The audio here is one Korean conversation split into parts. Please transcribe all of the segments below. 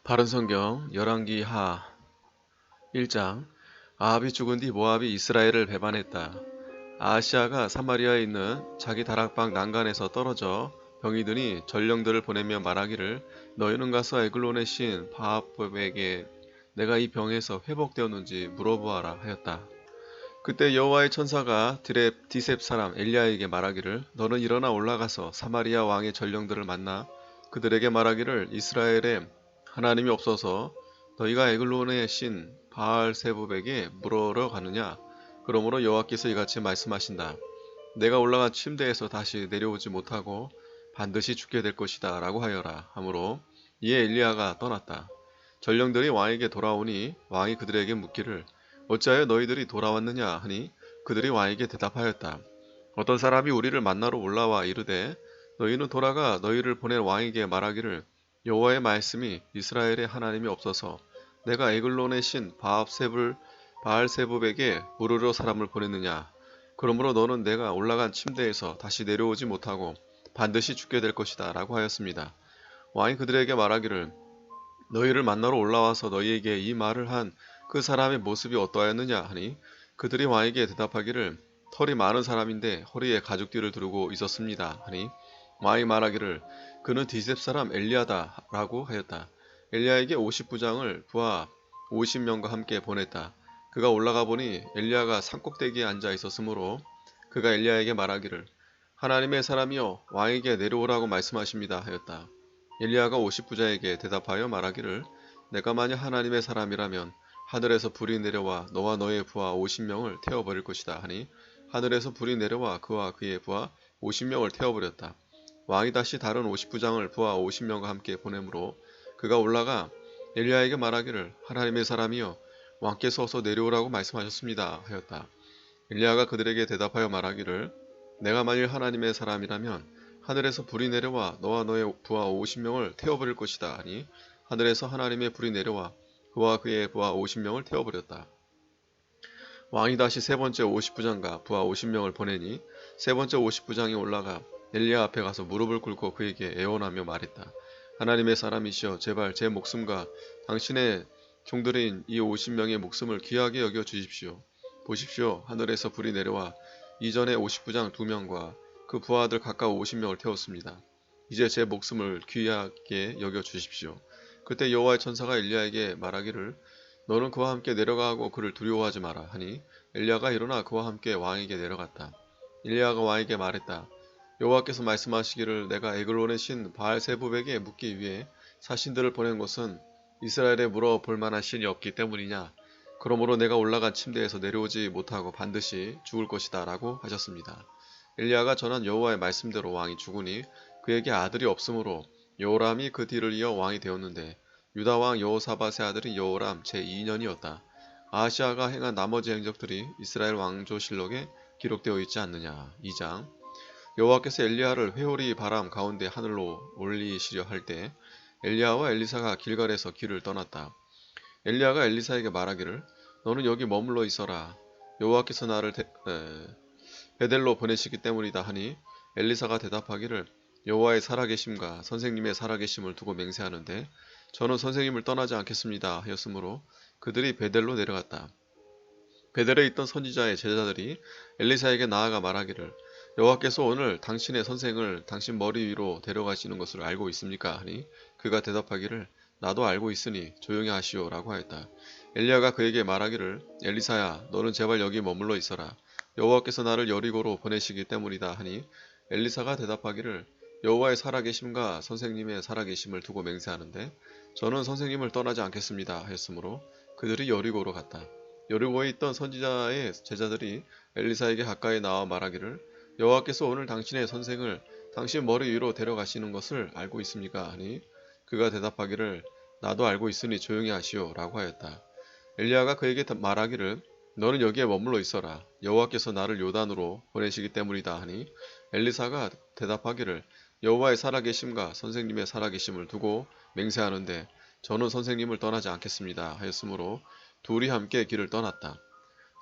바른성경 열왕기 하 1장. 아합이 죽은 뒤 모압이 이스라엘을 배반했다. 아하시아가 사마리아에 있는 자기 다락방 난간에서 떨어져 병이 드니 전령들을 보내며 말하기를 너희는 가서 에글론의 신 바합에게 내가 이 병에서 회복되었는지 물어보아라 하였다. 그때 여호와의 천사가 디셉 사람 엘리야에게 말하기를 너는 일어나 올라가서 사마리아 왕의 전령들을 만나 그들에게 말하기를 이스라엘에 하나님이 없어서 너희가 에글론의 신 바알세붑에게 물으러 가느냐. 그러므로 여호와께서 이같이 말씀하신다. 내가 올라간 침대에서 다시 내려오지 못하고 반드시 죽게 될 것이다 라고 하여라 하므로 이에 엘리야가 떠났다. 전령들이 왕에게 돌아오니 왕이 그들에게 묻기를 어찌하여 너희들이 돌아왔느냐 하니 그들이 왕에게 대답하였다. 어떤 사람이 우리를 만나러 올라와 이르되 너희는 돌아가 너희를 보낸 왕에게 말하기를 여호와의 말씀이 이스라엘에 하나님이 없어서 내가 에글론의 신 바알세붑에게 물으러 사람을 보냈느냐. 그러므로 너는 내가 올라간 침대에서 다시 내려오지 못하고 반드시 죽게 될 것이다 라고 하였습니다. 왕이 그들에게 말하기를 너희를 만나러 올라와서 너희에게 이 말을 한 그 사람의 모습이 어떠하였느냐 하니 그들이 왕에게 대답하기를 털이 많은 사람인데 허리에 가죽띠를 두르고 있었습니다 하니 왕이 말하기를 그는 디셉 사람 엘리야다 라고 하였다. 엘리야에게 50부장을 부하 50명과 함께 보냈다. 그가 올라가 보니 엘리야가 산꼭대기에 앉아 있었으므로 그가 엘리야에게 말하기를 하나님의 사람이여 왕에게 내려오라고 말씀하십니다 하였다. 엘리야가 50부자에게 대답하여 말하기를 내가 만약 하나님의 사람이라면 하늘에서 불이 내려와 너와 너의 부하 50명을 태워버릴 것이다 하니 하늘에서 불이 내려와 그와 그의 부하 50명을 태워버렸다. 왕이 다시 다른 50부장을 부하 50명과 함께 보내므로 그가 올라가 엘리야에게 말하기를 하나님의 사람이여 왕께서 어서 내려오라고 말씀하셨습니다 하였다. 엘리야가 그들에게 대답하여 말하기를 내가 만일 하나님의 사람이라면 하늘에서 불이 내려와 너와 너의 부하 50명을 태워버릴 것이다 하니 하늘에서 하나님의 불이 내려와 그와 그의 부하 50명을 태워버렸다. 왕이 다시 세 번째 50부장과 부하 50명을 보내니 세 번째 50부장이 올라가 엘리야 앞에 가서 무릎을 꿇고 그에게 애원하며 말했다. 하나님의 사람이시여 제발 제 목숨과 당신의 종들인 이 50명의 목숨을 귀하게 여겨 주십시오. 보십시오. 하늘에서 불이 내려와 이전에 50부장 2명과 그 부하들 각각 50명을 태웠습니다. 이제 제 목숨을 귀하게 여겨 주십시오. 그때 여호와의 천사가 엘리야에게 말하기를 너는 그와 함께 내려가고 그를 두려워하지 마라 하니 엘리야가 일어나 그와 함께 왕에게 내려갔다. 엘리야가 왕에게 말했다. 여호와께서 말씀하시기를 내가 에글론의 신 바알세붑에게 묻기 위해 사신들을 보낸 것은 이스라엘에 물어볼 만한 신이 없기 때문이냐. 그러므로 내가 올라간 침대에서 내려오지 못하고 반드시 죽을 것이다 라고 하셨습니다. 엘리야가 전한 여호와의 말씀대로 왕이 죽으니 그에게 아들이 없으므로 여호람이 그 뒤를 이어 왕이 되었는데 유다 왕 여호사밧의 아들인 여호람 제2년이었다. 아하시아가 행한 나머지 행적들이 이스라엘 왕조실록에 기록되어 있지 않느냐. 2장. 여호와께서 엘리야를 회오리 바람 가운데 하늘로 올리시려 할 때 엘리야와 엘리사가 길갈에서 길을 떠났다. 엘리야가 엘리사에게 말하기를 너는 여기 머물러 있어라. 여호와께서 나를 베델로 보내시기 때문이다 하니 엘리사가 대답하기를 여호와의 살아계심과 선생님의 살아계심을 두고 맹세하는데 저는 선생님을 떠나지 않겠습니다 하였으므로 그들이 베델로 내려갔다. 베델에 있던 선지자의 제자들이 엘리사에게 나아가 말하기를 여호와께서 오늘 당신의 선생을 당신 머리 위로 데려가시는 것을 알고 있습니까 하니 그가 대답하기를 나도 알고 있으니 조용히 하시오 라고 하였다. 엘리야가 그에게 말하기를 엘리사야 너는 제발 여기 머물러 있어라. 여호와께서 나를 여리고로 보내시기 때문이다 하니 엘리사가 대답하기를 여호와의 살아계심과 선생님의 살아계심을 두고 맹세하는데 저는 선생님을 떠나지 않겠습니다 하였으므로 그들이 여리고로 갔다. 여리고에 있던 선지자의 제자들이 엘리사에게 가까이 나와 말하기를 여호와께서 오늘 당신의 선생을 당신 머리 위로 데려가시는 것을 알고 있습니까 하니 그가 대답하기를 나도 알고 있으니 조용히 하시오 라고 하였다. 엘리야가 그에게 말하기를 너는 여기에 머물러 있어라. 여호와께서 나를 요단으로 보내시기 때문이다 하니 엘리사가 대답하기를 여호와의 살아계심과 선생님의 살아계심을 두고 맹세하는데 저는 선생님을 떠나지 않겠습니다 하였으므로 둘이 함께 길을 떠났다.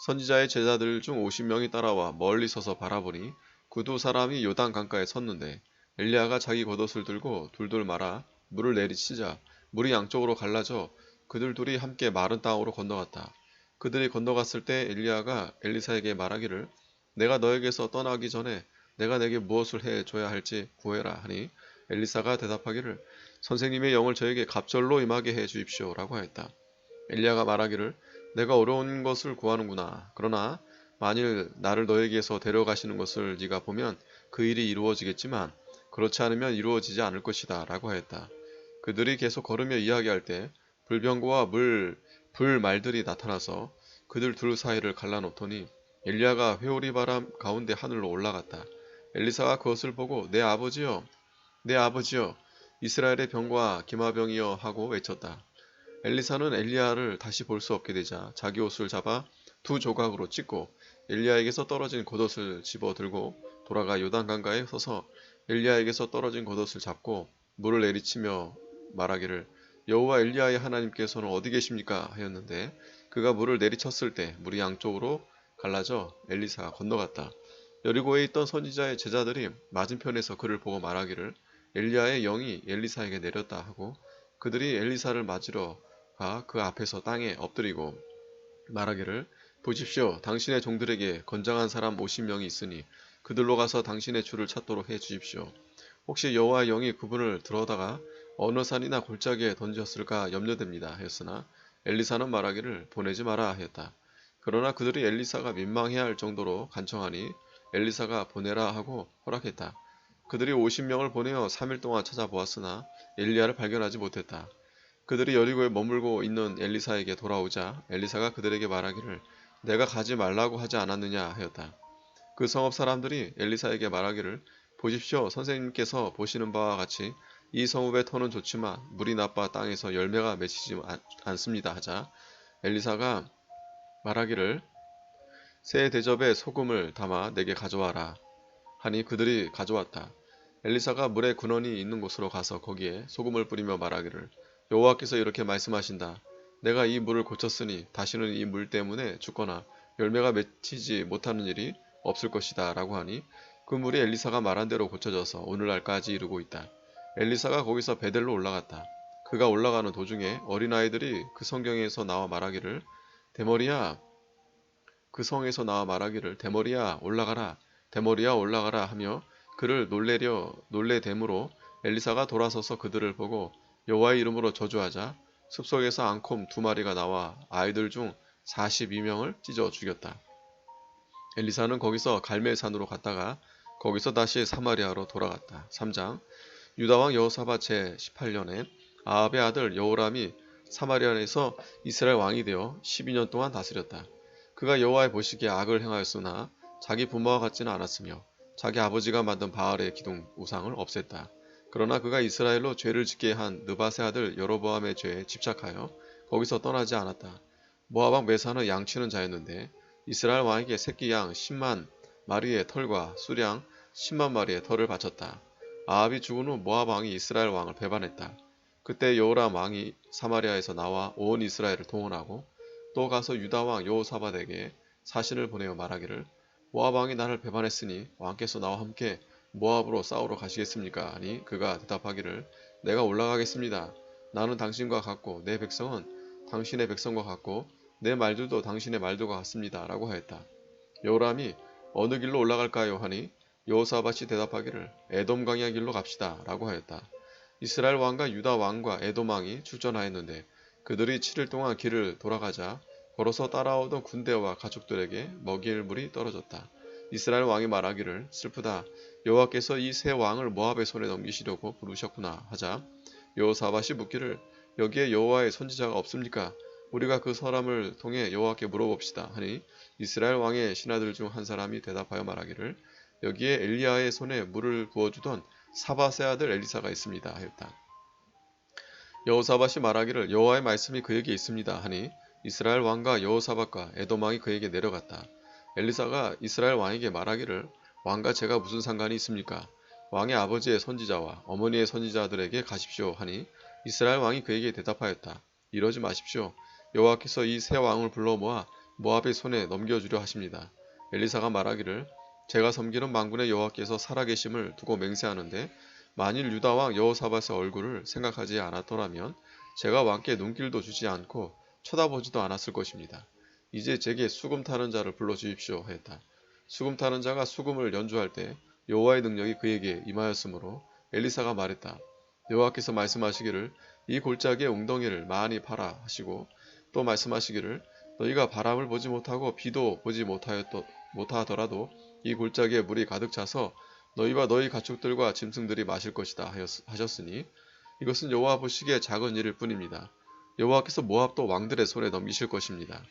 선지자의 제자들 중 50명이 따라와 멀리 서서 바라보니 그 두 사람이 요단 강가에 섰는데 엘리야가 자기 겉옷을 들고 둘둘 말아 물을 내리치자 물이 양쪽으로 갈라져 그들 둘이 함께 마른 땅으로 건너갔다. 그들이 건너갔을 때 엘리야가 엘리사에게 말하기를 내가 너에게서 떠나기 전에 내가 내게 무엇을 해 줘야 할지 구해라 하니 엘리사가 대답하기를 선생님의 영을 저에게 갑절로 임하게 해 주십시오 라고 하였다. 엘리야가 말하기를 내가 어려운 것을 구하는구나. 그러나 만일 나를 너에게서 데려가시는 것을 네가 보면 그 일이 이루어지겠지만 그렇지 않으면 이루어지지 않을 것이다 라고 하였다. 그들이 계속 걸으며 이야기할 때 불병거와 불말들이 나타나서 그들 둘 사이를 갈라놓더니 엘리야가 회오리 바람 가운데 하늘로 올라갔다. 엘리사가 그것을 보고 내 아버지여 내 아버지여 이스라엘의 병과 기마병이여 하고 외쳤다. 엘리사는 엘리야를 다시 볼 수 없게 되자 자기 옷을 잡아 두 조각으로 찢고 엘리야에게서 떨어진 겉옷을 집어 들고 돌아가 요단강가에 서서 엘리야에게서 떨어진 겉옷을 잡고 물을 내리치며 말하기를 여호와 엘리야의 하나님께서는 어디 계십니까 하였는데 그가 물을 내리쳤을 때 물이 양쪽으로 갈라져 엘리사가 건너갔다. 여리고에 있던 선지자의 제자들이 맞은편에서 그를 보고 말하기를 엘리야의 영이 엘리사에게 내렸다 하고 그들이 엘리사를 맞으러 가 그 앞에서 땅에 엎드리고 말하기를 보십시오. 당신의 종들에게 건장한 사람 50명이 있으니 그들로 가서 당신의 주를 찾도록 해 주십시오. 혹시 여호와의 영이 그분을 들어다가 어느 산이나 골짜기에 던졌을까 염려됩니다 하였으나 엘리사는 말하기를 보내지 마라 하였다. 그러나 그들이 엘리사가 민망해야 할 정도로 간청하니 엘리사가 보내라 하고 허락했다. 그들이 50명을 보내어 3일 동안 찾아보았으나 엘리야를 발견하지 못했다. 그들이 여리고에 머물고 있는 엘리사에게 돌아오자 엘리사가 그들에게 말하기를 내가 가지 말라고 하지 않았느냐 하였다. 그 성읍 사람들이 엘리사에게 말하기를 보십시오. 선생님께서 보시는 바와 같이 이 성읍의 터는 좋지만 물이 나빠 땅에서 열매가 맺히지 않습니다 하자 엘리사가 말하기를 새 대접에 소금을 담아 내게 가져와라 하니 그들이 가져왔다. 엘리사가 물의 근원이 있는 곳으로 가서 거기에 소금을 뿌리며 말하기를 여호와께서 이렇게 말씀하신다. 내가 이 물을 고쳤으니 다시는 이 물 때문에 죽거나 열매가 맺히지 못하는 일이 없을 것이다 라고 하니 그 물이 엘리사가 말한 대로 고쳐져서 오늘날까지 이르고 있다. 엘리사가 거기서 베델로 올라갔다. 그가 올라가는 도중에 어린아이들이 그 성경에서 나와 말하기를 대머리야 그 성에서 나와 말하기를 대머리야 올라가라 대머리야 올라가라 하며 그를 놀래됨으로 엘리사가 돌아서서 그들을 보고 여호와의 이름으로 저주하자 숲속에서 앙콤 2마리가 나와 아이들 중 42명을 찢어 죽였다. 엘리사는 거기서 갈멜산으로 갔다가 거기서 다시 사마리아로 돌아갔다. 3장 유다왕 여호사밧 제18년에 아합의 아들 여호람이 사마리아에서 이스라엘 왕이 되어 12년 동안 다스렸다. 그가 여호와의 보시기에 악을 행하였으나 자기 부모와 같지는 않았으며 자기 아버지가 만든 바알의 기둥 우상을 없앴다. 그러나 그가 이스라엘로 죄를 짓게 한 느밧의 아들 여로보암의 죄에 집착하여 거기서 떠나지 않았다. 모압 왕 메사는 양치는 자였는데 이스라엘 왕에게 새끼 양 10만 마리의 털과 수량 10만 마리의 털을 바쳤다. 아합이 죽은 후 모압 왕이 이스라엘 왕을 배반했다. 그때 여호람 왕이 사마리아에서 나와 온 이스라엘을 동원하고 또 가서 유다 왕 여호사밧에게 사신을 보내어 말하기를 모압 왕이 나를 배반했으니 왕께서 나와 함께 모압으로 싸우러 가시겠습니까? 하니 그가 대답하기를 내가 올라가겠습니다. 나는 당신과 같고 내 백성은 당신의 백성과 같고 내 말들도 당신의 말들과 같습니다. 라고 하였다. 여호람이 어느 길로 올라갈까요? 하니 여호사밧이 대답하기를 에돔 강야 길로 갑시다. 라고 하였다. 이스라엘 왕과 유다 왕과 에돔 왕이 출전하였는데 그들이 7일 동안 길을 돌아가자 걸어서 따라오던 군대와 가족들에게 먹일 물이 떨어졌다. 이스라엘 왕이 말하기를 슬프다. 여호와께서 이 세 왕을 모압의 손에 넘기시려고 부르셨구나 하자 여호사밧이 묻기를 여기에 여호와의 선지자가 없습니까? 우리가 그 사람을 통해 여호와께 물어봅시다 하니 이스라엘 왕의 신하들 중 한 사람이 대답하여 말하기를 여기에 엘리야의 손에 물을 부어주던 사밧의 아들 엘리사가 있습니다 하였다. 여호사밧이 말하기를 여호와의 말씀이 그에게 있습니다 하니 이스라엘 왕과 여호사밧과 에돔 왕이 그에게 내려갔다. 엘리사가 이스라엘 왕에게 말하기를 왕과 제가 무슨 상관이 있습니까? 왕의 아버지의 선지자와 어머니의 선지자들에게 가십시오 하니 이스라엘 왕이 그에게 대답하였다. 이러지 마십시오. 여호와께서 이 세 왕을 불러 모아 모압의 손에 넘겨주려 하십니다. 엘리사가 말하기를 제가 섬기는 만군의 여호와께서 살아계심을 두고 맹세하는데 만일 유다 왕 여호사밧의 얼굴을 생각하지 않았더라면 제가 왕께 눈길도 주지 않고 쳐다보지도 않았을 것입니다. 이제 제게 수금 타는 자를 불러주십시오 하였다. 수금 타는 자가 수금을 연주할 때 여호와의 능력이 그에게 임하였으므로 엘리사가 말했다. 여호와께서 말씀하시기를 이 골짜기의 웅덩이를 많이 파라 하시고 또 말씀하시기를 너희가 바람을 보지 못하고 비도 보지 못하더라도 이 골짜기에 물이 가득 차서 너희와 너희 가축들과 짐승들이 마실 것이다 하셨으니 이것은 여호와 보시기에 작은 일일 뿐입니다. 여호와께서 모압도 왕들의 손에 넘기실 것입니다.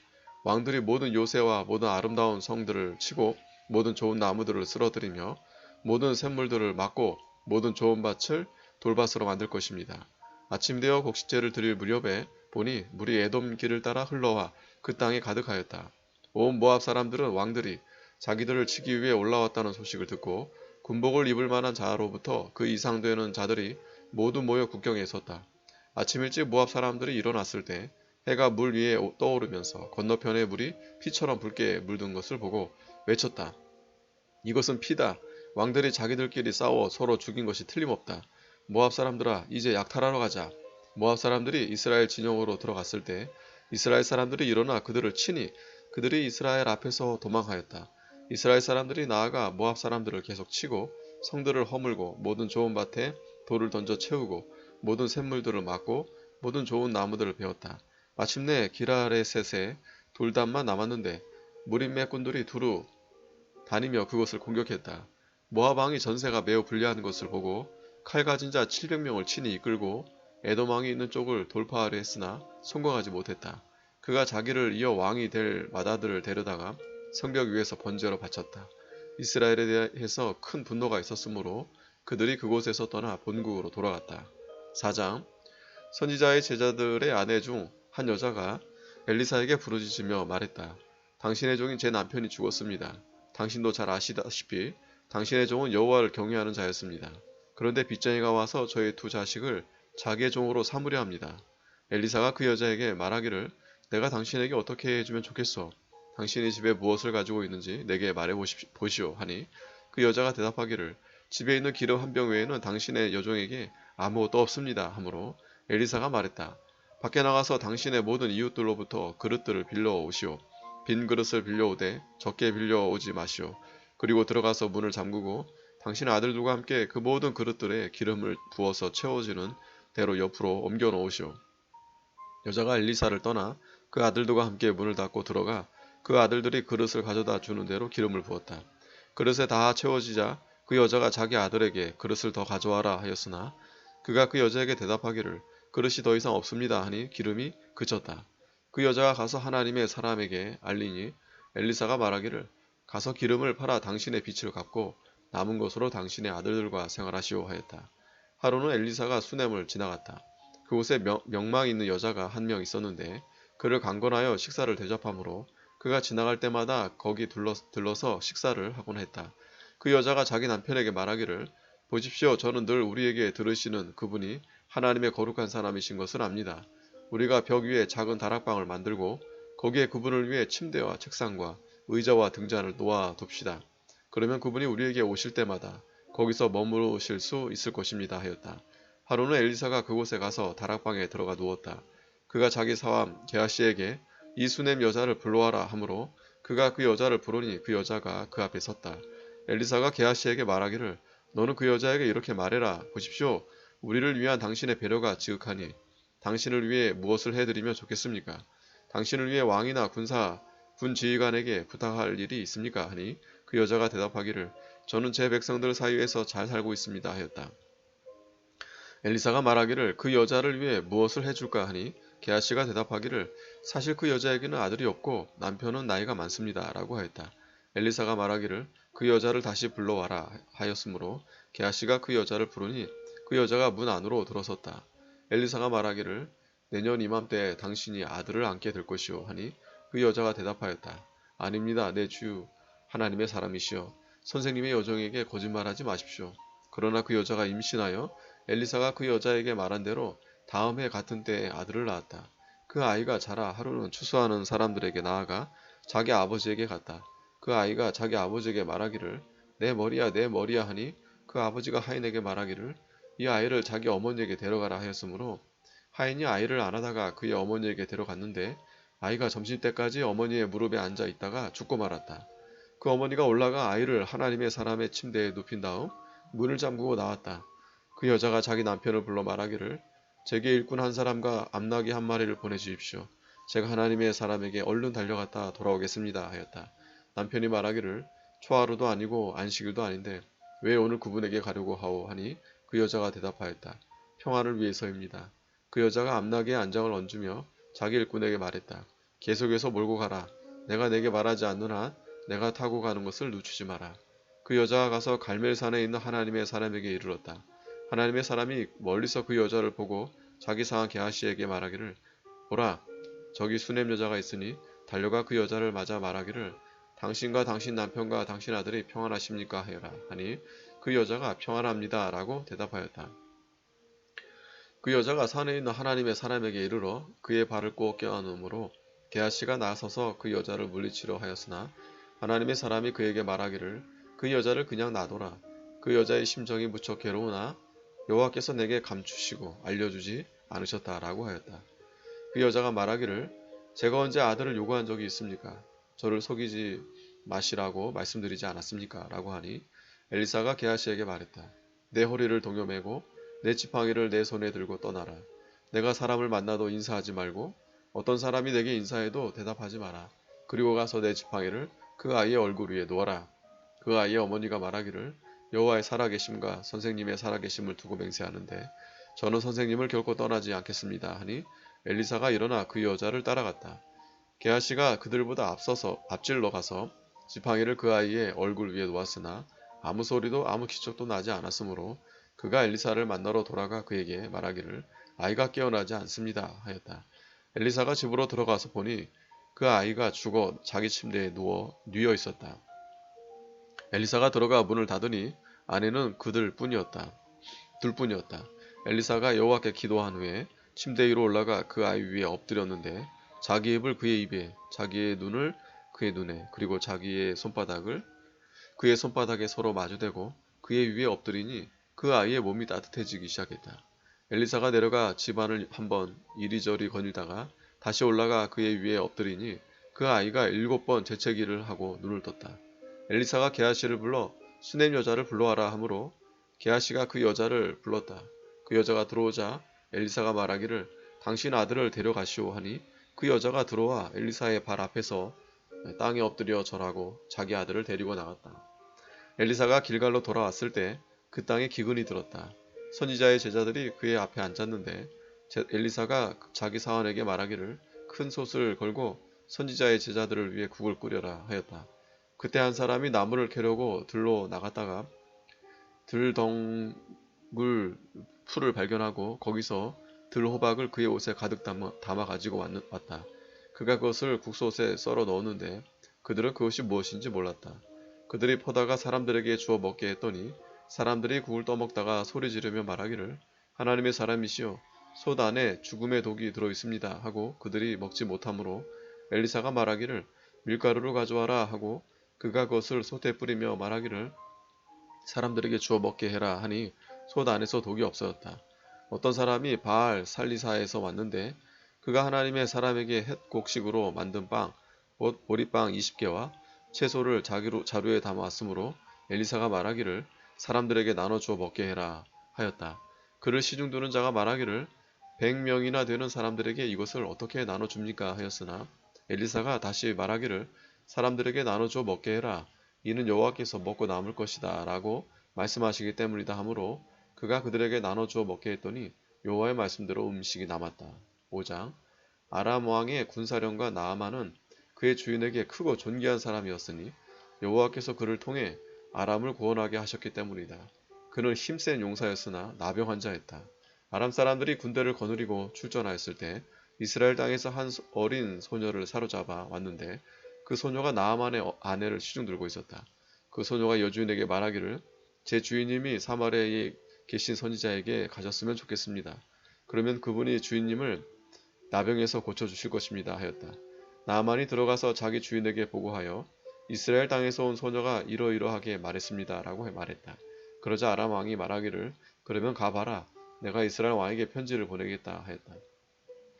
왕들이 모든 요새와 모든 아름다운 성들을 치고 모든 좋은 나무들을 쓸어들이며 모든 샘물들을 막고 모든 좋은 밭을 돌밭으로 만들 것입니다. 아침 되어 곡식제를 드릴 무렵에 보니 물이 에돔 길을 따라 흘러와 그 땅에 가득하였다. 온 모압 사람들은 왕들이 자기들을 치기 위해 올라왔다는 소식을 듣고 군복을 입을 만한 자로부터 그 이상 되는 자들이 모두 모여 국경에 섰다. 아침 일찍 모압 사람들이 일어났을 때 해가 물 위에 떠오르면서 건너편의 물이 피처럼 붉게 물든 것을 보고 외쳤다. 이것은 피다. 왕들이 자기들끼리 싸워 서로 죽인 것이 틀림없다. 모압 사람들아, 이제 약탈하러 가자. 모압 사람들이 이스라엘 진영으로 들어갔을 때 이스라엘 사람들이 일어나 그들을 치니 그들이 이스라엘 앞에서 도망하였다. 이스라엘 사람들이 나아가 모압 사람들을 계속 치고 성들을 허물고 모든 좋은 밭에 돌을 던져 채우고 모든 샘물들을 막고 모든 좋은 나무들을 베었다. 마침내 기라레셋에 돌담만 남았는데 무린매 꾼들이 두루 다니며 그것을 공격했다. 모압 왕이 전세가 매우 불리한 것을 보고 칼 가진 자 700명을 친히 이끌고 에돔 왕이 있는 쪽을 돌파하려 했으나 성공하지 못했다. 그가 자기를 이어 왕이 될 마다들을 데려다가 성벽 위에서 번제로 바쳤다. 이스라엘에 대해서 큰 분노가 있었으므로 그들이 그곳에서 떠나 본국으로 돌아갔다. 4장 선지자의 제자들의 아내 중 한 여자가 엘리사에게 부르짖으며 말했다. 당신의 종인 제 남편이 죽었습니다. 당신도 잘 아시다시피 당신의 종은 여호와를 경외하는 자였습니다. 그런데 빚쟁이가 와서 저희 두 자식을 자기의 종으로 삼으려 합니다. 엘리사가 그 여자에게 말하기를 내가 당신에게 어떻게 해주면 좋겠소? 당신이 집에 무엇을 가지고 있는지 내게 말해보시오 하니 그 여자가 대답하기를 집에 있는 기름 한 병 외에는 당신의 여종에게 아무것도 없습니다 하므로 엘리사가 말했다. 밖에 나가서 당신의 모든 이웃들로부터 그릇들을 빌려오시오. 빈 그릇을 빌려오되 적게 빌려오지 마시오. 그리고 들어가서 문을 잠그고 당신의 아들들과 함께 그 모든 그릇들에 기름을 부어서 채워지는 대로 옆으로 옮겨 놓으시오. 여자가 엘리사를 떠나 그 아들들과 함께 문을 닫고 들어가 그 아들들이 그릇을 가져다 주는 대로 기름을 부었다. 그릇에 다 채워지자 그 여자가 자기 아들에게 그릇을 더 가져와라 하였으나 그가 그 여자에게 대답하기를 그릇이 더 이상 없습니다 하니 기름이 그쳤다. 그 여자가 가서 하나님의 사람에게 알리니 엘리사가 말하기를 가서 기름을 팔아 당신의 빚을 갚고 남은 것으로 당신의 아들들과 생활하시오 하였다. 하루는 엘리사가 수넴을 지나갔다. 그곳에 명망 있는 여자가 한 명 있었는데 그를 강권하여 식사를 대접하므로 그가 지나갈 때마다 거기 들러서 식사를 하곤 했다. 그 여자가 자기 남편에게 말하기를 보십시오. 저는 늘 우리에게 들으시는 그분이 하나님의 거룩한 사람이신 것을 압니다. 우리가 벽 위에 작은 다락방을 만들고 거기에 그분을 위해 침대와 책상과 의자와 등잔을 놓아 둡시다. 그러면 그분이 우리에게 오실 때마다 거기서 머무르실 수 있을 것입니다 하였다. 하루는 엘리사가 그곳에 가서 다락방에 들어가 누웠다. 그가 자기 사람 게하시에게 이 수넴 여자를 불러와라 하므로 그가 그 여자를 부르니 그 여자가 그 앞에 섰다. 엘리사가 게하시에게 말하기를 너는 그 여자에게 이렇게 말해라. 보십시오. 우리를 위한 당신의 배려가 지극하니 당신을 위해 무엇을 해드리면 좋겠습니까? 당신을 위해 왕이나 군 지휘관에게 부탁할 일이 있습니까? 하니 그 여자가 대답하기를 저는 제 백성들 사이에서 잘 살고 있습니다 하였다. 엘리사가 말하기를 그 여자를 위해 무엇을 해줄까 하니 게하시가 대답하기를 사실 그 여자에게는 아들이 없고 남편은 나이가 많습니다 라고 하였다. 엘리사가 말하기를 그 여자를 다시 불러와라 하였으므로 게하시가 그 여자를 부르니 그 여자가 문 안으로 들어섰다. 엘리사가 말하기를 내년 이맘때에 당신이 아들을 안게 될 것이오 하니 그 여자가 대답하였다. 아닙니다. 내 주 하나님의 사람이시여 선생님의 여종에게 거짓말하지 마십시오. 그러나 그 여자가 임신하여 엘리사가 그 여자에게 말한 대로 다음 해 같은 때에 아들을 낳았다. 그 아이가 자라 하루는 추수하는 사람들에게 나아가 자기 아버지에게 갔다. 그 아이가 자기 아버지에게 말하기를 내 머리야 하니 그 아버지가 하인에게 말하기를 이 아이를 자기 어머니에게 데려가라 하였으므로 하인이 아이를 안아다가 그의 어머니에게 데려갔는데 아이가 점심때까지 어머니의 무릎에 앉아 있다가 죽고 말았다. 그 어머니가 올라가 아이를 하나님의 사람의 침대에 눕힌 다음 문을 잠그고 나왔다. 그 여자가 자기 남편을 불러 말하기를 제게 일꾼 한 사람과 암나귀 한 마리를 보내주십시오. 제가 하나님의 사람에게 얼른 달려갔다 돌아오겠습니다 하였다. 남편이 말하기를 초하루도 아니고 안식일도 아닌데 왜 오늘 그분에게 가려고 하오 하니 그 여자가 대답하였다. 평안을 위해서입니다. 그 여자가 암나귀의 안장을 얹으며 자기 일꾼에게 말했다. 계속해서 몰고 가라. 내가 내게 말하지 않는 한 내가 타고 가는 것을 늦추지 마라. 그 여자가 가서 갈멜산에 있는 하나님의 사람에게 이르렀다. 하나님의 사람이 멀리서 그 여자를 보고 자기 상하 게하시에게 말하기를 보라 저기 수냄 여자가 있으니 달려가 그 여자를 맞아 말하기를 당신과 당신 남편과 당신 아들이 평안하십니까 하여라 하니 그 여자가 평안합니다 라고 대답하였다. 그 여자가 산에 있는 하나님의 사람에게 이르러 그의 발을 꼭 껴안으므로 게하시가 나서서 그 여자를 물리치려 하였으나 하나님의 사람이 그에게 말하기를 그 여자를 그냥 놔둬라. 그 여자의 심정이 무척 괴로우나 여호와께서 내게 감추시고 알려주지 않으셨다라고 하였다. 그 여자가 말하기를 제가 언제 아들을 요구한 적이 있습니까? 저를 속이지 마시라고 말씀드리지 않았습니까? 라고 하니 엘리사가 게하시에게 말했다. 내 허리를 동여매고 내 지팡이를 내 손에 들고 떠나라. 내가 사람을 만나도 인사하지 말고 어떤 사람이 내게 인사해도 대답하지 마라. 그리고 가서 내 지팡이를 그 아이의 얼굴 위에 놓아라. 그 아이의 어머니가 말하기를 여호와의 살아계심과 선생님의 살아계심을 두고 맹세하는데 저는 선생님을 결코 떠나지 않겠습니다 하니 엘리사가 일어나 그 여자를 따라갔다. 게하시가 그들보다 앞서서 앞질러 가서 지팡이를 그 아이의 얼굴 위에 놓았으나 아무 소리도 아무 기척도 나지 않았으므로 그가 엘리사를 만나러 돌아가 그에게 말하기를 아이가 깨어나지 않습니다 하였다. 엘리사가 집으로 들어가서 보니 그 아이가 죽어 자기 침대에 뉘어 있었다. 엘리사가 들어가 문을 닫으니 아내는 둘뿐이었다. 엘리사가 여호와께 기도한 후에 침대 위로 올라가 그 아이 위에 엎드렸는데 자기 입을 그의 입에, 자기의 눈을 그의 눈에, 그리고 자기의 손바닥을 그의 손바닥에 서로 마주대고 그의 위에 엎드리니 그 아이의 몸이 따뜻해지기 시작했다. 엘리사가 내려가 집안을 한번 이리저리 거닐다가 다시 올라가 그의 위에 엎드리니 그 아이가 7번 재채기를 하고 눈을 떴다. 엘리사가 게하시를 불러 수냄 여자를 불러와라 하므로 게하시가 그 여자를 불렀다. 그 여자가 들어오자 엘리사가 말하기를 당신 아들을 데려가시오 하니 그 여자가 들어와 엘리사의 발 앞에서 땅에 엎드려 절하고 자기 아들을 데리고 나갔다. 엘리사가 길갈로 돌아왔을 때 그 땅에 기근이 들었다. 선지자의 제자들이 그의 앞에 앉았는데 엘리사가 자기 사원에게 말하기를 큰 솥을 걸고 선지자의 제자들을 위해 국을 끓여라 하였다. 그때 한 사람이 나무를 캐려고 들로 나갔다가 들덩굴 풀을 발견하고 거기서 들호박을 그의 옷에 가득 담아 가지고 왔다. 그가 그것을 국솥에 썰어 넣었는데 그들은 그것이 무엇인지 몰랐다. 그들이 퍼다가 사람들에게 주어 먹게 했더니 사람들이 국을 떠먹다가 소리 지르며 말하기를 하나님의 사람이시여 솥 안에 죽음의 독이 들어 있습니다 하고 그들이 먹지 못하므로 엘리사가 말하기를 밀가루를 가져와라 하고 그가 그것을 솥에 뿌리며 말하기를 사람들에게 주어 먹게 해라 하니 솥 안에서 독이 없어졌다. 어떤 사람이 바알 살리사에서 왔는데 그가 하나님의 사람에게 햇곡식으로 만든 빵, 곧 보리빵 20개와 채소를 자루에 담아왔으므로 엘리사가 말하기를 사람들에게 나눠주어 먹게 해라 하였다. 그를 시중두는 자가 말하기를 100명이나 되는 사람들에게 이것을 어떻게 나눠줍니까 하였으나 엘리사가 다시 말하기를 사람들에게 나눠주어 먹게 해라. 이는 여호와께서 먹고 남을 것이다 라고 말씀하시기 때문이다 하므로 그가 그들에게 나눠주어 먹게 했더니 여호와의 말씀대로 음식이 남았다. 5장 아람 왕의 군사령관 나아만은 그의 주인에게 크고 존귀한 사람이었으니 여호와께서 그를 통해 아람을 구원하게 하셨기 때문이다. 그는 힘센 용사였으나 나병 환자였다. 아람 사람들이 군대를 거느리고 출전하였을 때 이스라엘 땅에서 한 어린 소녀를 사로잡아 왔는데 그 소녀가 나아만의 아내를 시중들고 있었다. 그 소녀가 여주인에게 말하기를 제 주인님이 사마리아에 계신 선지자에게 가셨으면 좋겠습니다. 그러면 그분이 주인님을 나병에서 고쳐주실 것입니다 하였다. 나아만이 들어가서 자기 주인에게 보고하여 이스라엘 땅에서 온 소녀가 이러이러하게 말했습니다 라고 말했다. 그러자 아람 왕이 말하기를 그러면 가봐라. 내가 이스라엘 왕에게 편지를 보내겠다 하였다.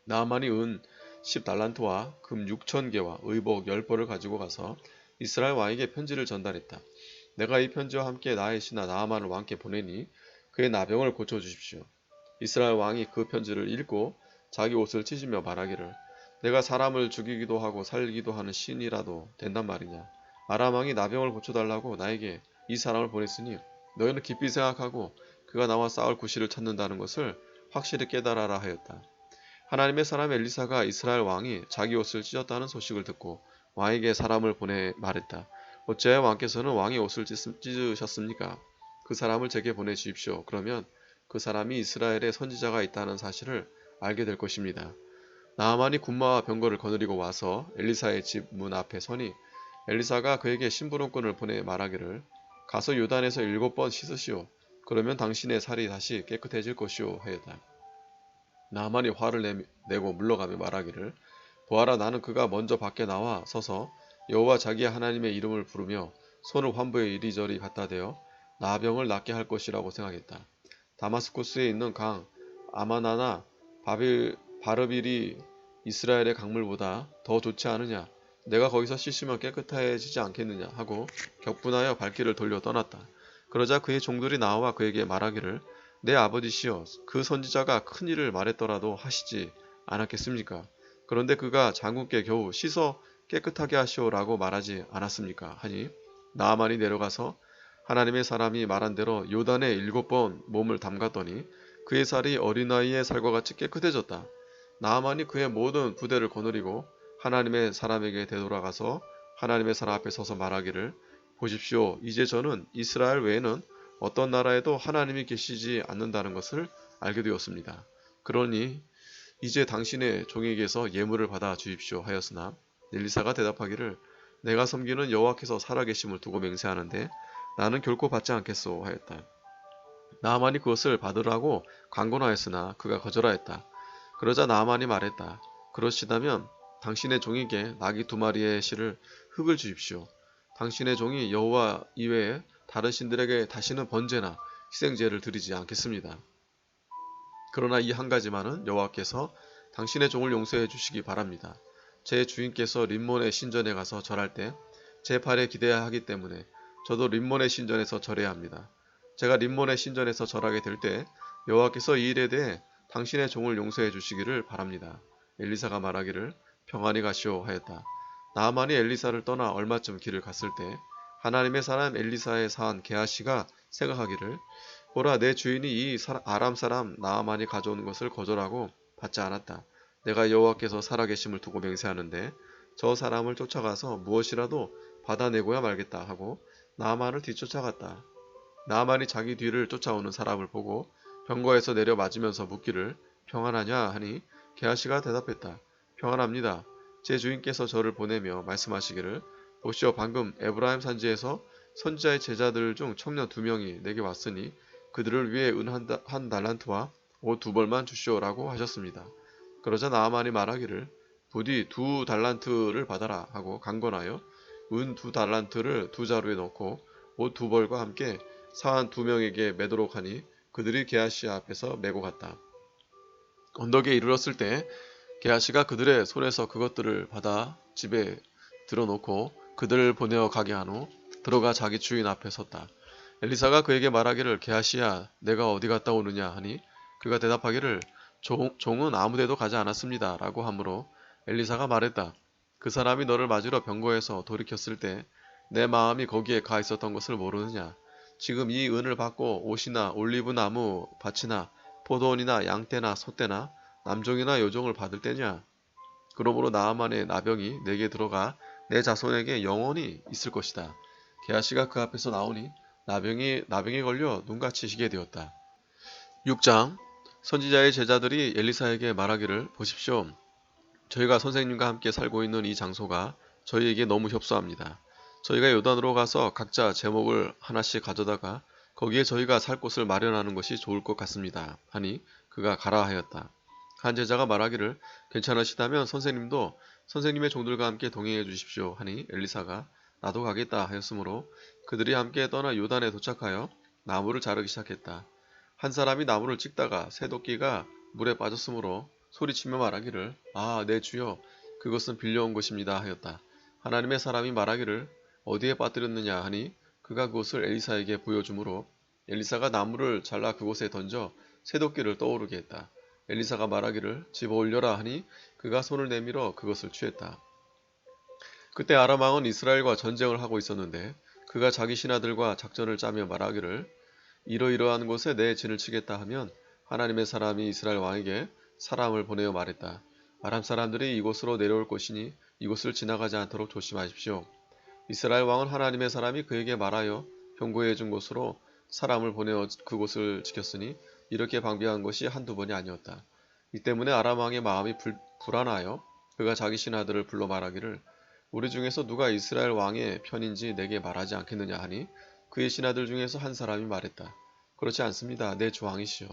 나아만이 은 10달란트와 금 6,000개와 의복 10벌을 가지고 가서 이스라엘 왕에게 편지를 전달했다. 내가 이 편지와 함께 나의 신하 나아만을 왕께 보내니 그의 나병을 고쳐주십시오. 이스라엘 왕이 그 편지를 읽고 자기 옷을 찢으며 말하기를 내가 사람을 죽이기도 하고 살리기도 하는 신이라도 된단 말이냐. 아람 왕이 나병을 고쳐달라고 나에게 이 사람을 보냈으니 너희는 깊이 생각하고 그가 나와 싸울 구실을 찾는다는 것을 확실히 깨달아라 하였다. 하나님의 사람 엘리사가 이스라엘 왕이 자기 옷을 찢었다는 소식을 듣고 왕에게 사람을 보내 말했다. 어찌하여 왕께서는 왕의 옷을 찢으셨습니까? 그 사람을 제게 보내주십시오. 그러면 그 사람이 이스라엘에 선지자가 있다는 사실을 알게 될 것입니다. 나아만이 군마와 병거를 거느리고 와서 엘리사의 집 문 앞에 서니 엘리사가 그에게 심부름꾼을 보내 말하기를 가서 요단에서 7번 씻으시오. 그러면 당신의 살이 다시 깨끗해질 것이오 하였다. 나아만이 화를 내고 물러가며 말하기를 보아라 나는 그가 먼저 밖에 나와 서서 여호와 자기 하나님의 이름을 부르며 손을 환부에 이리저리 갖다 대어 나병을 낫게 할 것이라고 생각했다. 다마스쿠스에 있는 강 아마나나 바르빌이 이스라엘의 강물보다 더 좋지 않으냐? 내가 거기서 씻으면 깨끗해지지 않겠느냐? 하고 격분하여 발길을 돌려 떠났다. 그러자 그의 종들이 나와 그에게 말하기를 내 아버지시여 그 선지자가 큰 일을 말했더라도 하시지 않았겠습니까? 그런데 그가 장군께 겨우 씻어 깨끗하게 하시오라고 말하지 않았습니까? 하니 나아만이 내려가서 하나님의 사람이 말한 대로 요단에 7번 몸을 담갔더니 그의 살이 어린아이의 살과 같이 깨끗해졌다. 나아만이 그의 모든 부대를 거느리고 하나님의 사람에게 되돌아가서 하나님의 사람 앞에 서서 말하기를 보십시오. 이제 저는 이스라엘 외에는 어떤 나라에도 하나님이 계시지 않는다는 것을 알게 되었습니다. 그러니 이제 당신의 종에게서 예물을 받아 주십시오 하였으나 엘리사가 대답하기를 내가 섬기는 여호와께서 살아계심을 두고 맹세하는데 나는 결코 받지 않겠소 하였다. 나아만이 그것을 받으라고 강권하였으나 그가 거절하였다. 그러자 나아만이 말했다. 그러시다면 당신의 종에게 나귀 2마리의 실을 흙을 주십시오. 당신의 종이 여호와 이외에 다른 신들에게 다시는 번제나 희생제를 드리지 않겠습니다. 그러나 이 한 가지만은 여호와께서 당신의 종을 용서해 주시기 바랍니다. 제 주인께서 림몬의 신전에 가서 절할 때 제 팔에 기대야 하기 때문에 저도 림몬의 신전에서 절해야 합니다. 제가 림몬의 신전에서 절하게 될 때 여호와께서 이 일에 대해 당신의 종을 용서해 주시기를 바랍니다. 엘리사가 말하기를 평안히 가시오 하였다. 나아만이 엘리사를 떠나 얼마쯤 길을 갔을 때 하나님의 사람 엘리사의 사한 게하시가 생각하기를 보라 내 주인이 이 아람 사람 나아만이 가져온 것을 거절하고 받지 않았다. 내가 여호와께서 살아계심을 두고 맹세하는데 저 사람을 쫓아가서 무엇이라도 받아내고야 말겠다 하고 나아만을 뒤쫓아갔다. 나아만이 자기 뒤를 쫓아오는 사람을 보고 병거에서 내려 맞으면서 묻기를 평안하냐 하니 게하시가 대답했다. 평안합니다. 제 주인께서 저를 보내며 말씀하시기를 보시오 방금 에브라임 산지에서 선지자의 제자들 중 청년 2명이 내게 왔으니 그들을 위해 은 한 달란트와 옷 2벌만 주시오라고 하셨습니다. 그러자 나아만이 말하기를 부디 2달란트를 받아라 하고 강권하여 은 2달란트를 2자루에 넣고 옷 2벌과 함께 사한 2명에게 매도록 하니 그들이 게하시 앞에서 메고 갔다. 언덕에 이르렀을 때 게하시가 그들의 손에서 그것들을 받아 집에 들어놓고 그들을 보내어 가게 한 후 들어가 자기 주인 앞에 섰다. 엘리사가 그에게 말하기를 게하시야 내가 어디 갔다 오느냐 하니 그가 대답하기를 종은 아무데도 가지 않았습니다 라고 하므로 엘리사가 말했다. 그 사람이 너를 맞으러 병거에서 돌이켰을 때 내 마음이 거기에 가 있었던 것을 모르느냐. 지금 이 은을 받고 옷이나 올리브 나무 밭이나 포도원이나 양떼나 소떼나 남종이나 여종을 받을 때냐. 그러므로 나아만의 나병이 내게 들어가 내 자손에게 영원히 있을 것이다. 게하시가 그 앞에서 나오니 나병에 걸려 눈같이 희게 되었다. 6장 선지자의 제자들이 엘리사에게 말하기를 보십시오. 저희가 선생님과 함께 살고 있는 이 장소가 저희에게 너무 협소합니다. 저희가 요단으로 가서 각자 제목을 하나씩 가져다가 거기에 저희가 살 곳을 마련하는 것이 좋을 것 같습니다. 하니 그가 가라 하였다. 한 제자가 말하기를 괜찮으시다면 선생님도 선생님의 종들과 함께 동행해 주십시오. 하니 엘리사가 나도 가겠다 하였으므로 그들이 함께 떠나 요단에 도착하여 나무를 자르기 시작했다. 한 사람이 나무를 찍다가 새도끼가 물에 빠졌으므로 소리치며 말하기를 아, 내 주여, 그것은 빌려온 것입니다 하였다. 하나님의 사람이 말하기를 어디에 빠뜨렸느냐 하니 그가 그것을 엘리사에게 보여주므로 엘리사가 나무를 잘라 그곳에 던져 새도끼를 떠오르게 했다. 엘리사가 말하기를 집어 올려라 하니 그가 손을 내밀어 그것을 취했다. 그때 아람 왕은 이스라엘과 전쟁을 하고 있었는데 그가 자기 신하들과 작전을 짜며 말하기를 이러이러한 곳에 내 진을 치겠다 하면 하나님의 사람이 이스라엘 왕에게 사람을 보내어 말했다. 아람 사람들이 이곳으로 내려올 것이니 이곳을 지나가지 않도록 조심하십시오. 이스라엘 왕은 하나님의 사람이 그에게 말하여 경고해 준 곳으로 사람을 보내어 그곳을 지켰으니 이렇게 방비한 것이 한두 번이 아니었다. 이 때문에 아람 왕의 마음이 불안하여 그가 자기 신하들을 불러 말하기를 우리 중에서 누가 이스라엘 왕의 편인지 내게 말하지 않겠느냐 하니 그의 신하들 중에서 한 사람이 말했다. 그렇지 않습니다. 내 주 왕이시여.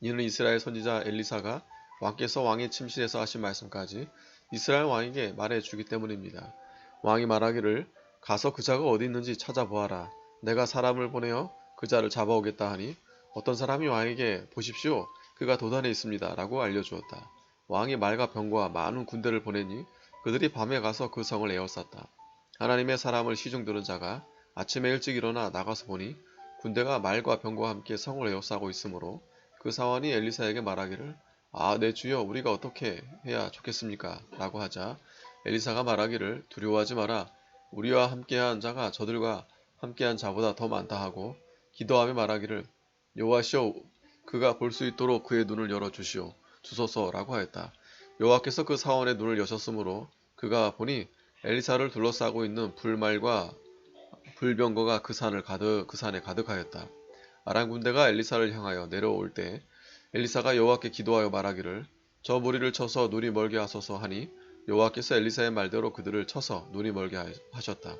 이는 이스라엘 선지자 엘리사가 왕께서 왕의 침실에서 하신 말씀까지 이스라엘 왕에게 말해 주기 때문입니다. 왕이 말하기를 가서 그 자가 어디 있는지 찾아보아라. 내가 사람을 보내어 그 자를 잡아오겠다 하니 어떤 사람이 왕에게 보십시오. 그가 도단에 있습니다. 라고 알려주었다. 왕이 말과 병과 많은 군대를 보내니 그들이 밤에 가서 그 성을 에워쌌다. 하나님의 사람을 시중 들은 자가 아침에 일찍 일어나 나가서 보니 군대가 말과 병과 함께 성을 에워싸고 있으므로 그 사원이 엘리사에게 말하기를 아, 내 주여, 우리가 어떻게 해야 좋겠습니까? 라고 하자 엘리사가 말하기를 두려워하지 마라. 우리와 함께한 자가 저들과 함께한 자보다 더 많다 하고 기도하며 말하기를 여호와시여, 그가 볼 수 있도록 그의 눈을 열어주시오 주소서라고 하였다. 여호와께서 그 사원의 눈을 여셨으므로 그가 보니 엘리사를 둘러싸고 있는 불말과 불병거가 그 산에 가득하였다. 아람 군대가 엘리사를 향하여 내려올 때 엘리사가 여호와께 기도하여 말하기를 저 무리를 쳐서 눈이 멀게 하소서 하니 여호와께서 엘리사의 말대로 그들을 쳐서 눈이 멀게 하셨다.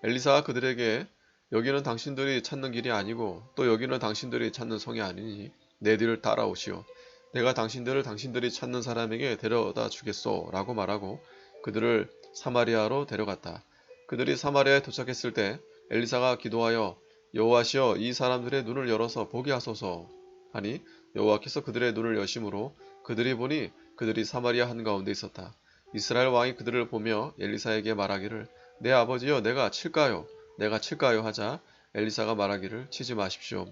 엘리사가 그들에게 여기는 당신들이 찾는 길이 아니고 또 여기는 당신들이 찾는 성이 아니니 내 뒤를 따라오시오. 내가 당신들을 당신들이 찾는 사람에게 데려다 주겠소 라고 말하고 그들을 사마리아로 데려갔다. 그들이 사마리아에 도착했을 때 엘리사가 기도하여 여호와시여, 이 사람들의 눈을 열어서 보게 하소서 하니 여호와께서 그들의 눈을 여심으로 그들이 보니 그들이 사마리아 한가운데 있었다. 이스라엘 왕이 그들을 보며 엘리사에게 말하기를 내 아버지여, 내가 칠까요? 내가 칠까요? 하자 엘리사가 말하기를 치지 마십시오.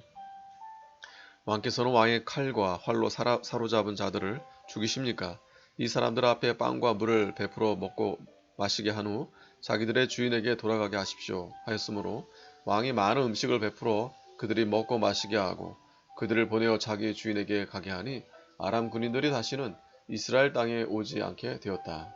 왕께서는 왕의 칼과 활로 사로잡은 자들을 죽이십니까? 이 사람들 앞에 빵과 물을 베풀어 먹고 마시게 한 후 자기들의 주인에게 돌아가게 하십시오 하였으므로 왕이 많은 음식을 베풀어 그들이 먹고 마시게 하고 그들을 보내어 자기 주인에게 가게 하니 아람 군인들이 다시는 이스라엘 땅에 오지 않게 되었다.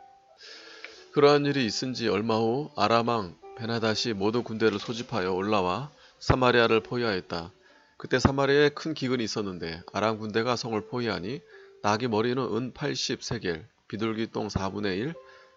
그러한 일이 있은 지 얼마 후 아람 왕 베나닷이 모든 군대를 소집하여 올라와 사마리아를 포위하였다. 그때 사마리아에 큰 기근이 있었는데 아람 군대가 성을 포위하니 나귀 머리는 은 80세겔, 비둘기 똥 4분의 1,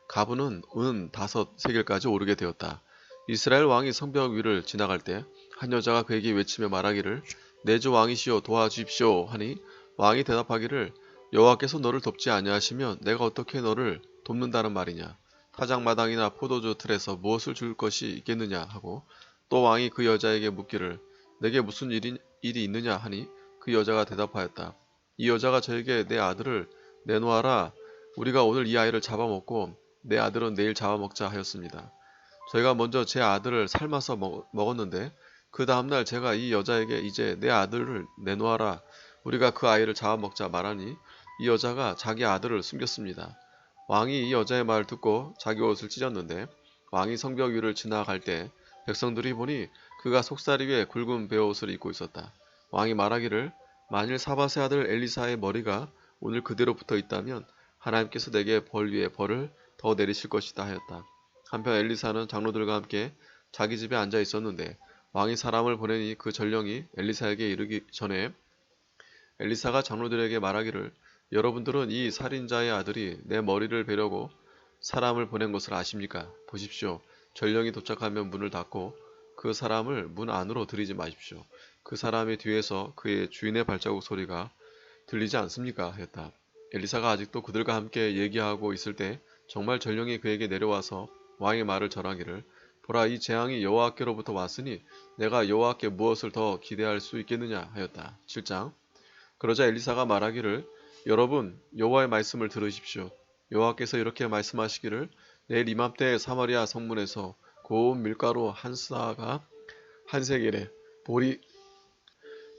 가부는 은 5세겔까지 오르게 되었다. 이스라엘 왕이 성벽 위를 지나갈 때 한 여자가 그에게 외치며 말하기를 내 주 왕이시여, 도와주십시오 하니 왕이 대답하기를 여호와께서 너를 돕지 아니하시면 내가 어떻게 너를 돕는다는 말이냐. 타작마당이나 포도주 틀에서 무엇을 줄 것이 있겠느냐 하고 또 왕이 그 여자에게 묻기를 내게 무슨 일이 있느냐 하니 그 여자가 대답하였다. 이 여자가 저에게 내 아들을 내놓아라. 우리가 오늘 이 아이를 잡아먹고 내 아들은 내일 잡아먹자 하였습니다. 저희가 먼저 제 아들을 삶아서 먹었는데 그 다음날 제가 이 여자에게 이제 내 아들을 내놓아라. 우리가 그 아이를 잡아먹자 말하니 이 여자가 자기 아들을 숨겼습니다. 왕이 이 여자의 말을 듣고 자기 옷을 찢었는데 왕이 성벽 위를 지나갈 때 백성들이 보니 그가 속살이 위에 굵은 베옷을 입고 있었다. 왕이 말하기를 만일 사밧의 아들 엘리사의 머리가 오늘 그대로 붙어 있다면 하나님께서 내게 벌 위에 벌을 더 내리실 것이다 하였다. 한편 엘리사는 장로들과 함께 자기 집에 앉아 있었는데 왕이 사람을 보내니 그 전령이 엘리사에게 이르기 전에 엘리사가 장로들에게 말하기를 여러분들은 이 살인자의 아들이 내 머리를 베려고 사람을 보낸 것을 아십니까? 보십시오. 전령이 도착하면 문을 닫고 그 사람을 문 안으로 들이지 마십시오. 그 사람의 뒤에서 그의 주인의 발자국 소리가 들리지 않습니까? 하였다. 엘리사가 아직도 그들과 함께 얘기하고 있을 때 정말 전령이 그에게 내려와서 왕의 말을 전하기를 보라, 이 재앙이 여호와께로부터 왔으니 내가 여호와께 무엇을 더 기대할 수 있겠느냐 하였다. 7장. 그러자 엘리사가 말하기를, 여러분 여호와의 말씀을 들으십시오. 여호와께서 이렇게 말씀하시기를, 내일 이맘때에 사마리아 성문에서 고운 밀가루 한 스아가 한 세겔에, 보리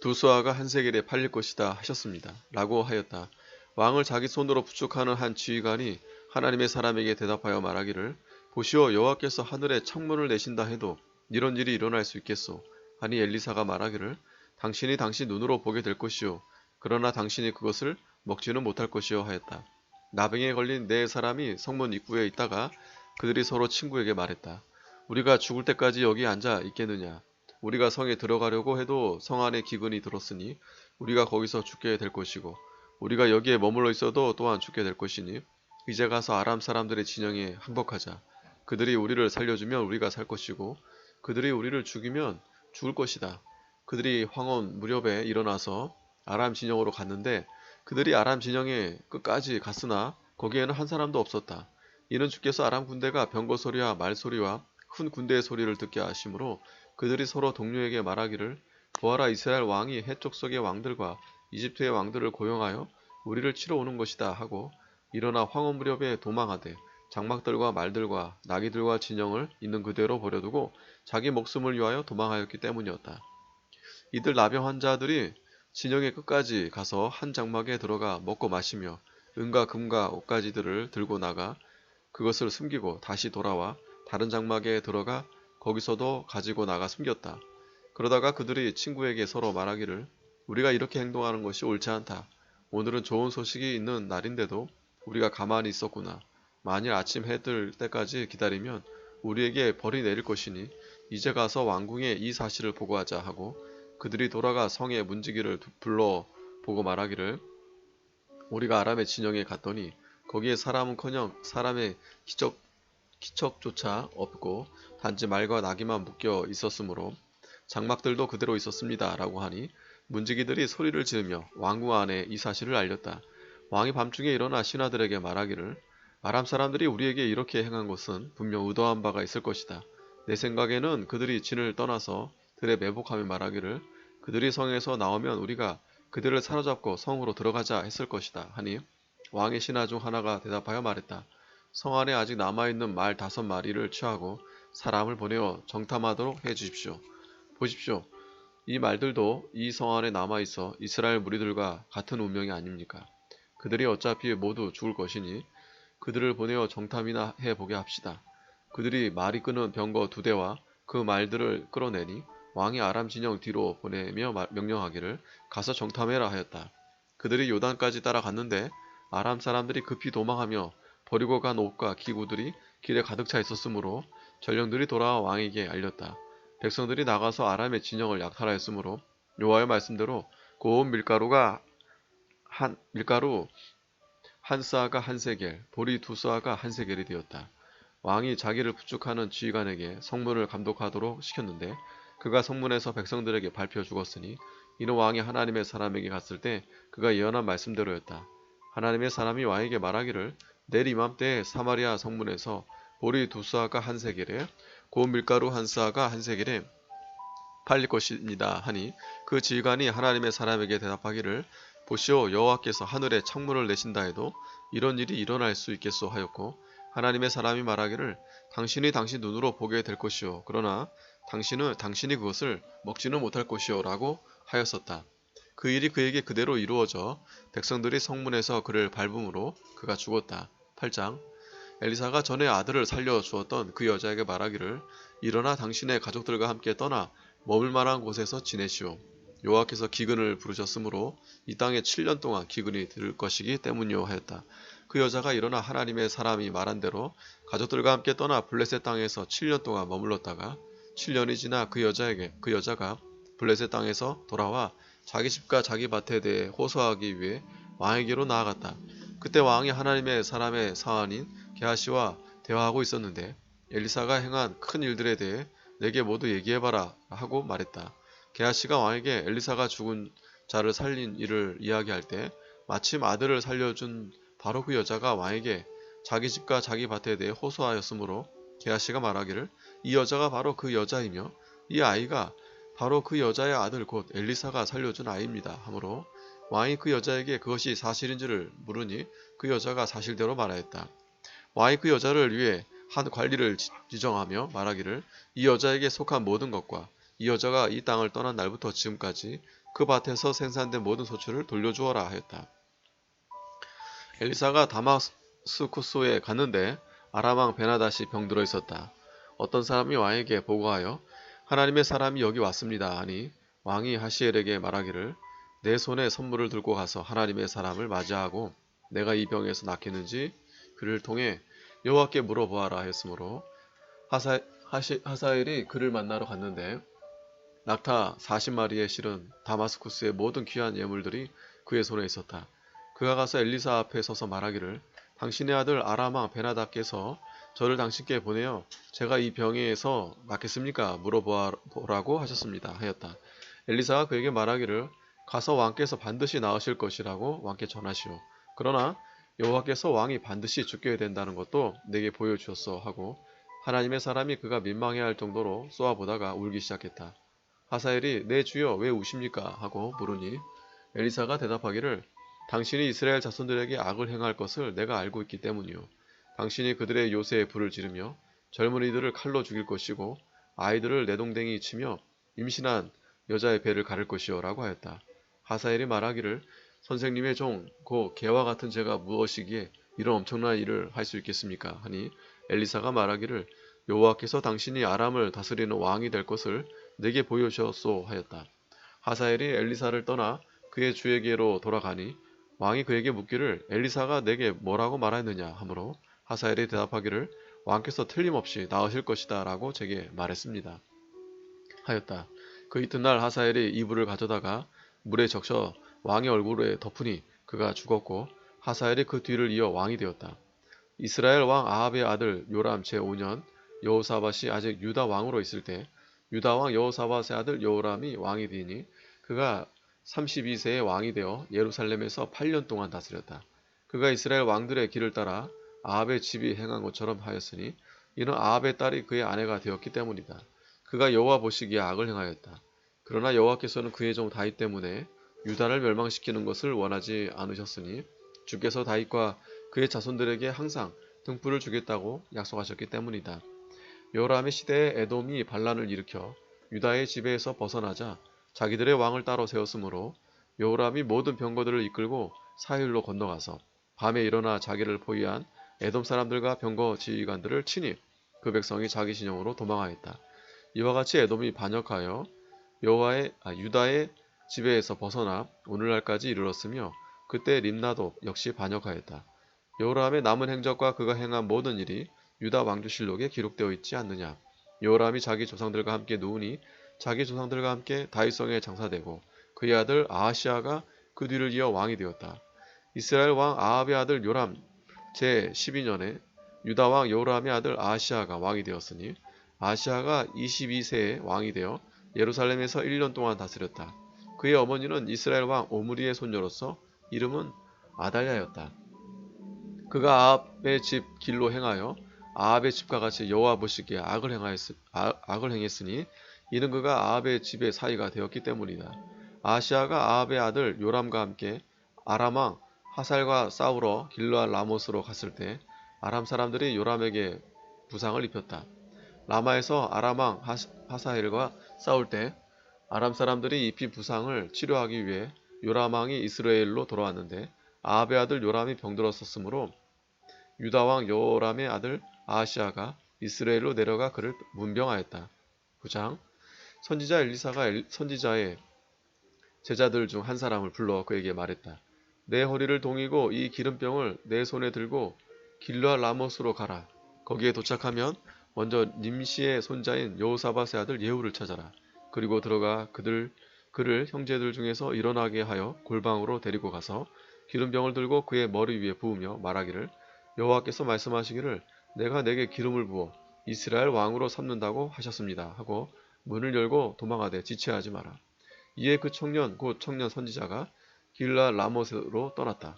두 수아가 한 세겔에 팔릴 것이다 하셨습니다. 라고 하였다. 왕을 자기 손으로 부축하는 한 지휘관이 하나님의 사람에게 대답하여 말하기를, 보시오, 여호와께서 하늘에 창문을 내신다 해도 이런 일이 일어날 수 있겠소. 하니 엘리사가 말하기를, 당신이 당신 눈으로 보게 될 것이요, 그러나 당신이 그것을 먹지는 못할 것이요 하였다. 나병에 걸린 네 사람이 성문 입구에 있다가 그들이 서로 친구에게 말했다. 우리가 죽을 때까지 여기 앉아 있겠느냐? 우리가 성에 들어가려고 해도 성 안에 기근이 들었으니 우리가 거기서 죽게 될 것이고, 우리가 여기에 머물러 있어도 또한 죽게 될 것이니 이제 가서 아람 사람들의 진영에 항복하자. 그들이 우리를 살려주면 우리가 살 것이고, 그들이 우리를 죽이면 죽을 것이다. 그들이 황혼 무렵에 일어나서 아람 진영으로 갔는데 그들이 아람 진영에 끝까지 갔으나 거기에는 한 사람도 없었다. 이는 주께서 아람 군대가 병거 소리와 말 소리와 큰 군대의 소리를 듣게 하심으로 그들이 서로 동료에게 말하기를, 보아라, 이스라엘 왕이 해쪽 속의 왕들과 이집트의 왕들을 고용하여 우리를 치러 오는 것이다 하고 일어나 황혼 무렵에 도망하되 장막들과 말들과 나귀들과 진영을 있는 그대로 버려두고 자기 목숨을 위하여 도망하였기 때문이었다. 이들 나병 환자들이 진영의 끝까지 가서 한 장막에 들어가 먹고 마시며 은과 금과 옷가지들을 들고 나가 그것을 숨기고 다시 돌아와 다른 장막에 들어가 거기서도 가지고 나가 숨겼다. 그러다가 그들이 친구에게 서로 말하기를, 우리가 이렇게 행동하는 것이 옳지 않다. 오늘은 좋은 소식이 있는 날인데도 우리가 가만히 있었구나. 만일 아침 해 뜰 때까지 기다리면 우리에게 벌이 내릴 것이니 이제 가서 왕궁에 이 사실을 보고하자 하고 그들이 돌아가 성의 문지기를 불러 보고 말하기를, 우리가 아람의 진영에 갔더니 거기에 사람은커녕 사람의 기척조차 없고 단지 말과 나귀만 묶여 있었으므로 장막들도 그대로 있었습니다. 라고 하니 문지기들이 소리를 지르며 왕궁 안에 이 사실을 알렸다. 왕이 밤중에 일어나 신하들에게 말하기를, 아람 사람들이 우리에게 이렇게 행한 것은 분명 의도한 바가 있을 것이다. 내 생각에는 그들이 진을 떠나서 들에 매복하며 말하기를, 그들이 성에서 나오면 우리가 그들을 사로잡고 성으로 들어가자 했을 것이다 하니 왕의 신하 중 하나가 대답하여 말했다. 성 안에 아직 남아있는 말 5마리를 취하고 사람을 보내어 정탐하도록 해 주십시오. 보십시오. 이 말들도 이 성 안에 남아있어 이스라엘 무리들과 같은 운명이 아닙니까? 그들이 어차피 모두 죽을 것이니 그들을 보내어 정탐이나 해보게 합시다. 그들이 말이 끄는 병거 2대와 그 말들을 끌어내니 왕이 아람 진영 뒤로 보내며 명령하기를, 가서 정탐해라 하였다. 그들이 요단까지 따라갔는데 아람 사람들이 급히 도망하며 버리고 간 옷과 기구들이 길에 가득 차 있었으므로 전령들이 돌아와 왕에게 알렸다. 백성들이 나가서 아람의 진영을 약탈하였으므로 여호와의 말씀대로 고운 밀가루 한 스아가 한 세겔, 보리 2스아가 한 세겔이 되었다. 왕이 자기를 부축하는 지휘관에게 성문을 감독하도록 시켰는데 그가 성문에서 백성들에게 발표 죽었으니 이는 왕이 하나님의 사람에게 갔을 때 그가 예언한 말씀대로였다. 하나님의 사람이 왕에게 말하기를, 내일 이맘때에 사마리아 성문에서 보리 2스아가 한 세겔에 고운 밀가루 한 스아가 한 세겔에 팔릴 것입니다 하니 그 지휘관이 하나님의 사람에게 대답하기를, 보시오, 여호와께서 하늘에 창문을 내신다 해도 이런 일이 일어날 수 있겠소 하였고, 하나님의 사람이 말하기를, 당신이 당신 눈으로 보게 될 것이요, 그러나 당신이 그것을 먹지는 못할 것이요 라고 하였었다. 그 일이 그에게 그대로 이루어져 백성들이 성문에서 그를 밟음으로 그가 죽었다. 8장. 엘리사가 전에 아들을 살려 주었던 그 여자에게 말하기를, 일어나 당신의 가족들과 함께 떠나 머물 만한 곳에서 지내시오. 여호와께서 기근을 부르셨으므로 이 땅에 7년 동안 기근이 들 것이기 때문이요 하였다. 그 여자가 일어나 하나님의 사람이 말한 대로 가족들과 함께 떠나 블레셋 땅에서 7년 동안 머물렀다가 7년이 지나 그 여자가 블레셋 땅에서 돌아와 자기 집과 자기 밭에 대해 호소하기 위해 왕에게로 나아갔다. 그때 왕이 하나님의 사람의 사환인 게하시와 대화하고 있었는데 엘리사가 행한 큰 일들에 대해 내게 모두 얘기해봐라 하고 말했다. 게하시가 왕에게 엘리사가 죽은 자를 살린 일을 이야기할 때 마침 아들을 살려준 바로 그 여자가 왕에게 자기 집과 자기 밭에 대해 호소하였으므로 게하시가 말하기를 이 여자가 바로 그 여자이며 이 아이가 바로 그 여자의 아들 곧 엘리사가 살려준 아이입니다 하므로 왕이 그 여자에게 그것이 사실인지를 물으니 그 여자가 사실대로 말하였다. 왕이 그 여자를 위해 한 관리를 지정하며 말하기를 이 여자에게 속한 모든 것과 이 여자가 이 땅을 떠난 날부터 지금까지 그 밭에서 생산된 모든 소출을 돌려주어라 하였다. 엘리사가 다마스쿠스에 갔는데 아람 왕 베나닷이 병들어 있었다. 어떤 사람이 왕에게 보고하여 하나님의 사람이 여기 왔습니다 하니 왕이 하시엘에게 말하기를 내 손에 선물을 들고 가서 하나님의 사람을 맞이하고 내가 이 병에서 낫겠는지 그를 통해 여호와께 물어보아라 했으므로 하사엘이 그를 만나러 갔는데 낙타 40마리에 실은 다마스쿠스의 모든 귀한 예물들이 그의 손에 있었다. 그가 가서 엘리사 앞에 서서 말하기를 당신의 아들 아람 왕 베나닷께서 저를 당신께 보내어 제가 이 병에서 낫겠습니까? 물어보라고 하셨습니다 하였다. 엘리사가 그에게 말하기를 가서 왕께서 반드시 나으실 것이라고 왕께 전하시오. 그러나 여호와께서 왕이 반드시 죽게 된다는 것도 내게 보여주었어 하고 하나님의 사람이 그가 민망해할 정도로 쏘아보다가 울기 시작했다. 하사엘이 내 주여 왜 우십니까? 하고 물으니 엘리사가 대답하기를 당신이 이스라엘 자손들에게 악을 행할 것을 내가 알고 있기 때문이요. 당신이 그들의 요새에 불을 지르며 젊은이들을 칼로 죽일 것이고 아이들을 내동댕이 치며 임신한 여자의 배를 가를 것이요 라고 하였다. 하사엘이 말하기를 선생님의 종 곧 개와 같은 죄가 무엇이기에 이런 엄청난 일을 할 수 있겠습니까? 하니 엘리사가 말하기를 여호와께서 당신이 아람을 다스리는 왕이 될 것을 내게 보여주었소 하였다. 하사엘이 엘리사를 떠나 그의 주에게로 돌아가니 왕이 그에게 묻기를 엘리사가 내게 뭐라고 말하였느냐 하므로 하사엘이 대답하기를 왕께서 틀림없이 나으실 것이다 라고 제게 말했습니다 하였다. 그 이튿날 하사엘이 이불을 가져다가 물에 적셔 왕의 얼굴에 덮으니 그가 죽었고 하사엘이 그 뒤를 이어 왕이 되었다. 이스라엘 왕 아합의 아들 요람 제5년 여호사밧이 아직 유다 왕으로 있을 때 유다 왕 여호사밧의 아들 여호람이 왕이 되니 그가 32세에 왕이 되어 예루살렘에서 8년 동안 다스렸다. 그가 이스라엘 왕들의 길을 따라 아합의 집이 행한 것처럼 하였으니 이는 아합의 딸이 그의 아내가 되었기 때문이다. 그가 여호와 보시기에 악을 행하였다. 그러나 여호와께서는 그의 종 다윗 때문에 유다를 멸망시키는 것을 원하지 않으셨으니 주께서 다윗과 그의 자손들에게 항상 등불을 주겠다고 약속하셨기 때문이다. 여호람의 시대에 에돔이 반란을 일으켜 유다의 지배에서 벗어나자 자기들의 왕을 따로 세웠으므로 여호람이 모든 병거들을 이끌고 사흘로 건너가서 밤에 일어나 자기를 포위한 에돔 사람들과 병거 지휘관들을 치니 그 백성이 자기 진영으로 도망하였다. 이와 같이 에돔이 반역하여 유다의 지배에서 벗어나 오늘날까지 이르렀으며 그때 림나도 역시 반역하였다. 여호람의 남은 행적과 그가 행한 모든 일이 유다 왕조실록에 기록되어 있지 않느냐. 여호람이 자기 조상들과 함께 누우니 자기 조상들과 함께 다윗성에 장사되고 그의 아들 아하시아가 그 뒤를 이어 왕이 되었다. 이스라엘 왕 아합의 아들 요람 제12년에 유다 왕 여호람의 아들 아하시아가 왕이 되었으니 아하시아가 22세에 왕이 되어 예루살렘에서 1년 동안 다스렸다. 그의 어머니는 이스라엘 왕 오므리의 손녀로서 이름은 아달랴였다. 그가 아합의 집 길로 행하여 아합의 집과 같이 여호와 보시기에 악을 행했으니 이는 그가 아합의 집의 사이가 되었기 때문이다. 아하시아가 아합의 아들 요람과 함께 아람 왕 하살과 싸우러 길르앗 라못으로 갔을 때 아람 사람들이 요람에게 부상을 입혔다. 라마에서 아람 왕 하사엘과 싸울 때 아람 사람들이 입힌 부상을 치료하기 위해 요람 왕이 이스라엘로 돌아왔는데 아합의 아들 요람이 병들었었으므로 유다 왕 여호람의 아들 아하시아가 이스라엘로 내려가 그를 문병하였다. 9장 선지자 엘리사가 선지자의 제자들 중 한 사람을 불러 그에게 말했다. 내 허리를 동이고 이 기름병을 내 손에 들고 길르앗 라못으로 가라. 거기에 도착하면 먼저 님시의 손자인 여호사밧의 아들 예후를 찾아라. 그리고 들어가 그를 형제들 중에서 일어나게 하여 골방으로 데리고 가서 기름병을 들고 그의 머리 위에 부으며 말하기를 여호와께서 말씀하시기를 내가 내게 기름을 부어 이스라엘 왕으로 삼는다고 하셨습니다 하고 문을 열고 도망하되 지체하지 마라. 이에 그 청년 곧 청년 선지자가 길르앗 라못으로 떠났다.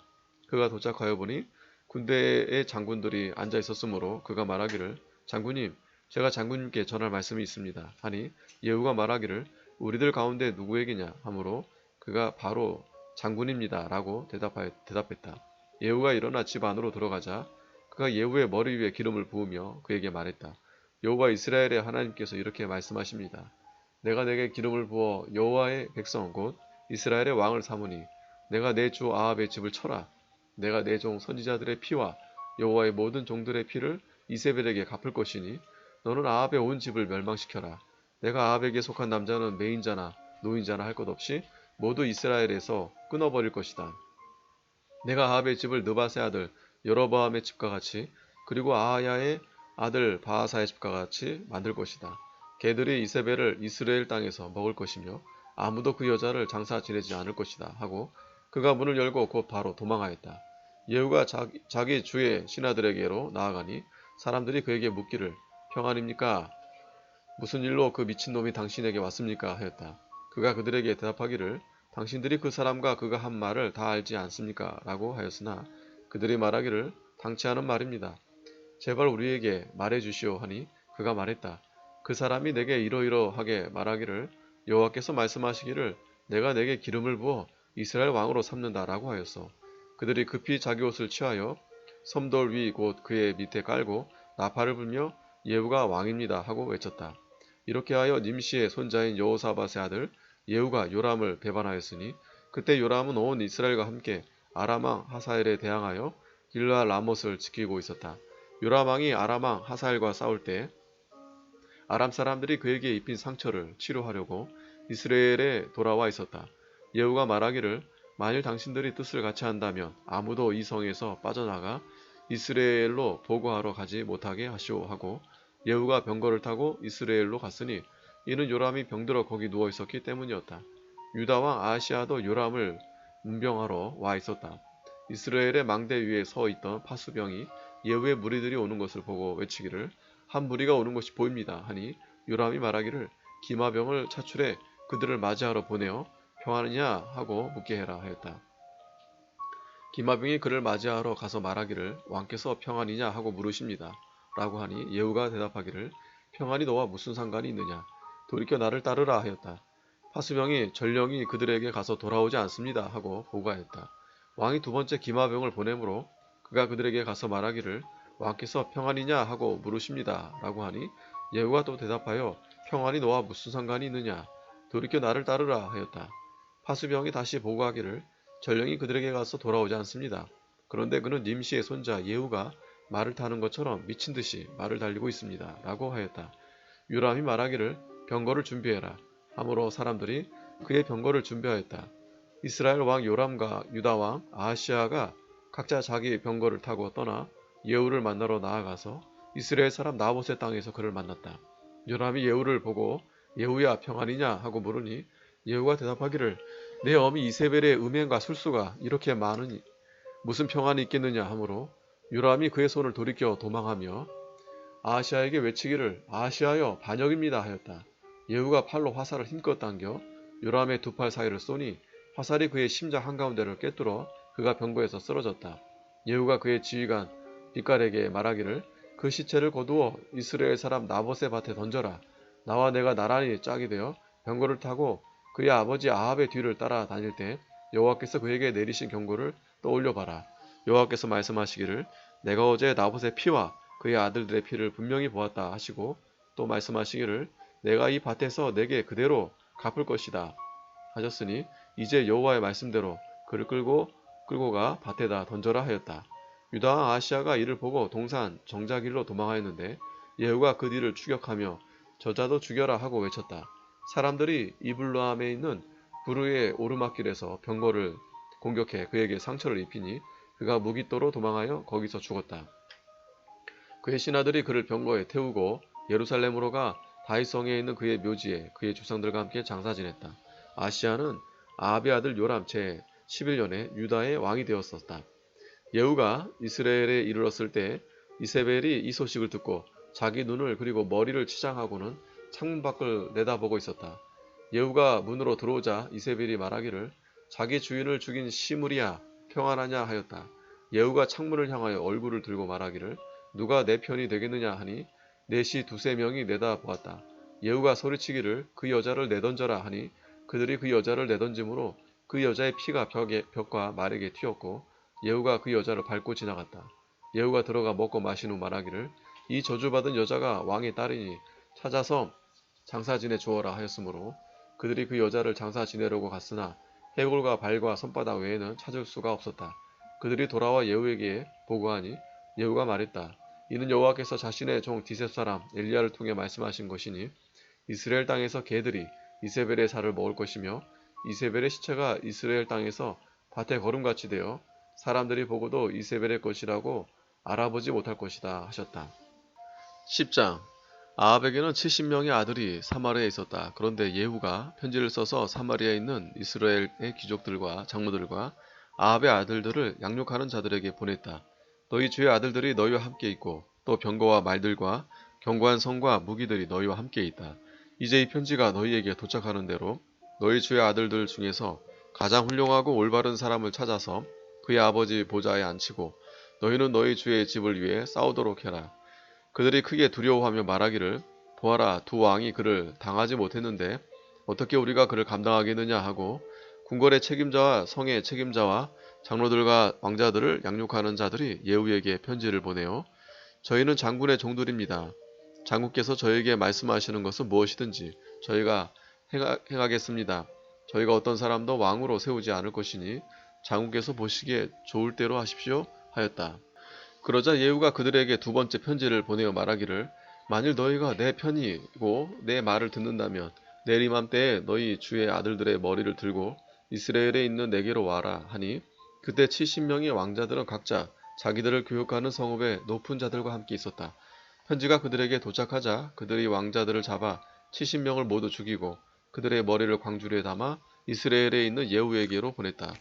그가 도착하여 보니 군대의 장군들이 앉아 있었으므로 그가 말하기를 장군님, 제가 장군님께 전할 말씀이 있습니다. 하니 예후가 말하기를 우리들 가운데 누구에게냐 하므로 그가 바로 장군입니다. 라고 대답했다. 예후가 일어나 집 안으로 들어가자 그가 예후의 머리 위에 기름을 부으며 그에게 말했다. 여호와 이스라엘의 하나님께서 이렇게 말씀하십니다. 내가 내게 기름을 부어 여호와의 백성 곧 이스라엘의 왕을 삼으니 내가 내 주 아합의 집을 쳐라. 내가 내 종 선지자들의 피와 여호와의 모든 종들의 피를 이세벨에게 갚을 것이니 너는 아합의 온 집을 멸망시켜라. 내가 아합에게 속한 남자는 매인자나 노인자나 할 것 없이 모두 이스라엘에서 끊어버릴 것이다. 내가 아합의 집을 느바세 아들 여로보암의 집과 같이 그리고 아하야의 아들 바하사의 집과 같이 만들 것이다. 개들이 이세벨을 이스라엘 땅에서 먹을 것이며 아무도 그 여자를 장사 지내지 않을 것이다 하고 그가 문을 열고 곧 바로 도망하였다. 예후가 자기 주의 신하들에게로 나아가니 사람들이 그에게 묻기를 평안입니까? 무슨 일로 그 미친놈이 당신에게 왔습니까? 하였다. 그가 그들에게 대답하기를 당신들이 그 사람과 그가 한 말을 다 알지 않습니까? 라고 하였으나 그들이 말하기를 당치 않은 말입니다. 제발 우리에게 말해 주시오 하니 그가 말했다. 그 사람이 내게 이러이러하게 말하기를 여호와께서 말씀하시기를 내가 내게 기름을 부어 이스라엘 왕으로 삼는다 라고 하였어. 그들이 급히 자기 옷을 취하여 섬돌 위 곧 그의 밑에 깔고 나팔을 불며 예후가 왕입니다 하고 외쳤다. 이렇게 하여 nim시의 손자인 여호사밧의 아들 예후가 요람을 배반하였으니 그때 요람은 온 이스라엘과 함께 아람 왕 하사엘에 대항하여 길라 라못을 지키고 있었다. 요람 왕이 아람 왕 하사엘과 싸울 때 아람 사람들이 그에게 입힌 상처를 치료하려고 이스라엘에 돌아와 있었다. 예후가 말하기를 만일 당신들이 뜻을 같이 한다면 아무도 이 성에서 빠져나가 이스라엘로 보고하러 가지 못하게 하시오 하고 예후가 병거를 타고 이스라엘로 갔으니 이는 요람이 병들어 거기 누워 있었기 때문이었다. 유다 왕 아하시아도 요람을 문병하러 와 있었다. 이스라엘의 망대 위에 서 있던 파수병이 예후의 무리들이 오는 것을 보고 외치기를 한 무리가 오는 것이 보입니다 하니 요람이 말하기를 기마병을 차출해 그들을 맞이하러 보내어 평안하냐 하고 묻게 해라 하였다. 기마병이 그를 맞이하러 가서 말하기를 왕께서 평안이냐 하고 물으십니다 라고 하니 예후가 대답하기를 평안이 너와 무슨 상관이 있느냐 돌이켜 나를 따르라 하였다. 파수병이 전령이 그들에게 가서 돌아오지 않습니다 하고 보고하였다. 왕이 두 번째 기마병을 보내므로 그가 그들에게 가서 말하기를 왕께서 평안이냐 하고 물으십니다 라고 하니 예후가 또 대답하여 평안이 너와 무슨 상관이 있느냐 돌이켜 나를 따르라 하였다. 파수병이 다시 보고하기를 전령이 그들에게 가서 돌아오지 않습니다. 그런데 그는 nim시의 손자 예후가 말을 타는 것처럼 미친 듯이 말을 달리고 있습니다 라고 하였다. 요람이 말하기를 병거를 준비해라 하므로 사람들이 그의 병거를 준비하였다. 이스라엘 왕 요람과 유다 왕 아하시아가 각자 자기 병거를 타고 떠나 예후를 만나러 나아가서 이스라엘 사람 나봇의 땅에서 그를 만났다. 요람이 예후를 보고 예후야 평안이냐 하고 물으니 예후가 대답하기를 내 어미 이세벨의 음행과 술수가 이렇게 많으니 무슨 평안이 있겠느냐 하므로 요람이 그의 손을 돌이켜 도망하며 아하시아에게 외치기를 아하시아여 반역입니다 하였다. 예후가 팔로 화살을 힘껏 당겨 요람의 두 팔 사이를 쏘니 화살이 그의 심장 한가운데를 꿰뚫어 그가 병거에서 쓰러졌다. 예후가 그의 지휘관 빛깔에게 말하기를 그 시체를 거두어 이스라엘 사람 나봇의 밭에 던져라. 나와 내가 나란히 짝이 되어 병거를 타고 그의 아버지 아합의 뒤를 따라 다닐 때 여호와께서 그에게 내리신 경고를 떠올려 봐라. 여호와께서 말씀하시기를 내가 어제 나봇의 피와 그의 아들들의 피를 분명히 보았다 하시고 또 말씀하시기를 내가 이 밭에서 내게 그대로 갚을 것이다 하셨으니 이제 여호와의 말씀대로 그를 끌고 가 밭에다 던져라 하였다. 유다 왕 아하시아가 이를 보고 동산 정자길로 도망하였는데 예후가 그 뒤를 추격하며 저자도 죽여라 하고 외쳤다. 사람들이 이블루함에 있는 부르의 오르막길에서 병거를 공격해 그에게 상처를 입히니 그가 무기또로 도망하여 거기서 죽었다. 그의 신하들이 그를 병거에 태우고 예루살렘으로 가 다윗성에 있는 그의 묘지에 그의 조상들과 함께 장사 지냈다. 아하시아는 아합의 아들 요람 제 11년에 유다의 왕이 되었었다. 예후가 이스라엘에 이르렀을 때 이세벨이 이 소식을 듣고 자기 눈을 그리고 머리를 치장하고는 창문 밖을 내다보고 있었다. 예후가 문으로 들어오자 이세벨이 말하기를 자기 주인을 죽인 시므리야 평안하냐 하였다. 예후가 창문을 향하여 얼굴을 들고 말하기를 누가 내 편이 되겠느냐 하니 넷이 두세 명이 내다보았다. 예후가 소리치기를 그 여자를 내던져라 하니 그들이 그 여자를 내던짐으로 그 여자의 피가 벽과 말에게 튀었고 예후가 그 여자를 밟고 지나갔다. 예후가 들어가 먹고 마신 후 말하기를 이 저주받은 여자가 왕의 딸이니 찾아서 장사 지내 주어라 하였으므로 그들이 그 여자를 장사 지내려고 갔으나 해골과 발과 손바닥 외에는 찾을 수가 없었다. 그들이 돌아와 예후에게 보고하니 예후가 말했다. 이는 여호와께서 자신의 종 디셉 사람 엘리야를 통해 말씀하신 것이니 이스라엘 땅에서 개들이 이세벨의 살을 먹을 것이며 이세벨의 시체가 이스라엘 땅에서 밭에 거름같이 되어 사람들이 보고도 이세벨의 것이라고 알아보지 못할 것이다 하셨다. 10장 아합에게는 70명의 아들이 사마리아에 있었다. 그런데 예후가 편지를 써서 사마리아에 있는 이스라엘의 귀족들과 장로들과 아합의 아들들을 양육하는 자들에게 보냈다. 너희 주의 아들들이 너희와 함께 있고 또 병거와 말들과 견고한 성과 무기들이 너희와 함께 있다. 이제 이 편지가 너희에게 도착하는 대로 너희 주의 아들들 중에서 가장 훌륭하고 올바른 사람을 찾아서 그의 아버지 보좌에 앉히고 너희는 너희 주의 집을 위해 싸우도록 해라. 그들이 크게 두려워하며 말하기를 보아라 두 왕이 그를 당하지 못했는데 어떻게 우리가 그를 감당하겠느냐 하고 궁궐의 책임자와 성의 책임자와 장로들과 왕자들을 양육하는 자들이 예후에게 편지를 보내어 저희는 장군의 종들입니다. 장군께서 저에게 말씀하시는 것은 무엇이든지 저희가 행하겠습니다. 저희가 어떤 사람도 왕으로 세우지 않을 것이니 장군께서 보시기에 좋을 대로 하십시오 하였다. 그러자 예후가 그들에게 두 번째 편지를 보내어 말하기를 만일 너희가 내 편이고 내 말을 듣는다면 내일 이맘때에 너희 주의 아들들의 머리를 들고 이스라엘에 있는 내게로 와라 하니 그때 70명의 왕자들은 각자 자기들을 교육하는 성읍의 높은 자들과 함께 있었다. 편지가 그들에게 도착하자 그들이 왕자들을 잡아 70명을 모두 죽이고 그들의 머리를 광주리에 담아 이스라엘에 있는 예후에게로 보냈다.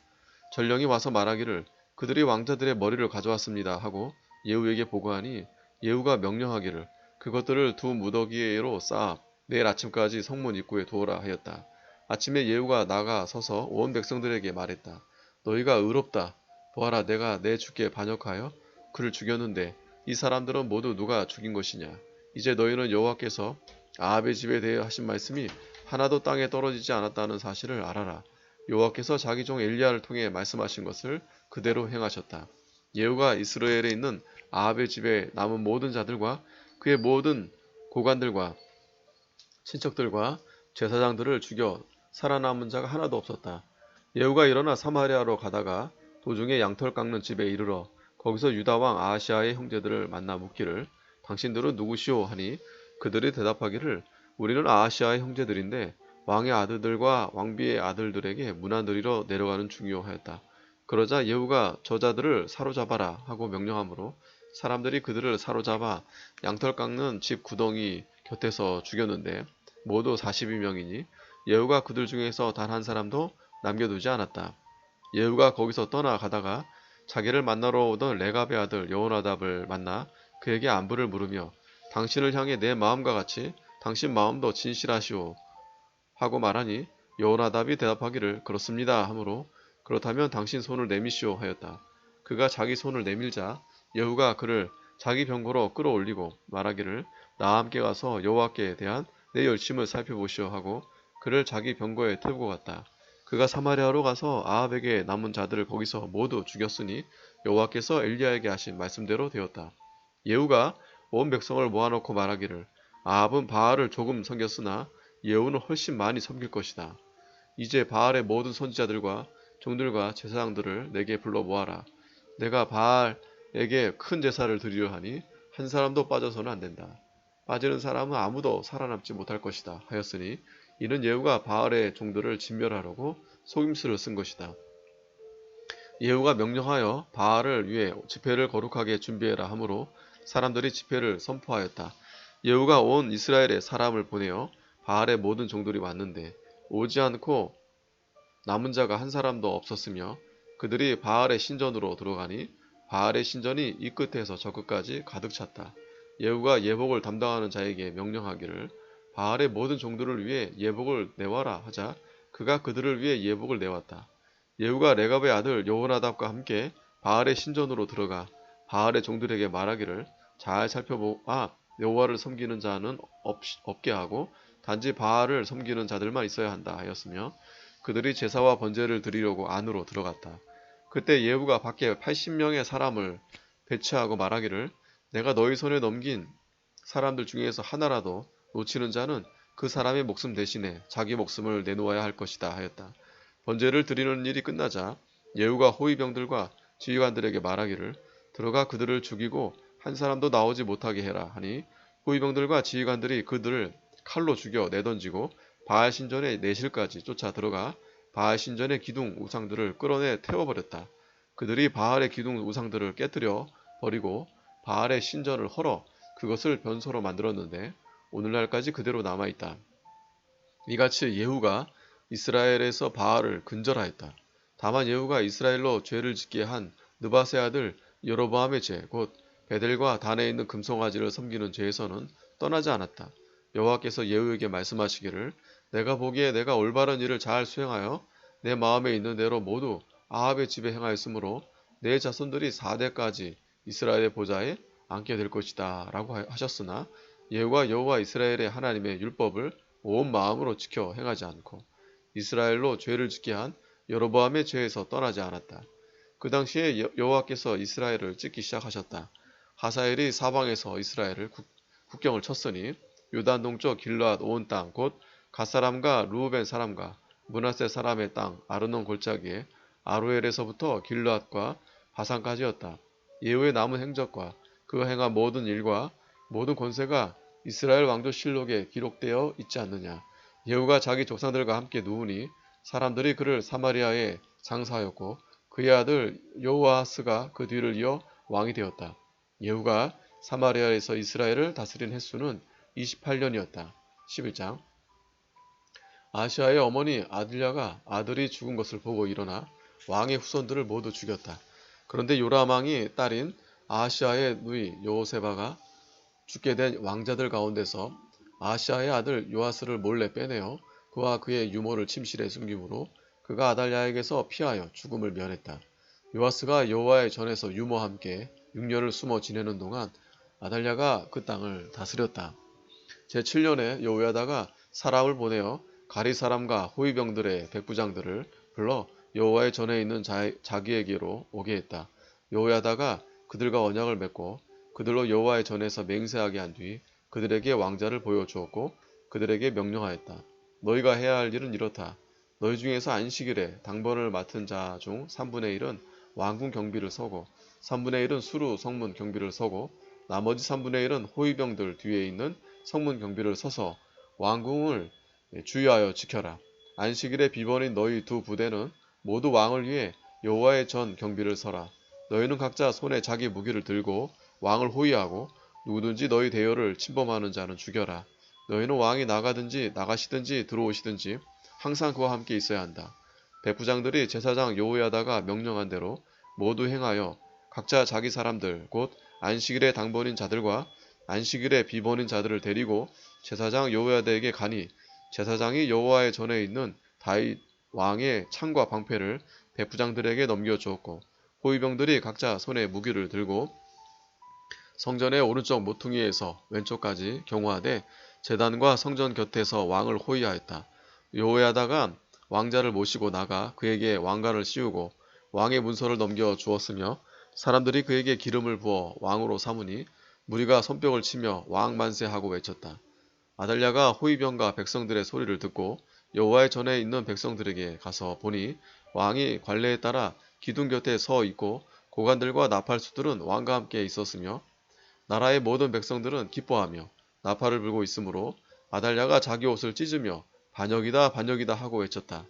전령이 와서 말하기를 그들이 왕자들의 머리를 가져왔습니다 하고 예후에게 보고하니 예후가 명령하기를 그것들을 두 무더기로 쌓아 내일 아침까지 성문 입구에 두어라 하였다. 아침에 예후가 나가 서서 온 백성들에게 말했다. 너희가 의롭다. 보아라 내가 내 주께 반역하여 그를 죽였는데 이 사람들은 모두 누가 죽인 것이냐. 이제 너희는 여호와께서 아합의 집에 대해 하신 말씀이 하나도 땅에 떨어지지 않았다는 사실을 알아라. 여호와께서 자기 종 엘리야를 통해 말씀하신 것을 그대로 행하셨다. 예후가 이스라엘에 있는 아합의 집에 남은 모든 자들과 그의 모든 고관들과 친척들과 제사장들을 죽여 살아남은 자가 하나도 없었다. 예후가 일어나 사마리아로 가다가 도중에 양털 깎는 집에 이르러 거기서 유다 왕 아하시아의 형제들을 만나 묻기를 당신들은 누구시오 하니 그들이 대답하기를 우리는 아하시아의 형제들인데 왕의 아들들과 왕비의 아들들에게 문안드리러 내려가는 중이오 하였다. 그러자 예후가 저자들을 사로잡아라 하고 명령하므로 사람들이 그들을 사로잡아 양털 깎는 집 구덩이 곁에서 죽였는데 모두 42명이니 예후가 그들 중에서 단 한 사람도 남겨두지 않았다. 예후가 거기서 떠나가다가 자기를 만나러 오던 레갑의 아들 여호나답을 만나 그에게 안부를 물으며 당신을 향해 내 마음과 같이 당신 마음도 진실하시오 하고 말하니 여호나답이 대답하기를 그렇습니다 하므로 그렇다면 당신 손을 내미시오 하였다. 그가 자기 손을 내밀자 예후가 그를 자기 병거로 끌어올리고 말하기를 나와 함께 가서 여호와께 대한 내 열심을 살펴보시오 하고 그를 자기 병거에 태우고 갔다. 그가 사마리아로 가서 아합에게 남은 자들을 거기서 모두 죽였으니 여호와께서 엘리야에게 하신 말씀대로 되었다. 예후가 온 백성을 모아놓고 말하기를 아합은 바알을 조금 섬겼으나 예후는 훨씬 많이 섬길 것이다. 이제 바알의 모든 선지자들과 종들과 제사장들을 내게 불러 모아라. 내가 바알에게 큰 제사를 드리려 하니 한 사람도 빠져서는 안 된다. 빠지는 사람은 아무도 살아남지 못할 것이다 하였으니 이는 예후가 바알의 종들을 진멸하려고 속임수를 쓴 것이다. 예후가 명령하여 바알을 위해 집회를 거룩하게 준비해라 하므로 사람들이 집회를 선포하였다. 예후가 온 이스라엘에 사람을 보내어 바알의 모든 종들이 왔는데 오지 않고 남은 자가 한 사람도 없었으며 그들이 바알의 신전으로 들어가니 바알의 신전이 이 끝에서 저 끝까지 가득 찼다. 예후가 예복을 담당하는 자에게 명령하기를 바알의 모든 종들을 위해 예복을 내와라 하자 그가 그들을 위해 예복을 내왔다. 예후가 레갑의 아들 여호나답과 함께 바알의 신전으로 들어가 바알의 종들에게 말하기를 잘 살펴보아 여호와를 섬기는 자는 없게 하고 단지 바알을 섬기는 자들만 있어야 한다 하였으며 그들이 제사와 번제를 드리려고 안으로 들어갔다. 그때 예후가 밖에 80명의 사람을 배치하고 말하기를 내가 너희 손에 넘긴 사람들 중에서 하나라도 놓치는 자는 그 사람의 목숨 대신에 자기 목숨을 내놓아야 할 것이다 하였다. 번제를 드리는 일이 끝나자 예후가 호위병들과 지휘관들에게 말하기를 들어가 그들을 죽이고 한 사람도 나오지 못하게 해라 하니 호위병들과 지휘관들이 그들을 칼로 죽여 내던지고 바알 신전의 내실까지 쫓아 들어가 바알 신전의 기둥 우상들을 끌어내 태워버렸다. 그들이 바알의 기둥 우상들을 깨뜨려 버리고 바알의 신전을 헐어 그것을 변소로 만들었는데 오늘날까지 그대로 남아있다. 이같이 예후가 이스라엘에서 바알을 근절하였다. 다만 예후가 이스라엘로 죄를 짓게 한 느밧의 아들 여로보암의 죄, 곧 베델과 단에 있는 금송아지를 섬기는 죄에서는 떠나지 않았다. 여호와께서 예후에게 말씀하시기를 내가 보기에 내가 올바른 일을 잘 수행하여 내 마음에 있는 대로 모두 아합의 집에 행하였으므로 내 자손들이 4대까지 이스라엘의 보좌에 앉게 될 것이다 라고 하셨으나 예후가 여호와 이스라엘의 하나님의 율법을 온 마음으로 지켜 행하지 않고 이스라엘로 죄를 짓게 한 여로보암의 죄에서 떠나지 않았다. 그 당시에 여호와께서 이스라엘을 찢기 시작하셨다. 하사엘이 사방에서 이스라엘을 국경을 쳤으니 요단 동쪽 길르앗 온 땅 곧 갓사람과 루우벤 사람과 므낫세 사람의 땅 아르논 골짜기에 아로엘에서부터 길르앗과 바산까지였다. 예후의 남은 행적과 그가 행한 모든 일과 모든 권세가 이스라엘 왕조 실록에 기록되어 있지 않느냐. 예후가 자기 족상들과 함께 누우니 사람들이 그를 사마리아에 장사하였고 그의 아들 여호아하스가 그 뒤를 이어 왕이 되었다. 예후가 사마리아에서 이스라엘을 다스린 횟수는 28년이었다. 11장 아시아의 어머니 아들랴가 아들이 죽은 것을 보고 일어나 왕의 후손들을 모두 죽였다. 그런데 요람 왕이 딸인 아하시아의 누이 여호세바가 죽게 된 왕자들 가운데서 아하시아의 아들 요아스를 몰래 빼내어 그와 그의 유모를 침실에 숨김으로 그가 아달랴에게서 피하여 죽음을 면했다. 요아스가 여호와의 전에서 유모와 함께 6년을 숨어 지내는 동안 아달랴가 그 땅을 다스렸다. 제7년에 여호야다가 사람을 보내어 가리 사람과 호위병들의 백부장들을 불러 여호와의 전에 있는 자기에게로 오게 했다. 여호야다가 그들과 언약을 맺고 그들로 여호와의 전에서 맹세하게 한 뒤 그들에게 왕자를 보여주었고 그들에게 명령하였다. 너희가 해야 할 일은 이렇다. 너희 중에서 안식일에 당번을 맡은 자 중 3분의 1은 왕궁 경비를 서고 3분의 1은 수루 성문 경비를 서고 나머지 3분의 1은 호위병들 뒤에 있는 성문 경비를 서서 왕궁을 주의하여 지켜라. 안식일의 비번인 너희 두 부대는 모두 왕을 위해 여호와의 전 경비를 서라. 너희는 각자 손에 자기 무기를 들고 왕을 호위하고 누구든지 너희 대열을 침범하는 자는 죽여라. 너희는 왕이 나가든지 나가시든지 들어오시든지 항상 그와 함께 있어야 한다. 백부장들이 제사장 여호야다가 명령한 대로 모두 행하여 각자 자기 사람들 곧 안식일의 당번인 자들과 안식일의 비번인 자들을 데리고 제사장 여호야다에게 가니 제사장이 여호와의 전에 있는 다윗 왕의 창과 방패를 백부장들에게 넘겨주었고 호위병들이 각자 손에 무기를 들고 성전의 오른쪽 모퉁이에서 왼쪽까지 경호하되 제단과 성전 곁에서 왕을 호위하였다. 여호야다가 왕자를 모시고 나가 그에게 왕관을 씌우고 왕의 문서를 넘겨 주었으며 사람들이 그에게 기름을 부어 왕으로 삼으니 무리가 손뼉을 치며 왕 만세하고 외쳤다. 아달랴가 호위병과 백성들의 소리를 듣고 여호와의 전에 있는 백성들에게 가서 보니 왕이 관례에 따라 기둥 곁에 서 있고 고관들과 나팔수들은 왕과 함께 있었으며 나라의 모든 백성들은 기뻐하며 나팔을 불고 있으므로 아달랴가 자기 옷을 찢으며 반역이다 반역이다 하고 외쳤다.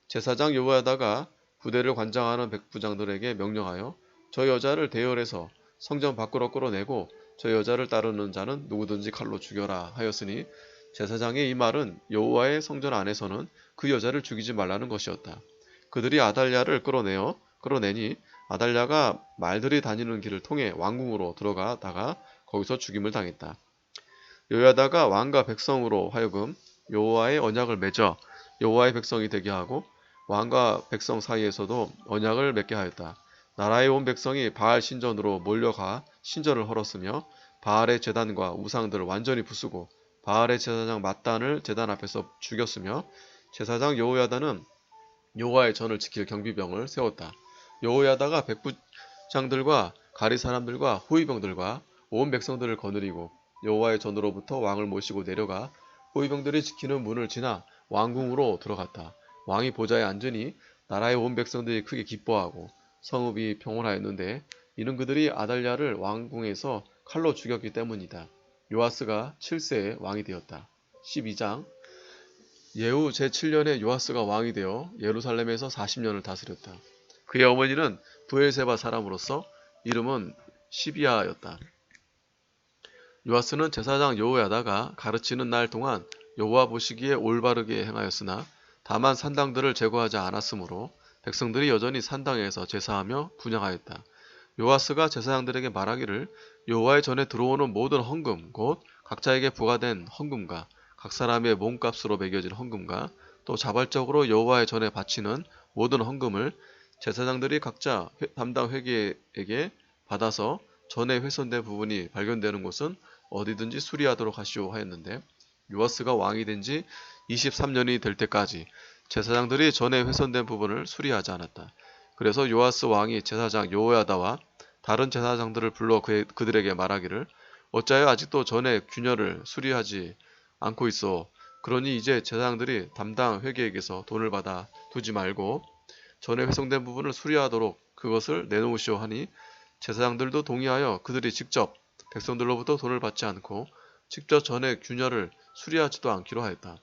제사장 여호야다가 부대를 관장하는 백부장들에게 명령하여 저 여자를 대열에서 성전 밖으로 끌어내고 저 여자를 따르는 자는 누구든지 칼로 죽여라 하였으니 제사장의 이 말은 여호와의 성전 안에서는 그 여자를 죽이지 말라는 것이었다. 그들이 아달랴를 끌어내니 아달랴가 말들이 다니는 길을 통해 왕궁으로 들어가다가 거기서 죽임을 당했다. 여호야다가 왕과 백성으로 하여금 여호와의 언약을 맺어 여호와의 백성이 되게 하고 왕과 백성 사이에서도 언약을 맺게 하였다. 나라의 온 백성이 바알 신전으로 몰려가 신전을 헐었으며 바알의 제단과 우상들을 완전히 부수고 바알의 제사장 mat단을 제단 앞에서 죽였으며 제사장 여호야다는 여호와의 전을 지킬 경비병을 세웠다. 여호야다가 백부장들과 가리 사람들과 호위병들과 온 백성들을 거느리고 여호와의 전으로부터 왕을 모시고 내려가 호위병들이 지키는 문을 지나 왕궁으로 들어갔다. 왕이 보좌에 앉으니 나라의 온 백성들이 크게 기뻐하고 성읍이 평온하였는데 이는 그들이 아달랴를 왕궁에서 칼로 죽였기 때문이다. 요아스가 7세에 왕이 되었다. 12장 예후 제7년에 요아스가 왕이 되어 예루살렘에서 40년을 다스렸다. 그의 어머니는 브엘세바 사람으로서 이름은 시비아였다. 요아스는 제사장 여호야다가 가르치는 날 동안 여호와 보시기에 올바르게 행하였으나 다만 산당들을 제거하지 않았으므로 백성들이 여전히 산당에서 제사하며 분향하였다. 요아스가 제사장들에게 말하기를 여호와의 전에 들어오는 모든 헌금 곧 각자에게 부과된 헌금과 각 사람의 몸값으로 매겨진 헌금과 또 자발적으로 여호와의 전에 바치는 모든 헌금을 제사장들이 각자 담당 회계에게 받아서 전에 훼손된 부분이 발견되는 곳은 어디든지 수리하도록 하시오 하였는데 요아스가 왕이 된 지 23년이 될 때까지 제사장들이 전에 훼손된 부분을 수리하지 않았다. 그래서 요아스 왕이 제사장 여호야다와 다른 제사장들을 불러 그들에게 말하기를 어찌하여 아직도 전에 균열을 수리하지 않고 있어. 그러니 이제 제사장들이 담당 회계에게서 돈을 받아 두지 말고 전에 훼손된 부분을 수리하도록 그것을 내놓으시오 하니 제사장들도 동의하여 그들이 직접 백성들로부터 돈을 받지 않고 직접 전에 균열을 수리하지도 않기로 하였다.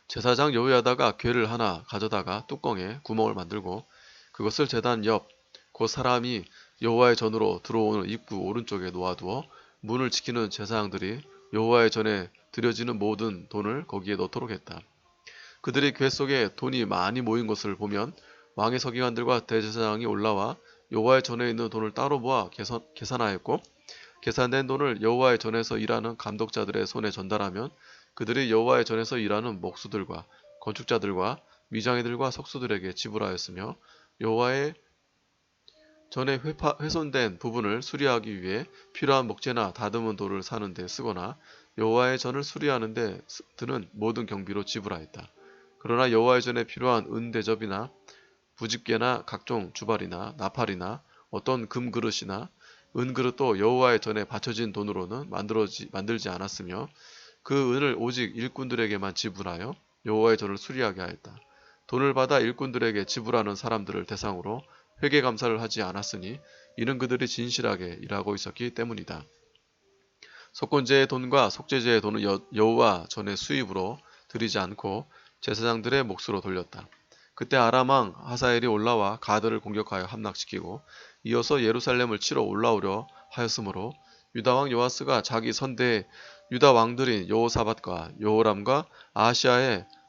제사장 여호야다가 궤를 하나 가져다가 뚜껑에 구멍을 만들고 그것을 제단 옆 곧 사람이 여호와의 전으로 들어오는 입구 오른쪽에 놓아두어 문을 지키는 제사장들이 여호와의 전에 드려지는 모든 돈을 거기에 넣도록 했다. 그들이 궤 속에 돈이 많이 모인 것을 보면 왕의 서기관들과 대제사장이 올라와 여호와의 전에 있는 돈을 따로 모아 계산하였고 계산된 돈을 여호와의 전에서 일하는 감독자들의 손에 전달하면 그들이 여호와의 전에서 일하는 목수들과 건축자들과 미장이들과 석수들에게 지불하였으며 여호와의 전에 훼손된 부분을 수리하기 위해 필요한 목재나 다듬은 돌을 사는 데 쓰거나 여호와의 전을 수리하는 데 드는 모든 경비로 지불하였다. 그러나 여호와의 전에 필요한 은 대접이나 부집게나 각종 주발이나 나팔이나 어떤 금 그릇이나 은 그릇도 여호와의 전에 바쳐진 돈으로는 만들지 않았으며 그 은을 오직 일꾼들에게만 지불하여 여호와의 전을 수리하게 하였다. 돈을 받아 일꾼들에게 지불하는 사람들을 대상으로 회계감사를 하지 않았으니 이는 그들이 진실하게 일하고 있었기 때문이다. 속건제의 돈과 속죄제의 돈은 여호와 전의 수입으로 드리지 않고 제사장들의 몫으로 돌렸다. 그때 아람 왕 하사엘이 올라와 가드를 공격하여 함락시키고 이어서 예루살렘을 치러 올라오려 하였으므로 유다 왕 요아스가 자기 선대에 유다 왕들인 여호사밧과 여호람과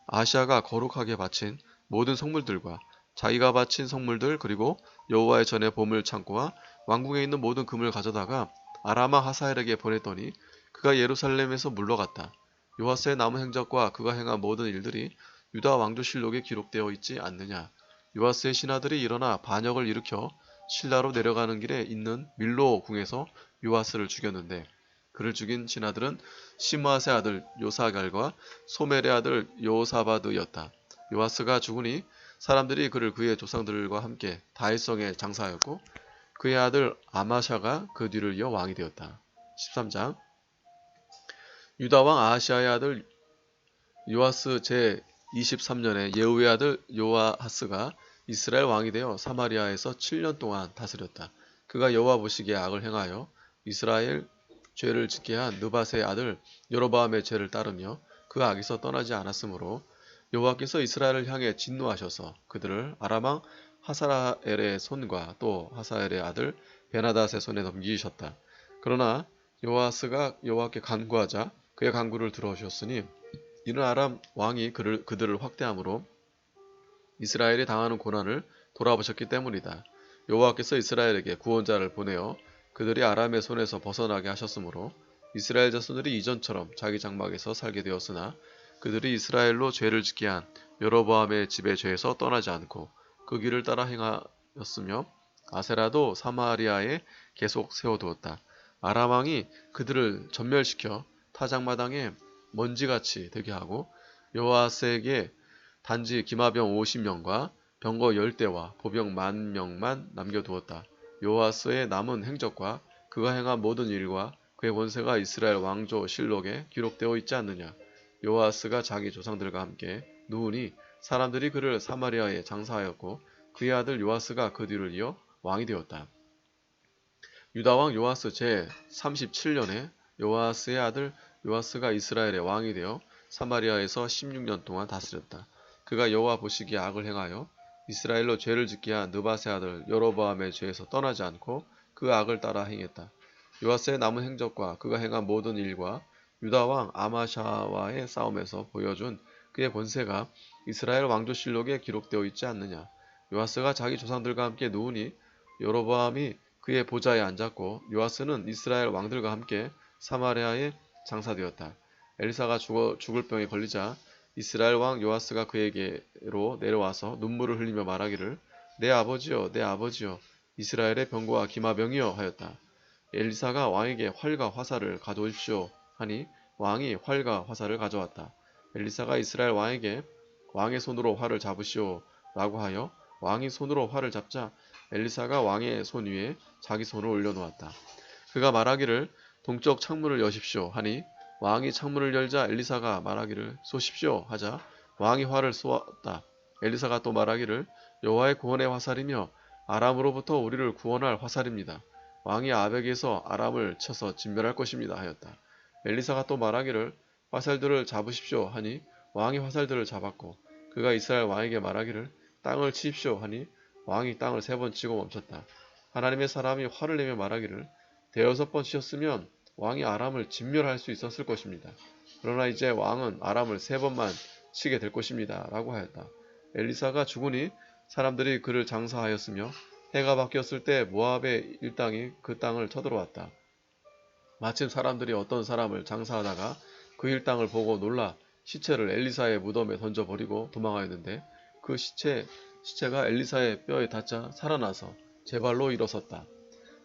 아시아가 거룩하게 바친 모든 성물들과 자기가 바친 성물들 그리고 여호와의 전의 보물 창고와 왕궁에 있는 모든 금을 가져다가 아람 왕 하사엘에게 보냈더니 그가 예루살렘에서 물러갔다. 요아스의 남은 행적과 그가 행한 모든 일들이 유다 왕조실록에 기록되어 있지 않느냐. 요아스의 신하들이 일어나 반역을 일으켜 실라로 내려가는 길에 있는 밀로 궁에서 요아스를 죽였는데 그를 죽인 신하들은 시므앗의 아들 요사갈과 소멜의 아들 요사바드였다. 요아스가 죽으니 사람들이 그를 그의 조상들과 함께 다윗성에 장사하였고 그의 아들 아마샤가 그 뒤를 이어 왕이 되었다. 13장 유다 왕 아하시아의 아들 요아스 제23년에 예후의 아들 요아하스가 이스라엘 왕이 되어 사마리아에서 7년 동안 다스렸다. 그가 여호와 보시기에 악을 행하여 이스라엘 죄를 짓게 한 느밧의 아들 여로보암의 죄를 따르며 그 악에서 떠나지 않았으므로 여호와께서 이스라엘을 향해 진노하셔서 그들을 아람 왕 하사엘의 손과 또 하사엘의 아들 베나닷의 손에 넘기셨다. 그러나 요아스가 여호와께 간구하자 그의 간구를 들어주셨으니 이는 아람 왕이 그들을 확대함으로 이스라엘이 당하는 고난을 돌아보셨기 때문이다. 여호와께서 이스라엘에게 구원자를 보내어 그들이 아람의 손에서 벗어나게 하셨으므로 이스라엘 자손들이 이전처럼 자기 장막에서 살게 되었으나 그들이 이스라엘로 죄를 짓게 한 여로보암의 집의 죄에서 떠나지 않고 그 길을 따라 행하였으며 아세라도 사마리아에 계속 세워두었다. 아람 왕이 그들을 전멸시켜 타작마당에 먼지같이 되게 하고 요아스에게 단지 기마병 50명과 병거 10대와 보병 10,000명만 남겨두었다. 요아스의 남은 행적과 그가 행한 모든 일과 그의 권세가 이스라엘 왕조 실록에 기록되어 있지 않느냐. 요아스가 자기 조상들과 함께 누우니 사람들이 그를 사마리아에 장사하였고 그의 아들 요아스가 그 뒤를 이어 왕이 되었다. 유다왕 요아스 제 37년에 요아스의 아들 요아스가 이스라엘의 왕이 되어 사마리아에서 16년 동안 다스렸다. 그가 여호와 보시기에 악을 행하여 이스라엘로 죄를 짓게 한 느밧의 아들 여로보암의 죄에서 떠나지 않고 그 악을 따라 행했다. 요아스의 남은 행적과 그가 행한 모든 일과 유다왕 아마샤와의 싸움에서 보여준 그의 권세가 이스라엘 왕조실록에 기록되어 있지 않느냐. 요아스가 자기 조상들과 함께 누우니 여로보암이 그의 보좌에 앉았고 요아스는 이스라엘 왕들과 함께 사마리아에 장사되었다. 엘리사가 죽을 병에 걸리자 이스라엘 왕 요아스가 그에게로 내려와서 눈물을 흘리며 말하기를 내 아버지여 내 아버지여 이스라엘의 병거와 기마병이여 하였다. 엘리사가 왕에게 활과 화살을 가져오십시오 하니 왕이 활과 화살을 가져왔다. 엘리사가 이스라엘 왕에게 왕의 손으로 활을 잡으시오 라고 하여 왕이 손으로 활을 잡자 엘리사가 왕의 손 위에 자기 손을 올려놓았다. 그가 말하기를 동쪽 창문을 여십시오 하니 왕이 창문을 열자 엘리사가 말하기를 쏘십시오 하자 왕이 활을 쏘았다. 엘리사가 또 말하기를 여호와의 구원의 화살이며 아람으로부터 우리를 구원할 화살입니다. 왕이 아벡에서 아람을 쳐서 진멸할 것입니다 하였다. 엘리사가 또 말하기를 화살들을 잡으십시오 하니 왕이 화살들을 잡았고 그가 이스라엘 왕에게 말하기를 땅을 치십시오 하니 왕이 땅을 3번 치고 멈췄다. 하나님의 사람이 화를 내며 말하기를 대여섯 번 치셨으면 왕이 아람을 진멸할 수 있었을 것입니다. 그러나 이제 왕은 아람을 3번만 치게 될 것입니다 라고 하였다. 엘리사가 죽으니 사람들이 그를 장사하였으며 해가 바뀌었을 때 모압의 일당이 그 땅을 쳐들어왔다. 마침 사람들이 어떤 사람을 장사하다가 그 일당을 보고 놀라 시체를 엘리사의 무덤에 던져버리고 도망하였는데 그 시체가 엘리사의 뼈에 닿자 살아나서 제 발로 일어섰다.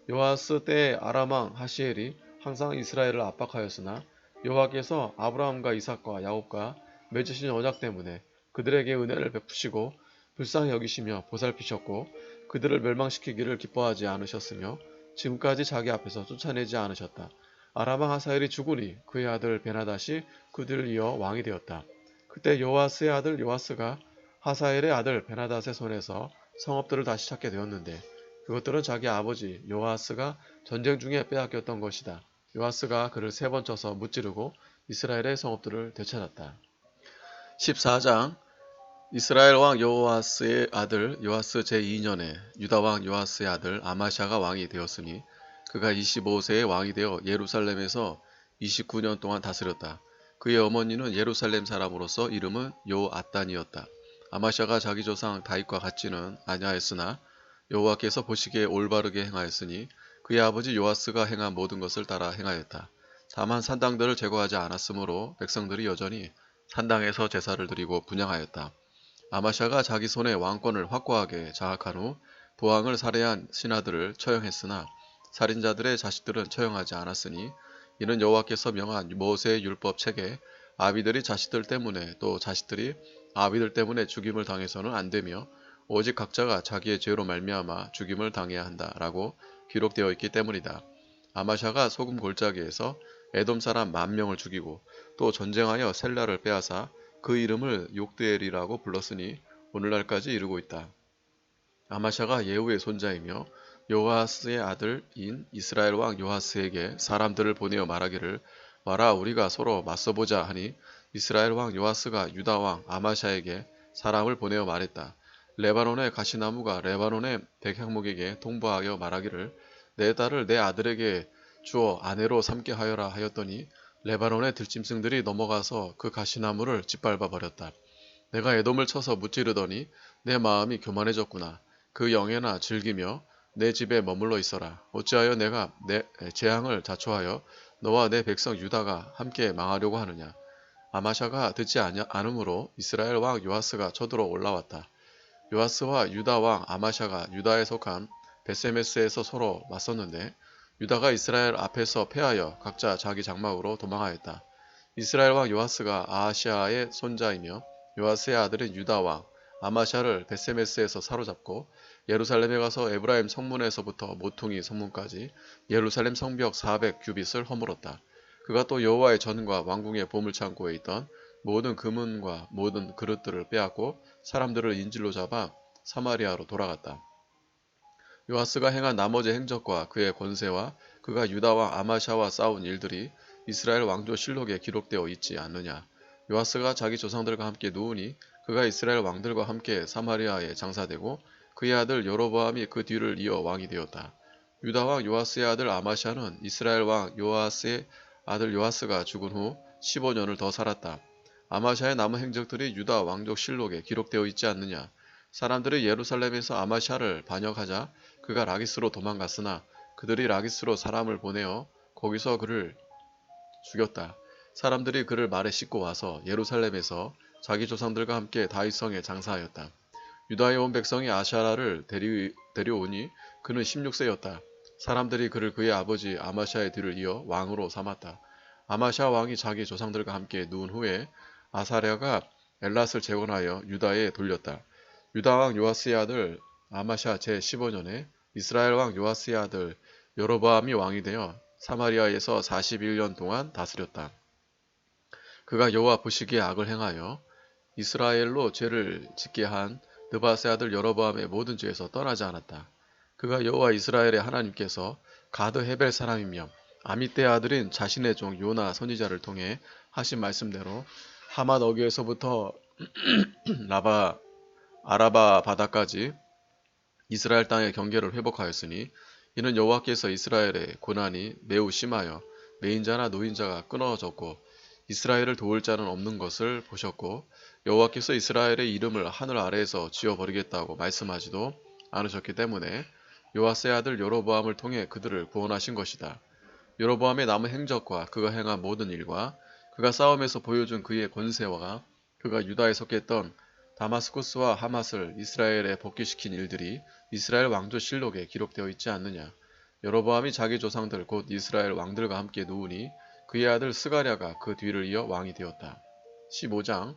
요아스 때의 아람 왕 하시엘이 항상 이스라엘을 압박하였으나 여호와께서 아브라함과 이삭과 야곱과 맺으신 언약 때문에 그들에게 은혜를 베푸시고 불쌍히 여기시며 보살피셨고 그들을 멸망시키기를 기뻐하지 않으셨으며 지금까지 자기 앞에서 쫓아내지 않으셨다. 아람 왕 하사엘이 죽으니 그의 아들 베나닷이 그 뒤를 이어 왕이 되었다. 그때 요아스의 아들 요아스가 하사엘의 아들 베나닷의 손에서 성읍들을 다시 찾게 되었는데 그것들은 자기 아버지 요아스가 전쟁 중에 빼앗겼던 것이다. 요아스가 그를 3번 쳐서 무찌르고 이스라엘의 성읍들을 되찾았다. 14장 이스라엘 왕 요아스의 아들 요아스 제2년에 유다 왕 요아스의 아들 아마샤가 왕이 되었으니 그가 25세에 왕이 되어 예루살렘에서 29년 동안 다스렸다. 그의 어머니는 예루살렘 사람으로서 이름은 요앗단이었다. 아마샤가 자기 조상 다윗과 같지는 아니하였으나 여호와께서 보시기에 올바르게 행하였으니 그의 아버지 요아스가 행한 모든 것을 따라 행하였다. 다만 산당들을 제거하지 않았으므로 백성들이 여전히 산당에서 제사를 드리고 분향하였다. 아마샤가 자기 손에 왕권을 확고하게 장악한 후 부왕을 살해한 신하들을 처형했으나 살인자들의 자식들은 처형하지 않았으니 이는 여호와께서 명한 모세의 율법 책에 아비들이 자식들 때문에 또 자식들이 아비들 때문에 죽임을 당해서는 안되며 오직 각자가 자기의 죄로 말미암아 죽임을 당해야 한다라고 기록되어 있기 때문이다. 아마샤가 소금 골짜기에서 에돔 사람 10,000명을 죽이고 또 전쟁하여 셀라를 빼앗아 그 이름을 욕드엘이라고 불렀으니 오늘날까지 이르고 있다. 아마샤가 예후의 손자이며 요아스의 아들인 이스라엘 왕 요아스에게 사람들을 보내어 말하기를 와라 우리가 서로 맞서보자 하니 이스라엘 왕 요아스가 유다 왕 아마샤에게 사람을 보내어 말했다. 레바논의 가시나무가 레바논의 백향목에게 통보하여 말하기를 내 딸을 내 아들에게 주어 아내로 삼게 하여라 하였더니 레바논의 들짐승들이 넘어가서 그 가시나무를 짓밟아 버렸다. 내가 에돔을 쳐서 무찌르더니 내 마음이 교만해졌구나. 그 영예나 즐기며 내 집에 머물러 있어라. 어찌하여 내가 내 재앙을 자초하여 너와 내 백성 유다가 함께 망하려고 하느냐. 아마샤가 듣지 않으므로 이스라엘 왕 요아스가 쳐들어 올라왔다. 요아스와 유다 왕 아마샤가 유다에 속한 베세메스에서 서로 맞섰는데 유다가 이스라엘 앞에서 패하여 각자 자기 장막으로 도망하였다. 이스라엘 왕 요아스가 아하시아의 손자이며 요아스의 아들인 유다 왕 아마샤를 베세메스에서 사로잡고 예루살렘에 가서 에브라임 성문에서부터 모퉁이 성문까지 예루살렘 성벽 400규빗을 허물었다. 그가 또 여호와의 전과 왕궁의 보물창고에 있던 모든 금은과 모든 그릇들을 빼앗고 사람들을 인질로 잡아 사마리아로 돌아갔다. 요아스가 행한 나머지 행적과 그의 권세와 그가 유다왕 아마샤와 싸운 일들이 이스라엘 왕조 실록에 기록되어 있지 않느냐. 요아스가 자기 조상들과 함께 누우니 그가 이스라엘 왕들과 함께 사마리아에 장사되고 그의 아들 여로보암이 그 뒤를 이어 왕이 되었다. 유다왕 요아스의 아들 아마샤는 이스라엘 왕 요아스의 아들 요아스가 죽은 후 15년을 더 살았다. 아마샤의 남은 행적들이 유다 왕족 실록에 기록되어 있지 않느냐. 사람들이 예루살렘에서 아마샤를 반역하자 그가 라기스로 도망갔으나 그들이 라기스로 사람을 보내어 거기서 그를 죽였다. 사람들이 그를 말에 싣고 와서 예루살렘에서 자기 조상들과 함께 다윗성에 장사하였다. 유다의 온 백성이 아샤라를 데려오니 그는 16세였다. 사람들이 그를 그의 아버지 아마샤의 뒤를 이어 왕으로 삼았다. 아마샤 왕이 자기 조상들과 함께 누운 후에 아사랴가 엘랏을 재건하여 유다에 돌렸다. 유다 왕 요아스의 아들 아마샤 제15년에 이스라엘 왕 요아스의 아들 여로보암이 왕이 되어 사마리아에서 41년 동안 다스렸다. 그가 여호와 보시기에 악을 행하여 이스라엘로 죄를 짓게 한 느밧의 아들 여로보암의 모든 죄에서 떠나지 않았다. 그가 여호와 이스라엘의 하나님께서 가드 헤벨 사람이며 아미떼의 아들인 자신의 종 요나 선지자를 통해 하신 말씀대로 하맛 어귀에서부터 아라바 바다까지 이스라엘 땅의 경계를 회복하였으니 이는 여호와께서 이스라엘의 고난이 매우 심하여 매인자나 노인자가 끊어졌고 이스라엘을 도울 자는 없는 것을 보셨고 여호와께서 이스라엘의 이름을 하늘 아래에서 지워버리겠다고 말씀하지도 않으셨기 때문에 요아스의 아들 여로보암을 통해 그들을 구원하신 것이다. 여로보암의 남은 행적과 그가 행한 모든 일과 그가 싸움에서 보여준 그의 권세와 그가 유다에 속했던 다마스쿠스와 하맛을 이스라엘에 복귀시킨 일들이 이스라엘 왕조 실록에 기록되어 있지 않느냐. 여로보암이 자기 조상들 곧 이스라엘 왕들과 함께 누우니 그의 아들 스가랴가 그 뒤를 이어 왕이 되었다. 15장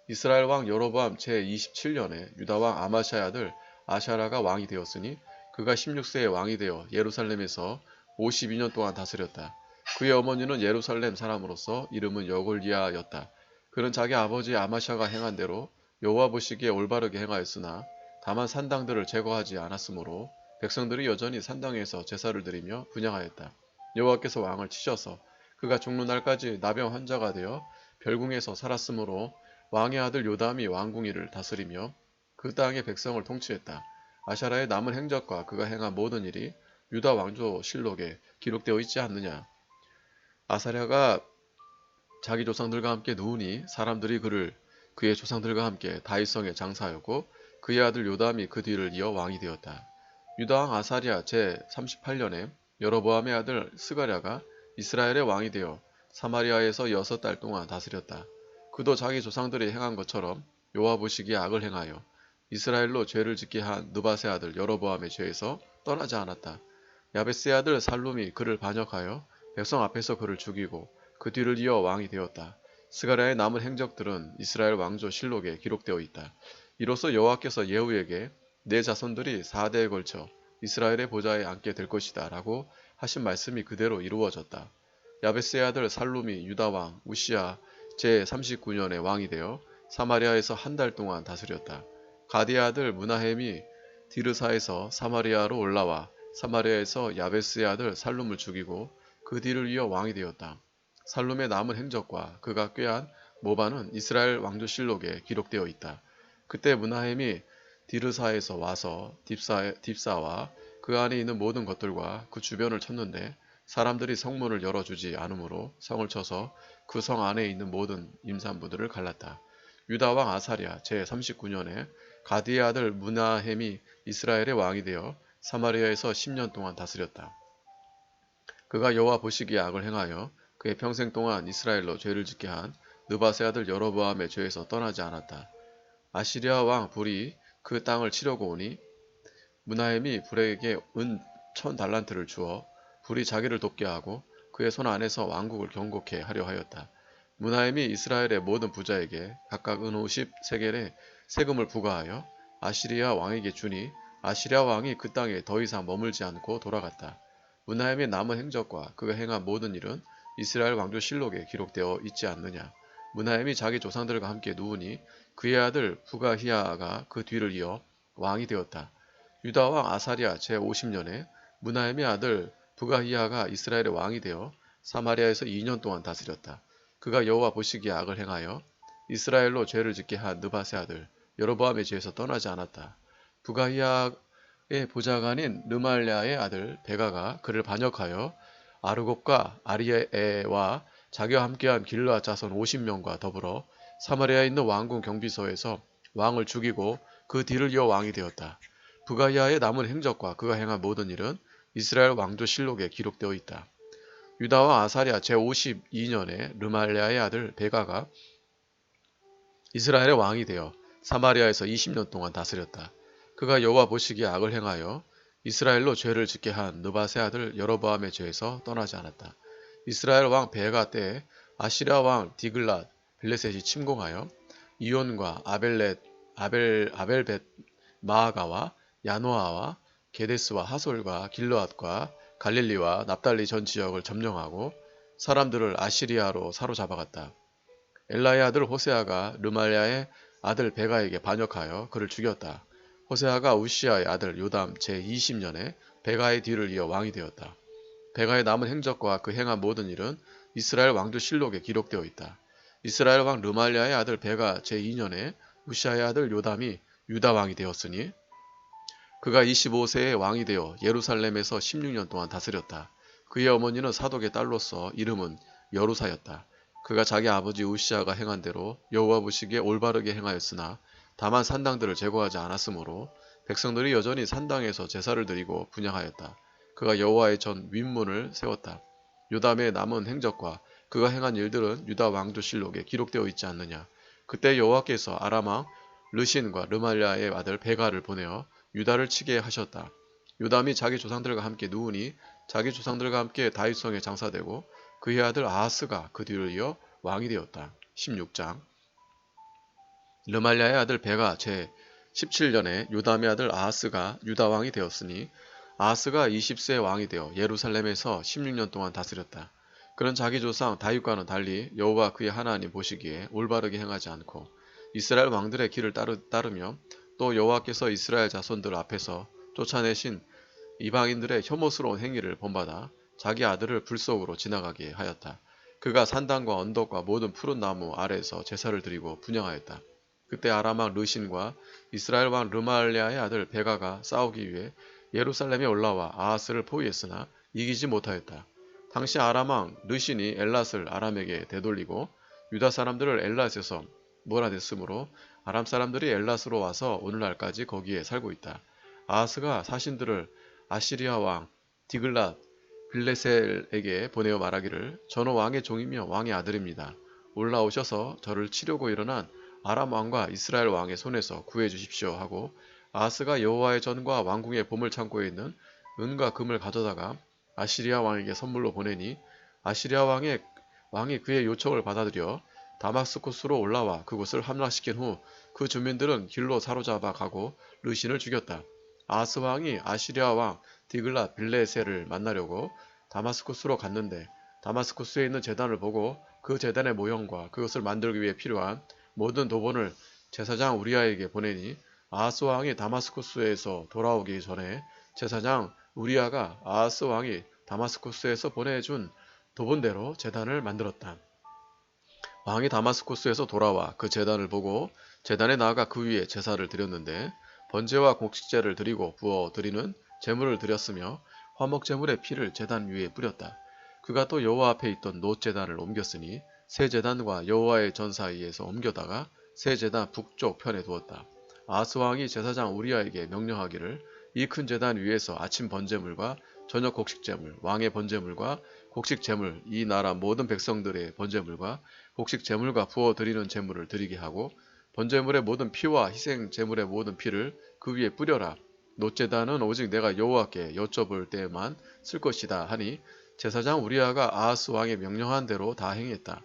이스라엘 왕 여로보암 제27년에 유다 왕 아마샤의 아들 아샤라가 왕이 되었으니 그가 16세에 왕이 되어 예루살렘에서 52년 동안 다스렸다. 그의 어머니는 예루살렘 사람으로서 이름은 여골리아였다. 그는 자기 아버지 아마샤가 행한 대로 여호와 보시기에 올바르게 행하였으나 다만 산당들을 제거하지 않았으므로 백성들이 여전히 산당에서 제사를 드리며 분향하였다. 여호와께서 왕을 치셔서 그가 죽는 날까지 나병 환자가 되어 별궁에서 살았으므로 왕의 아들 요담이 왕궁위를 다스리며 그 땅의 백성을 통치했다. 아샤라의 남은 행적과 그가 행한 모든 일이 유다 왕조 실록에 기록되어 있지 않느냐. 아사랴가 자기 조상들과 함께 누우니 사람들이 그를 그의 조상들과 함께 다윗성에 장사하였고 그의 아들 요담이 그 뒤를 이어 왕이 되었다. 유다 왕 아사랴 제38년에 여로보암의 아들 스가랴가 이스라엘의 왕이 되어 사마리아에서 6달 동안 다스렸다. 그도 자기 조상들이 행한 것처럼 여호와 보시기에 악을 행하여 이스라엘로 죄를 짓게 한 느밧의 아들 여로보암의 죄에서 떠나지 않았다. 야베스의 아들 살룸이 그를 반역하여 백성 앞에서 그를 죽이고 그 뒤를 이어 왕이 되었다. 스가랴의 남은 행적들은 이스라엘 왕조 실록에 기록되어 있다. 이로써 여호와께서 예후에게 내 자손들이 4대에 걸쳐 이스라엘의 보좌에 앉게 될 것이다 라고 하신 말씀이 그대로 이루어졌다. 야베스의 아들 살룸이 유다 왕 우시야 제39년에 왕이 되어 사마리아에서 한 달 동안 다스렸다. 가디의 아들 무나헴이 디르사에서 사마리아로 올라와 사마리아에서 야베스의 아들 살룸을 죽이고 그 뒤를 이어 왕이 되었다. 살룸의 남은 행적과 그가 꾀한 모반은 이스라엘 왕조 실록에 기록되어 있다. 그때 무나헴이 디르사에서 와서 딥사와 그 안에 있는 모든 것들과 그 주변을 쳤는데 사람들이 성문을 열어주지 않으므로 성을 쳐서 그 성 안에 있는 모든 임산부들을 갈랐다. 유다 왕 아사랴 제39년에 가디의 아들 무나헴이 이스라엘의 왕이 되어 사마리아에서 10년 동안 다스렸다. 그가 여호와 보시기에 악을 행하여 그의 평생 동안 이스라엘로 죄를 짓게 한 느밧의 아들 여로보암의 죄에서 떠나지 않았다. 아시리아 왕 불이 그 땅을 치려고 오니 문하임이 불에게 은 1000달란트를 주어 불이 자기를 돕게 하고 그의 손 안에서 왕국을 경고케 하려 하였다. 문하임이 이스라엘의 모든 부자에게 각각 은 50세겔의 세금을 부과하여 아시리아 왕에게 주니 아시리아 왕이 그 땅에 더 이상 머물지 않고 돌아갔다. 문하임의 남은 행적과 그가 행한 모든 일은 이스라엘 왕조 실록에 기록되어 있지 않느냐. 문하임이 자기 조상들과 함께 누우니 그의 아들 부가히야가 그 뒤를 이어 왕이 되었다. 유다 왕 아사랴 제50년에 문하임의 아들 부가히야가 이스라엘의 왕이 되어 사마리아에서 2년 동안 다스렸다. 그가 여호와 보시기에 악을 행하여 이스라엘로 죄를 짓게 한 느밧의 아들 여로보암의 죄에서 떠나지 않았다. 부가히야의 보좌관인 르말랴의 아들 베가가 그를 반역하여 아르곱과 아리에와 자기와 함께한 길르앗 자손 50명과 더불어 사마리아에 있는 왕궁 경비소에서 왕을 죽이고 그 뒤를 이어 왕이 되었다. 부가히야의 남은 행적과 그가 행한 모든 일은 이스라엘 왕조 실록에 기록되어 있다. 유다와 아사랴 제52년에 르말랴의 아들 베가가 이스라엘의 왕이 되어 사마리아에서 20년 동안 다스렸다. 그가 여호와 보시기에 악을 행하여 이스라엘로 죄를 짓게 한 느밧의 아들 여로보암의 죄에서 떠나지 않았다. 이스라엘 왕 베가 때에 아시리아 왕 디글랏 빌레셋이 침공하여 이온과 아벨벳 마아가와 야노아와 게데스와 하솔과 길르앗과 갈릴리와 납달리 전 지역을 점령하고 사람들을 아시리아로 사로잡아갔다. 엘라의 아들 호세아가 르말랴의 아들 베가에게 반역하여 그를 죽였다. 호세아가 우시아의 아들 요담 제20년에 베가의 뒤를 이어 왕이 되었다. 베가의 남은 행적과 그 행한 모든 일은 이스라엘 왕조 실록에 기록되어 있다. 이스라엘 왕 르말랴의 아들 베가 제2년에 우시아의 아들 요담이 유다 왕이 되었으니 그가 25세에 왕이 되어 예루살렘에서 16년 동안 다스렸다. 그의 어머니는 사독의 딸로서 이름은 여루사였다. 그가 자기 아버지 우시아가 행한 대로 여호와 보시기에 올바르게 행하였으나 다만 산당들을 제거하지 않았으므로 백성들이 여전히 산당에서 제사를 드리고 분향하였다. 그가 여호와의 전 윗문을 세웠다. 요담의 남은 행적과 그가 행한 일들은 유다 왕조 실록에 기록되어 있지 않느냐. 그때 여호와께서 아람 왕 르신과 르말랴의 아들 베가를 보내어 유다를 치게 하셨다. 요담이 자기 조상들과 함께 누우니 자기 조상들과 함께 다윗성에 장사되고 그의 아들 아하스가 그 뒤를 이어 왕이 되었다. 16장 르말랴의 아들 베가 제17년에 요담의 아들 아하스가 유다 왕이 되었으니 아하스가 20세 왕이 되어 예루살렘에서 16년 동안 다스렸다. 그는 자기 조상 다윗과는 달리 여호와 그의 하나님 보시기에 올바르게 행하지 않고 이스라엘 왕들의 길을 따르며 또 여호와께서 이스라엘 자손들 앞에서 쫓아내신 이방인들의 혐오스러운 행위를 본받아 자기 아들을 불 속으로 지나가게 하였다. 그가 산당과 언덕과 모든 푸른 나무 아래에서 제사를 드리고 분향하였다. 그때 아람 왕 르신과 이스라엘 왕 르말랴의 아들 베가가 싸우기 위해 예루살렘에 올라와 아하스를 포위했으나 이기지 못하였다. 당시 아람 왕 르신이 엘랏을 아람에게 되돌리고 유다 사람들을 엘랏에서 몰아냈으므로 아람 사람들이 엘랏으로 와서 오늘날까지 거기에 살고 있다. 아하스가 사신들을 아시리아 왕 디글랏 빌레셀에게 보내어 말하기를 저는 왕의 종이며 왕의 아들입니다. 올라오셔서 저를 치려고 일어난 아람 왕과 이스라엘 왕의 손에서 구해 주십시오 하고 아하스가 여호와의 전과 왕궁의 보물창고에 있는 은과 금을 가져다가 아시리아 왕에게 선물로 보내니 아시리아 왕이 그의 요청을 받아들여 다마스쿠스로 올라와 그곳을 함락시킨 후 그 주민들은 길로 사로잡아 가고 르신을 죽였다. 아하스 왕이 아시리아 왕 디글랏 빌레셀을 만나려고 다마스쿠스로 갔는데 다마스쿠스에 있는 제단을 보고 그 제단의 모형과 그것을 만들기 위해 필요한 모든 도본을 제사장 우리아에게 보내니 아하스 왕이 다마스쿠스에서 돌아오기 전에 제사장 우리아가 아하스 왕이 다마스쿠스에서 보내준 도본대로 제단을 만들었다. 왕이 다마스쿠스에서 돌아와 그 제단을 보고 제단에 나아가 그 위에 제사를 드렸는데 번제와 곡식제를 드리고 부어 드리는 제물을 드렸으며 화목 제물의 피를 제단 위에 뿌렸다. 그가 또 여호와 앞에 있던 놋 제단을 옮겼으니 새 제단과 여호와의 전 사이에서 옮겨다가 새 제단 북쪽 편에 두었다. 아하스 왕이 제사장 우리아에게 명령하기를 이 큰 제단 위에서 아침 번제물과 저녁 곡식제물, 왕의 번제물과 곡식제물, 이 나라 모든 백성들의 번제물과 곡식제물과 부어 드리는 제물을 드리게 하고 번제물의 모든 피와 희생 제물의 모든 피를 그 위에 뿌려라. 놋제단은 오직 내가 여호와께 여쭤볼 때에만 쓸 것이다 하니 제사장 우리아가 아하스 왕의 명령한 대로 다 행했다.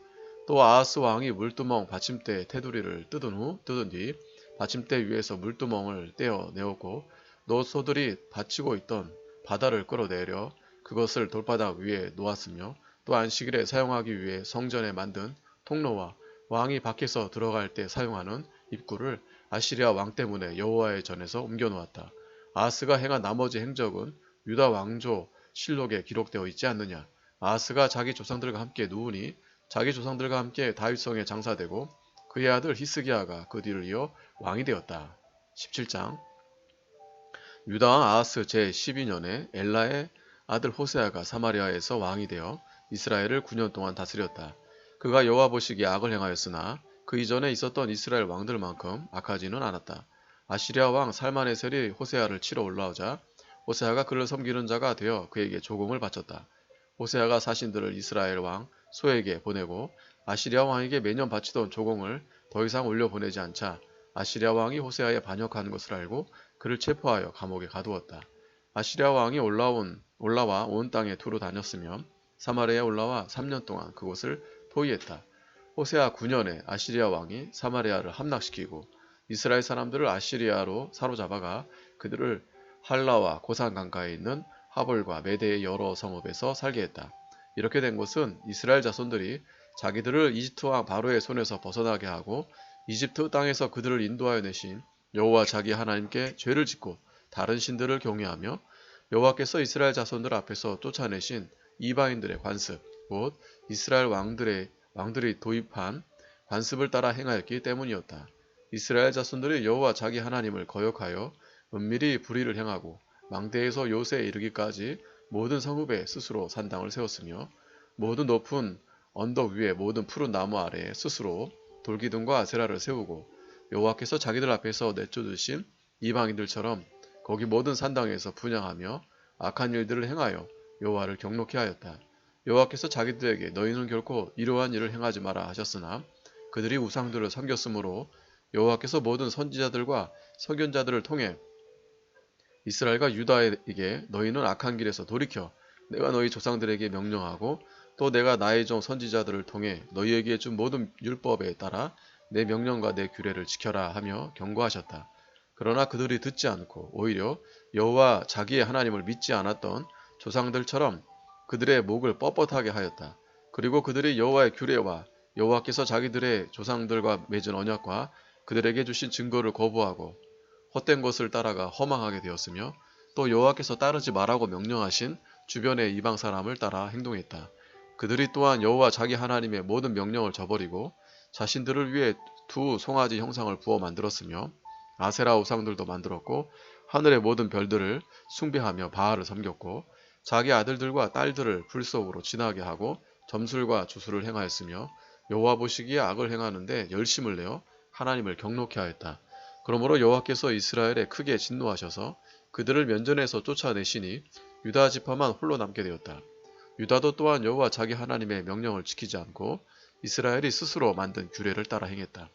또 아하스 왕이 물두멍 받침대 테두리를 뜯은 뒤 받침대 위에서 물두멍을 떼어 내었고 놋소들이 받치고 있던 바다를 끌어내려 그것을 돌바닥 위에 놓았으며 또 안식일에 사용하기 위해 성전에 만든 통로와 왕이 밖에서 들어갈 때 사용하는 입구를 아시리아 왕 때문에 여호와의 전에서 옮겨 놓았다. 아하스가 행한 나머지 행적은 유다 왕조 실록에 기록되어 있지 않느냐. 아하스가 자기 조상들과 함께 누우니 자기 조상들과 함께 다윗성에 장사되고 그의 아들 히스기야가 그 뒤를 이어 왕이 되었다. 17장 유다왕 아하스 제12년에 엘라의 아들 호세아가 사마리아에서 왕이 되어 이스라엘을 9년 동안 다스렸다. 그가 여호와 보시기에 악을 행하였으나 그 이전에 있었던 이스라엘 왕들만큼 악하지는 않았다. 아시리아 왕 살마네셀이 호세아를 치러 올라오자 호세아가 그를 섬기는 자가 되어 그에게 조공을 바쳤다. 호세아가 사신들을 이스라엘 왕 소에게 보내고 아시리아 왕에게 매년 바치던 조공을 더 이상 올려보내지 않자 아시리아 왕이 호세아에 반역한 것을 알고 그를 체포하여 감옥에 가두었다. 아시리아 왕이 올라와 온 땅에 두루 다녔으며 사마리아에 올라와 3년 동안 그곳을 포위했다. 호세아 9년에 아시리아 왕이 사마리아를 함락시키고 이스라엘 사람들을 아시리아로 사로잡아가 그들을 할라와 고산 강가에 있는 하볼과 메대의 여러 성읍에서 살게 했다. 이렇게 된 것은 이스라엘 자손들이 자기들을 이집트 왕 바로의 손에서 벗어나게 하고 이집트 땅에서 그들을 인도하여 내신 여호와 자기 하나님께 죄를 짓고 다른 신들을 경외하며 여호와께서 이스라엘 자손들 앞에서 쫓아내신 이방인들의 관습, 곧 이스라엘 왕들이 도입한 관습을 따라 행하였기 때문이었다. 이스라엘 자손들이 여호와 자기 하나님을 거역하여 은밀히 불의를 행하고 망대에서 요새에 이르기까지 모든 성읍에 스스로 산당을 세웠으며 모든 높은 언덕 위에 모든 푸른 나무 아래에 스스로 돌기둥과 아세라를 세우고 여호와께서 자기들 앞에서 내쫓으신 이방인들처럼 거기 모든 산당에서 분향하며 악한 일들을 행하여 여호와를 경노케 하였다. 여호와께서 자기들에게 너희는 결코 이러한 일을 행하지 마라 하셨으나 그들이 우상들을 섬겼으므로 여호와께서 모든 선지자들과 선견자들을 통해 이스라엘과 유다에게 너희는 악한 길에서 돌이켜 내가 너희 조상들에게 명령하고 또 내가 나의 종 선지자들을 통해 너희에게 준 모든 율법에 따라 내 명령과 내 규례를 지켜라 하며 경고하셨다. 그러나 그들이 듣지 않고 오히려 여호와 자기의 하나님을 믿지 않았던 조상들처럼 그들의 목을 뻣뻣하게 하였다. 그리고 그들이 여호와의 규례와 여호와께서 자기들의 조상들과 맺은 언약과 그들에게 주신 증거를 거부하고 헛된 것을 따라가 허망하게 되었으며 또 여호와께서 따르지 말라고 명령하신 주변의 이방 사람을 따라 행동했다. 그들이 또한 여호와 자기 하나님의 모든 명령을 저버리고 자신들을 위해 두 송아지 형상을 부어 만들었으며 아세라 우상들도 만들었고 하늘의 모든 별들을 숭배하며 바알을 섬겼고 자기 아들들과 딸들을 불 속으로 지나게 하고 점술과 주술을 행하였으며 여호와 보시기에 악을 행하는데 열심을 내어 하나님을 경노케 하였다. 그러므로 여호와께서 이스라엘에 크게 진노하셔서 그들을 면전에서 쫓아내시니 유다 지파만 홀로 남게 되었다. 유다도 또한 여호와 자기 하나님의 명령을 지키지 않고 이스라엘이 스스로 만든 규례를 따라 행했다.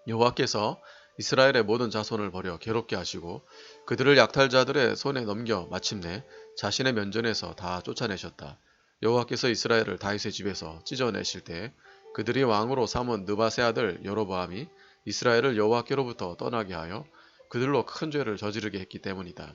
여호와께서 이스라엘의 모든 자손을 버려 괴롭게 하시고 그들을 약탈자들의 손에 넘겨 마침내 자신의 면전에서 다 쫓아내셨다. 여호와께서 이스라엘을 다윗의 집에서 찢어내실 때 그들이 왕으로 삼은 느밧의 아들 여로보암이 이스라엘을 여호와께로부터 떠나게 하여 그들로 큰 죄를 저지르게 했기 때문이다.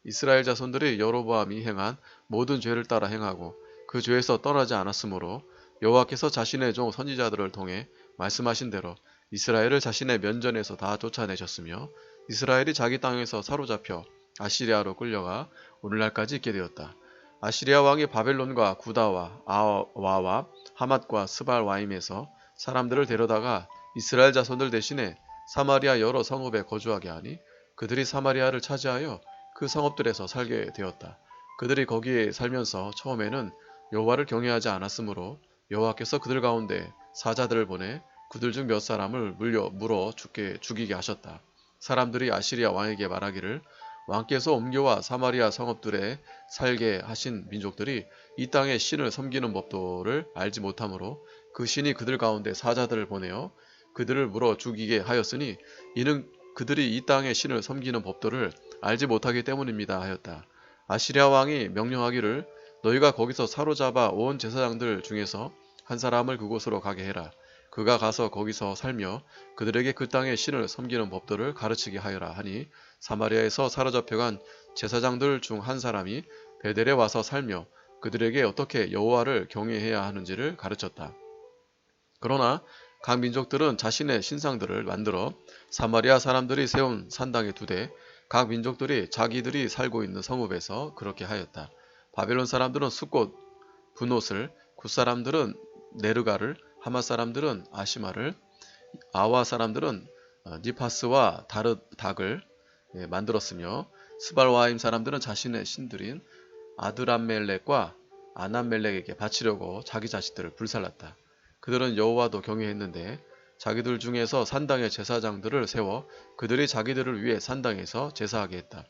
이스라엘 자손들이 여로보암이 행한 모든 죄를 따라 행하고 그 죄에서 떠나지 않았으므로 여호와께서 자신의 종 선지자들을 통해 말씀하신 대로 이스라엘을 자신의 면전에서 다 쫓아내셨으며 이스라엘이 자기 땅에서 사로잡혀 아시리아로 끌려가 오늘날까지 있게 되었다. 아시리아 왕이 바벨론과 구다와 아와와 하맛과 스발와임에서 사람들을 데려다가 이스라엘 자손들 대신에 사마리아 여러 성읍에 거주하게 하니 그들이 사마리아를 차지하여 그 성읍들에서 살게 되었다. 그들이 거기에 살면서 처음에는 여호와를 경외하지 않았으므로 여호와께서 그들 가운데 사자들을 보내 그들 중 몇 사람을 물어 죽이게 하셨다. 사람들이 아시리아 왕에게 말하기를 왕께서 옮겨와 사마리아 성읍들에 살게 하신 민족들이 이 땅의 신을 섬기는 법도를 알지 못하므로 그 신이 그들 가운데 사자들을 보내어 그들을 물어 죽이게 하였으니 이는 그들이 이 땅의 신을 섬기는 법도를 알지 못하기 때문입니다 하였다. 아시리아 왕이 명령하기를 너희가 거기서 사로잡아 온 제사장들 중에서 한 사람을 그곳으로 가게 해라. 그가 가서 거기서 살며 그들에게 그 땅의 신을 섬기는 법도를 가르치게 하여라 하니 사마리아에서 사로잡혀간 제사장들 중 한 사람이 베델에 와서 살며 그들에게 어떻게 여호와를 경외해야 하는지를 가르쳤다. 그러나 각 민족들은 자신의 신상들을 만들어 사마리아 사람들이 세운 산당에 두되 각 민족들이 자기들이 살고 있는 성읍에서 그렇게 하였다. 바벨론 사람들은 숫꽃 분옷을, 굿 사람들은 네르가를, 하맛 사람들은 아시마를, 아와 사람들은 니파스와 다르닥을 만들었으며 스발와임 사람들은 자신의 신들인 아드람멜렉과 아남멜렉에게 바치려고 자기 자식들을 불살랐다. 그들은 여호와도 경외했는데 자기들 중에서 산당의 제사장들을 세워 그들이 자기들을 위해 산당에서 제사하게 했다.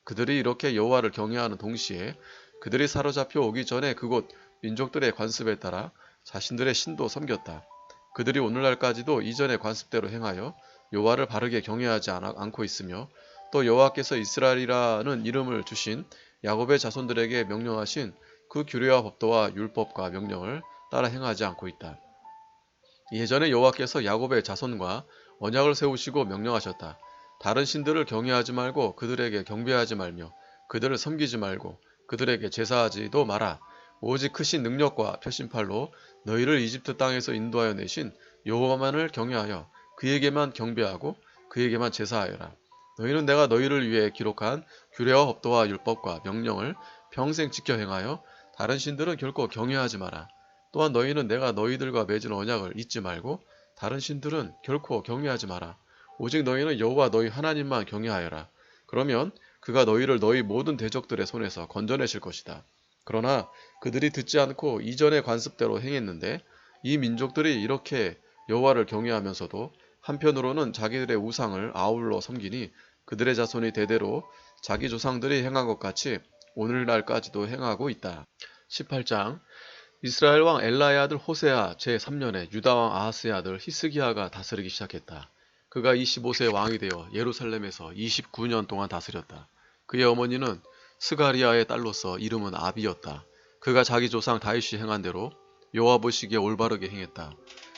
그들이 이렇게 여호와를 경외하는 동시에 그들이 사로잡혀 오기 전에 그곳 민족들의 관습에 따라 자신들의 신도 섬겼다. 그들이 오늘날까지도 이전의 관습대로 행하여 여호와를 바르게 경외하지 않고 있으며 또 여호와께서 이스라엘이라는 이름을 주신 야곱의 자손들에게 명령하신 그 규례와 법도와 율법과 명령을 따라 행하지 않고 있다. 예전에 여호와께서 야곱의 자손과 언약을 세우시고 명령하셨다. 다른 신들을 경외하지 말고 그들에게 경배하지 말며 그들을 섬기지 말고 그들에게 제사하지도 마라. 오직 크신 능력과 표심팔로 너희를 이집트 땅에서 인도하여 내신 여호와만을 경외하여 그에게만 경배하고 그에게만 제사하여라. 너희는 내가 너희를 위해 기록한 규례와 법도와 율법과 명령을 평생 지켜 행하여 다른 신들은 결코 경외하지 마라. 또한 너희는 내가 너희들과 맺은 언약을 잊지 말고 다른 신들은 결코 경외하지 마라. 오직 너희는 여호와 너희 하나님만 경외하여라. 그러면 그가 너희를 너희 모든 대적들의 손에서 건져내실 것이다. 그러나 그들이 듣지 않고 이전의 관습대로 행했는데 이 민족들이 이렇게 여호와를 경외하면서도 한편으로는 자기들의 우상을 아울러 섬기니 그들의 자손이 대대로 자기 조상들이 행한 것 같이 오늘날까지도 행하고 있다. 18장 이스라엘 왕 엘라의 아들 호세아 제3년에 유다 왕 아하스의 아들 히스기야가 다스리기 시작했다. 그가 25세 왕이 되어 예루살렘에서 29년 동안 다스렸다. 그의 어머니는 스가리아의 딸로서 이름은 아비였다. 그가 자기 조상 다윗이 행한 대로 여호와 보시기에 올바르게 행했다.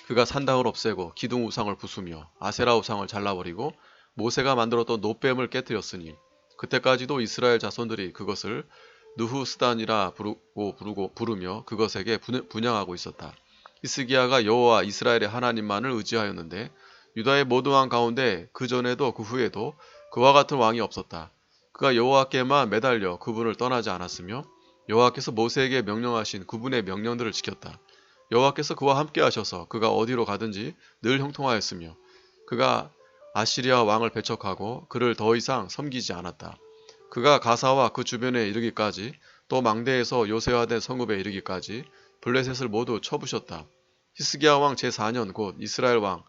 그가 산당을 없애고 기둥 우상을 부수며 아세라 우상을 잘라버리고 모세가 만들었던 노뱀을 깨뜨렸으니 그때까지도 이스라엘 자손들이 그것을 느후스단이라 부르며 그것에게 분향하고 있었다. 히스기야가 여호와 이스라엘의 하나님만을 의지하였는데 유다의 모든 왕 가운데 그 전에도 그 후에도 그와 같은 왕이 없었다. 그가 여호와께만 매달려 그분을 떠나지 않았으며 여호와께서 모세에게 명령하신 그분의 명령들을 지켰다. 여호와께서 그와 함께 하셔서 그가 어디로 가든지 늘 형통하였으며 그가 아시리아 왕을 배척하고 그를 더 이상 섬기지 않았다. 그가 가사와 그 주변에 이르기까지 또 망대에서 요새화된 성읍에 이르기까지 블레셋을 모두 쳐부셨다. 히스기야 왕 제4년 곧 이스라엘 왕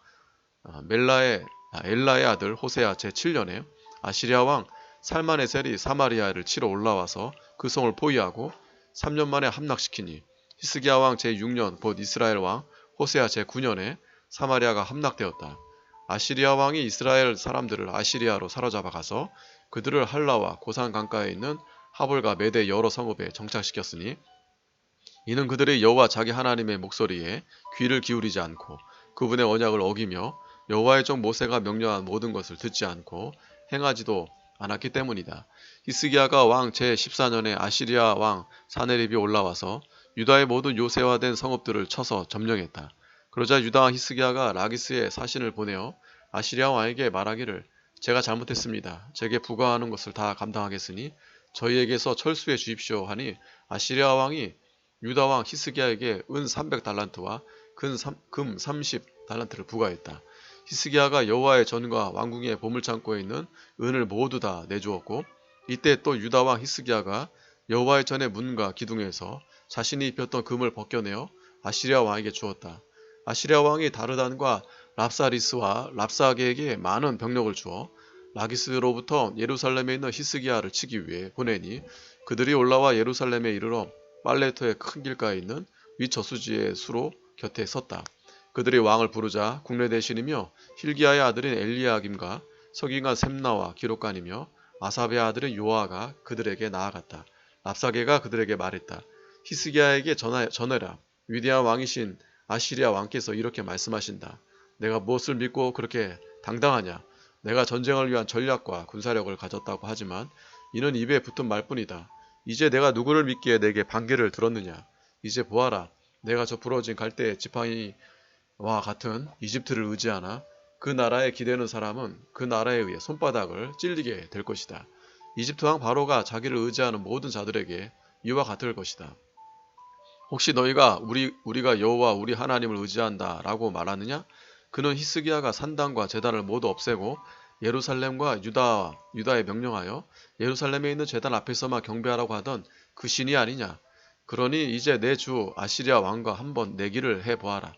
엘라의 아들 호세아 제7년에 아시리아 왕 살마네셀이 사마리아를 치러 올라와서 그 성을 포위하고 3년 만에 함락시키니 히스기야 왕 제6년 곧 이스라엘 왕 호세아 제9년에 사마리아가 함락되었다. 아시리아 왕이 이스라엘 사람들을 아시리아로 사로잡아 가서 그들을 할라와 고산 강가에 있는 하볼과 메대 여러 성읍에 정착시켰으니 이는 그들이 여호와 자기 하나님의 목소리에 귀를 기울이지 않고 그분의 언약을 어기며 여호와의 종 모세가 명령한 모든 것을 듣지 않고 행하지도 않았기 때문이다. 히스기야가 왕 제14년에 아시리아 왕 사네립이 올라와서 유다의 모든 요새화된 성읍들을 쳐서 점령했다. 그러자 유다 왕 히스기야가 라기스에 사신을 보내어 아시리아 왕에게 말하기를 제가 잘못했습니다. 제게 부과하는 것을 다 감당하겠으니 저희에게서 철수해 주십시오 하니 아시리아 왕이 유다 왕 히스기야에게 은 300달란트와 금 30달란트를 부과했다. 히스기야가 여호와의 전과 왕궁의 보물창고에 있는 은을 모두 다 내주었고 이때 또 유다 왕 히스기야가 여호와의 전의 문과 기둥에서 자신이 입혔던 금을 벗겨내어 아시리아 왕에게 주었다. 아시리아 왕이 다르단과 랍사리스와 랍사게에게 많은 병력을 주어 라기스로부터 예루살렘에 있는 히스기야를 치기 위해 보내니 그들이 올라와 예루살렘에 이르러 빨레토의 큰 길가에 있는 윗저수지의 수로 곁에 섰다. 그들이 왕을 부르자 국내 대신이며 힐기야의 아들인 엘리야김과 서기관 셈나와 기록관이며 아삽의 아들인 요아가 그들에게 나아갔다. 랍사게가 그들에게 말했다. 히스기야에게 전해라. 위대한 왕이신 아시리아 왕께서 이렇게 말씀하신다. 내가 무엇을 믿고 그렇게 당당하냐? 내가 전쟁을 위한 전략과 군사력을 가졌다고 하지만 이는 입에 붙은 말뿐이다. 이제 내가 누구를 믿기에 내게 반개를 들었느냐? 이제 보아라. 내가 저 부러진 갈대 지팡이와 같은 이집트를 의지하나 그 나라에 기대는 사람은 그 나라에 의해 손바닥을 찔리게 될 것이다. 이집트 왕 바로가 자기를 의지하는 모든 자들에게 이와 같을 것이다. 혹시 너희가 우리가 여호와 우리 하나님을 의지한다 라고 말하느냐? 그는 히스기야가 산당과 제단을 모두 없애고 예루살렘과 유다에 명령하여 예루살렘에 있는 제단 앞에서만 경배하라고 하던 그 신이 아니냐? 그러니 이제 내 주 아시리아 왕과 한번 내기를 해보아라.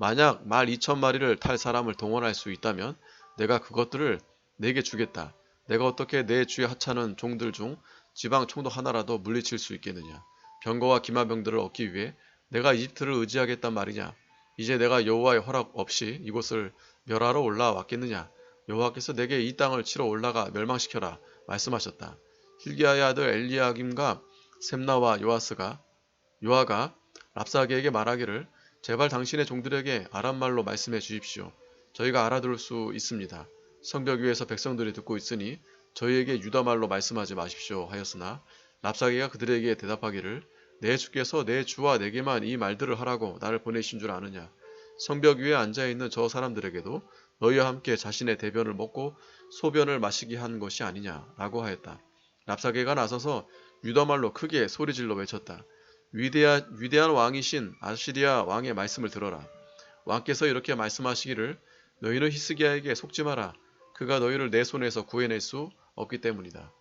만약 말 2,000마리를 탈 사람을 동원할 수 있다면 내가 그것들을 내게 주겠다. 내가 어떻게 내 주의 하찮은 종들 중 지방 총독 하나라도 물리칠 수 있겠느냐? 병거와 기마병들을 얻기 위해 내가 이집트를 의지하겠단 말이냐? 이제 내가 여호와의 허락 없이 이곳을 멸하러 올라왔겠느냐? 여호와께서 내게 이 땅을 치러 올라가 멸망시켜라 말씀하셨다. hil기야의 아들 엘리야김과 셈나와 요아가 랍사게에게 말하기를 제발 당신의 종들에게 아람말로 말씀해 주십시오. 저희가 알아들을 수 있습니다. 성벽 위에서 백성들이 듣고 있으니 저희에게 유다말로 말씀하지 마십시오 하였으나 랍사게가 그들에게 대답하기를 내 주께서 내 주와 내게만 이 말들을 하라고 나를 보내신 줄 아느냐. 성벽 위에 앉아있는 저 사람들에게도 너희와 함께 자신의 대변을 먹고 소변을 마시게 한 것이 아니냐라고 하였다. 랍사게가 나서서 유다말로 크게 소리질러 외쳤다. 위대한 왕이신 아시리아 왕의 말씀을 들어라. 왕께서 이렇게 말씀하시기를 너희는 히스기야에게 속지 마라. 그가 너희를 내 손에서 구해낼 수 없기 때문이다.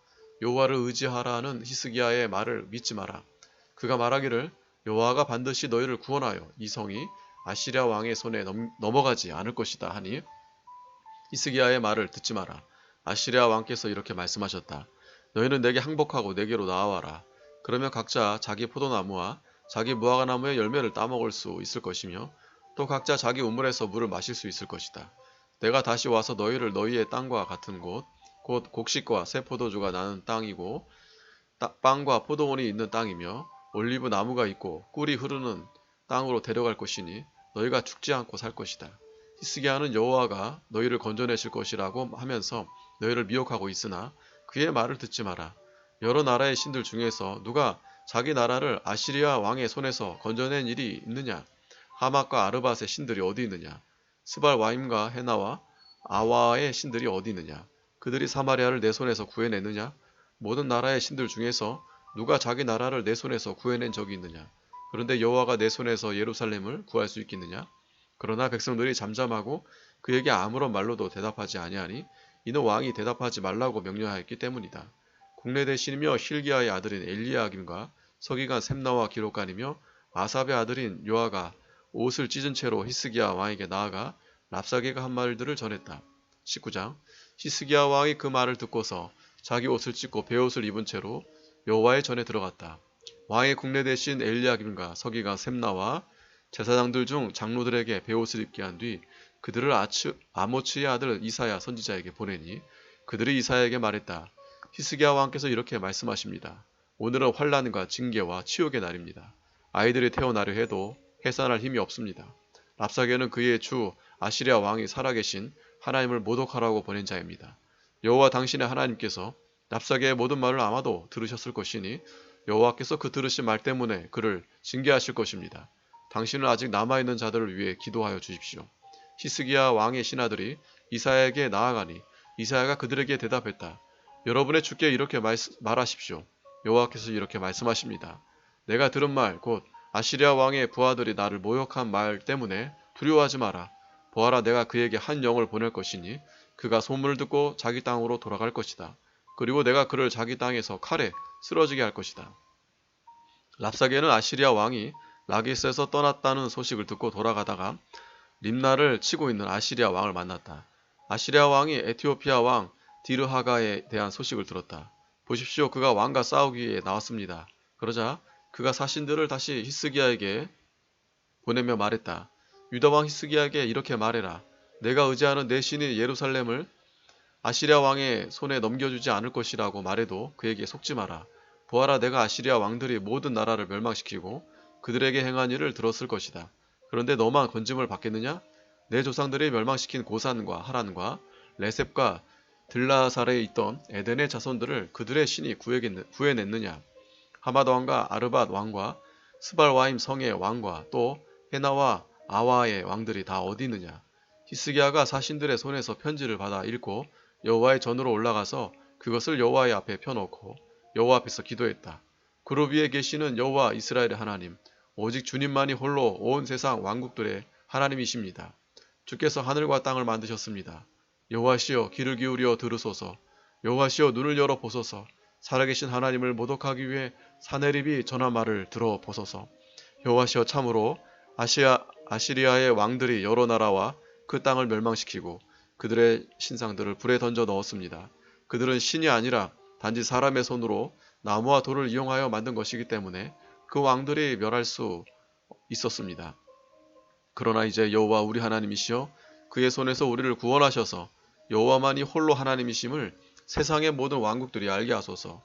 여호와를 의지하라는 히스기야의 말을 믿지 마라. 그가 말하기를 여호와가 반드시 너희를 구원하여 이 성이 아시리아 왕의 손에 넘어가지 않을 것이다 하니 히스기야의 말을 듣지 마라. 아시리아 왕께서 이렇게 말씀하셨다. 너희는 내게 항복하고 내게로 나아와라. 그러면 각자 자기 포도나무와 자기 무화과나무의 열매를 따먹을 수 있을 것이며 또 각자 자기 우물에서 물을 마실 수 있을 것이다. 내가 다시 와서 너희를 너희의 땅과 같은 곳, 곧 곡식과 새 포도주가 나는 땅이고 빵과 포도원이 있는 땅이며 올리브 나무가 있고 꿀이 흐르는 땅으로 데려갈 것이니 너희가 죽지 않고 살 것이다. 히스기야는 여호와가 너희를 건져내실 것이라고 하면서 너희를 미혹하고 있으나 그의 말을 듣지 마라. 여러 나라의 신들 중에서 누가 자기 나라를 아시리아 왕의 손에서 건져낸 일이 있느냐? 하맛과 아르밧의 신들이 어디 있느냐? 스발와임과 헤나와 아와의 신들이 어디 있느냐? 그들이 사마리아를 내 손에서 구해냈느냐? 모든 나라의 신들 중에서 누가 자기 나라를 내 손에서 구해낸 적이 있느냐? 그런데 여호와가 내 손에서 예루살렘을 구할 수 있겠느냐? 그러나 백성들이 잠잠하고 그에게 아무런 말로도 대답하지 아니하니 이는 왕이 대답하지 말라고 명령하였기 때문이다. 국내 대신이며 hil기야의 아들인 엘리야김과 서기관 셈나와 기록관이며 아삽의 아들인 요아가 옷을 찢은 채로 히스기야 왕에게 나아가 랍사게가 한 말들을 전했다. 19장 히스기야 왕이 그 말을 듣고서 자기 옷을 찢고 베옷을 입은 채로 여호와의 전에 들어갔다. 왕의 국내 대신 엘리야김과 서기관 셈나와 제사장들 중 장로들에게 베옷을 입게 한 뒤 그들을 아모츠의 아들 이사야 선지자에게 보내니 그들이 이사야에게 말했다. 히스기야 왕께서 이렇게 말씀하십니다. 오늘은 환난과 징계와 치욕의 날입니다. 아이들이 태어나려 해도 해산할 힘이 없습니다. 랍사게는 그의 주 아시리아 왕이 살아계신 하나님을 모독하라고 보낸 자입니다. 여호와 당신의 하나님께서 랍사게의 모든 말을 아마도 들으셨을 것이니 여호와께서 그 들으신 말 때문에 그를 징계하실 것입니다. 당신은 아직 남아있는 자들을 위해 기도하여 주십시오. 히스기야 왕의 신하들이 이사야에게 나아가니 이사야가 그들에게 대답했다. 여러분의 주께 이렇게 말하십시오. 여호와께서 이렇게 말씀하십니다. 내가 들은 말 곧 아시리아 왕의 부하들이 나를 모욕한 말 때문에 두려워하지 마라. 보아라 내가 그에게 한 영을 보낼 것이니 그가 소문을 듣고 자기 땅으로 돌아갈 것이다. 그리고 내가 그를 자기 땅에서 칼에 쓰러지게 할 것이다. 랍사게는 아시리아 왕이 라기스에서 떠났다는 소식을 듣고 돌아가다가 림나를 치고 있는 아시리아 왕을 만났다. 아시리아 왕이 에티오피아 왕 디르하가에 대한 소식을 들었다. 보십시오. 그가 왕과 싸우기 위해 나왔습니다. 그러자 그가 사신들을 다시 히스기야에게 보내며 말했다. 유다 왕 히스기야에게 이렇게 말해라. 내가 의지하는 내 신인 예루살렘을 아시리아 왕의 손에 넘겨주지 않을 것이라고 말해도 그에게 속지 마라. 보아라, 내가 아시리아 왕들이 모든 나라를 멸망시키고 그들에게 행한 일을 들었을 것이다. 그런데 너만 건짐을 받겠느냐? 내 조상들이 멸망시킨 고산과 하란과 레셉과 들라살에 있던 에덴의 자손들을 그들의 신이 구해냈느냐? 하마드 왕과 아르밧 왕과 스발와임 성의 왕과 또 헤나와 아와의 왕들이 다 어디 있느냐? 히스기야가 사신들의 손에서 편지를 받아 읽고 여호와의 전으로 올라가서 그것을 여호와의 앞에 펴놓고 여호와 앞에서 기도했다. 그룹 위에 계시는 여호와 이스라엘의 하나님, 오직 주님만이 홀로 온 세상 왕국들의 하나님이십니다. 주께서 하늘과 땅을 만드셨습니다. 여호와시여, 귀를 기울여 들으소서. 여호와시여, 눈을 열어 보소서. 살아계신 하나님을 모독하기 위해 사내립이 전한 말을 들어보소서. 여호와시여, 참으로 아시리아의 왕들이 여러 나라와 그 땅을 멸망시키고 그들의 신상들을 불에 던져 넣었습니다. 그들은 신이 아니라 단지 사람의 손으로 나무와 돌을 이용하여 만든 것이기 때문에 그 왕들이 멸할 수 있었습니다. 그러나 이제 여호와 우리 하나님이시여, 그의 손에서 우리를 구원하셔서 여호와만이 홀로 하나님이심을 세상의 모든 왕국들이 알게 하소서.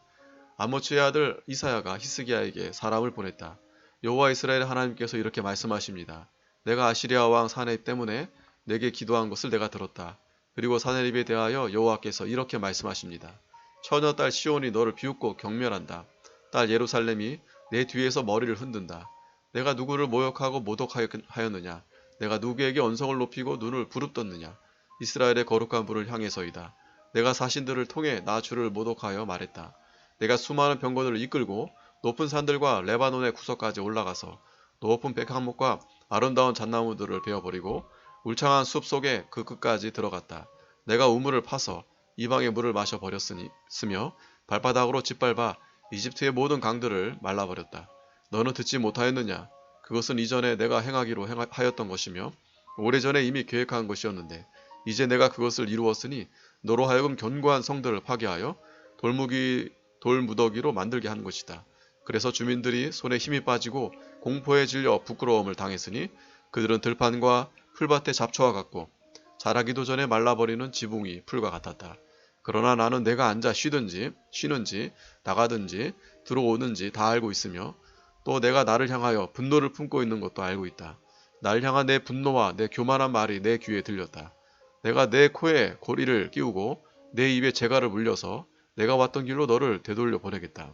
아모츠의 아들 이사야가 히스기야에게 사람을 보냈다. 여호와 이스라엘 하나님께서 이렇게 말씀하십니다. 내가 아시리아 왕 사네립 때문에 내게 기도한 것을 내가 들었다. 그리고 사네립에 대하여 여호와께서 이렇게 말씀하십니다. 처녀 딸 시온이 너를 비웃고 경멸한다. 딸 예루살렘이 내 뒤에서 머리를 흔든다. 내가 누구를 모욕하고 모독하였느냐? 내가 누구에게 언성을 높이고 눈을 부릅떴느냐? 이스라엘의 거룩한 분을 향해서이다. 내가 사신들을 통해 나 주를 모독하여 말했다. 내가 수많은 병거들을 이끌고 높은 산들과 레바논의 구석까지 올라가서 높은 백항목과 아름다운 잣나무들을 베어버리고 울창한 숲 속에 그 끝까지 들어갔다. 내가 우물을 파서 이방의 물을 마셔버렸으며 발바닥으로 짓밟아 이집트의 모든 강들을 말라버렸다. 너는 듣지 못하였느냐? 그것은 이전에 내가 행하기로 하였던 것이며 오래전에 이미 계획한 것이었는데 이제 내가 그것을 이루었으니 너로 하여금 견고한 성들을 파괴하여 돌무더기로 만들게 한 것이다. 그래서 주민들이 손에 힘이 빠지고 공포에 질려 부끄러움을 당했으니 그들은 들판과 풀밭의 잡초와 같고 자라기도 전에 말라버리는 지붕이 풀과 같았다. 그러나 나는 내가 앉아 쉬는지 나가든지 들어오는지 다 알고 있으며 또 내가 나를 향하여 분노를 품고 있는 것도 알고 있다. 나를 향한 내 분노와 내 교만한 말이 내 귀에 들렸다. 내가 내 코에 고리를 끼우고 내 입에 재갈을 물려서 내가 왔던 길로 너를 되돌려 보내겠다.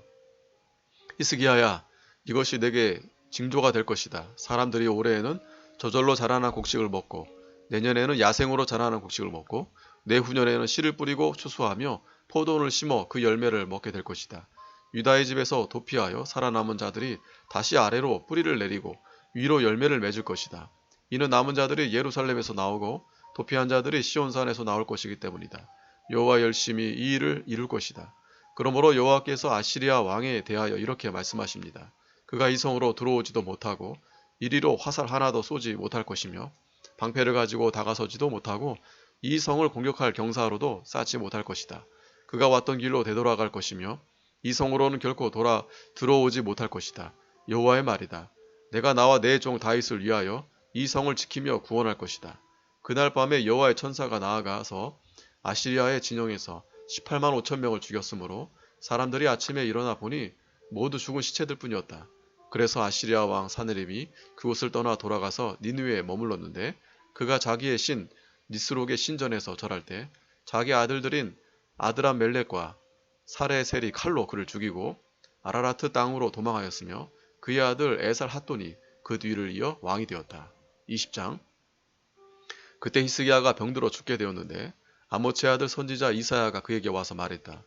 히스기야야, 이것이 내게 징조가 될 것이다. 사람들이 올해에는 저절로 자라난 곡식을 먹고 내년에는 야생으로 자라는 곡식을 먹고 내후년에는 씨를 뿌리고 추수하며 포도원을 심어 그 열매를 먹게 될 것이다. 유다의 집에서 도피하여 살아남은 자들이 다시 아래로 뿌리를 내리고 위로 열매를 맺을 것이다. 이는 남은 자들이 예루살렘에서 나오고 도피한 자들이 시온산에서 나올 것이기 때문이다. 여호와 열심히 이 일을 이룰 것이다. 그러므로 여호와께서 아시리아 왕에 대하여 이렇게 말씀하십니다. 그가 이 성으로 들어오지도 못하고 이리로 화살 하나도 쏘지 못할 것이며 방패를 가지고 다가서지도 못하고 이 성을 공격할 경사로도 쌓지 못할 것이다. 그가 왔던 길로 되돌아갈 것이며 이 성으로는 결코 들어오지 못할 것이다. 여호와의 말이다. 내가 나와 내 종 다윗을 위하여 이 성을 지키며 구원할 것이다. 그날 밤에 여호와의 천사가 나아가서 아시리아의 진영에서 18만 5천 명을 죽였으므로 사람들이 아침에 일어나 보니 모두 죽은 시체들 뿐이었다. 그래서 아시리아 왕 사네립이 그곳을 떠나 돌아가서 니느웨에 머물렀는데 그가 자기의 신 니스록의 신전에서 절할 때 자기 아들들인 아드람멜렉과 사레셀이 칼로 그를 죽이고 아라라트 땅으로 도망하였으며 그의 아들 에살 핫돈이 그 뒤를 이어 왕이 되었다. 20장. 그때 히스기야가 병들어 죽게 되었는데 아모츠의 아들 선지자 이사야가 그에게 와서 말했다.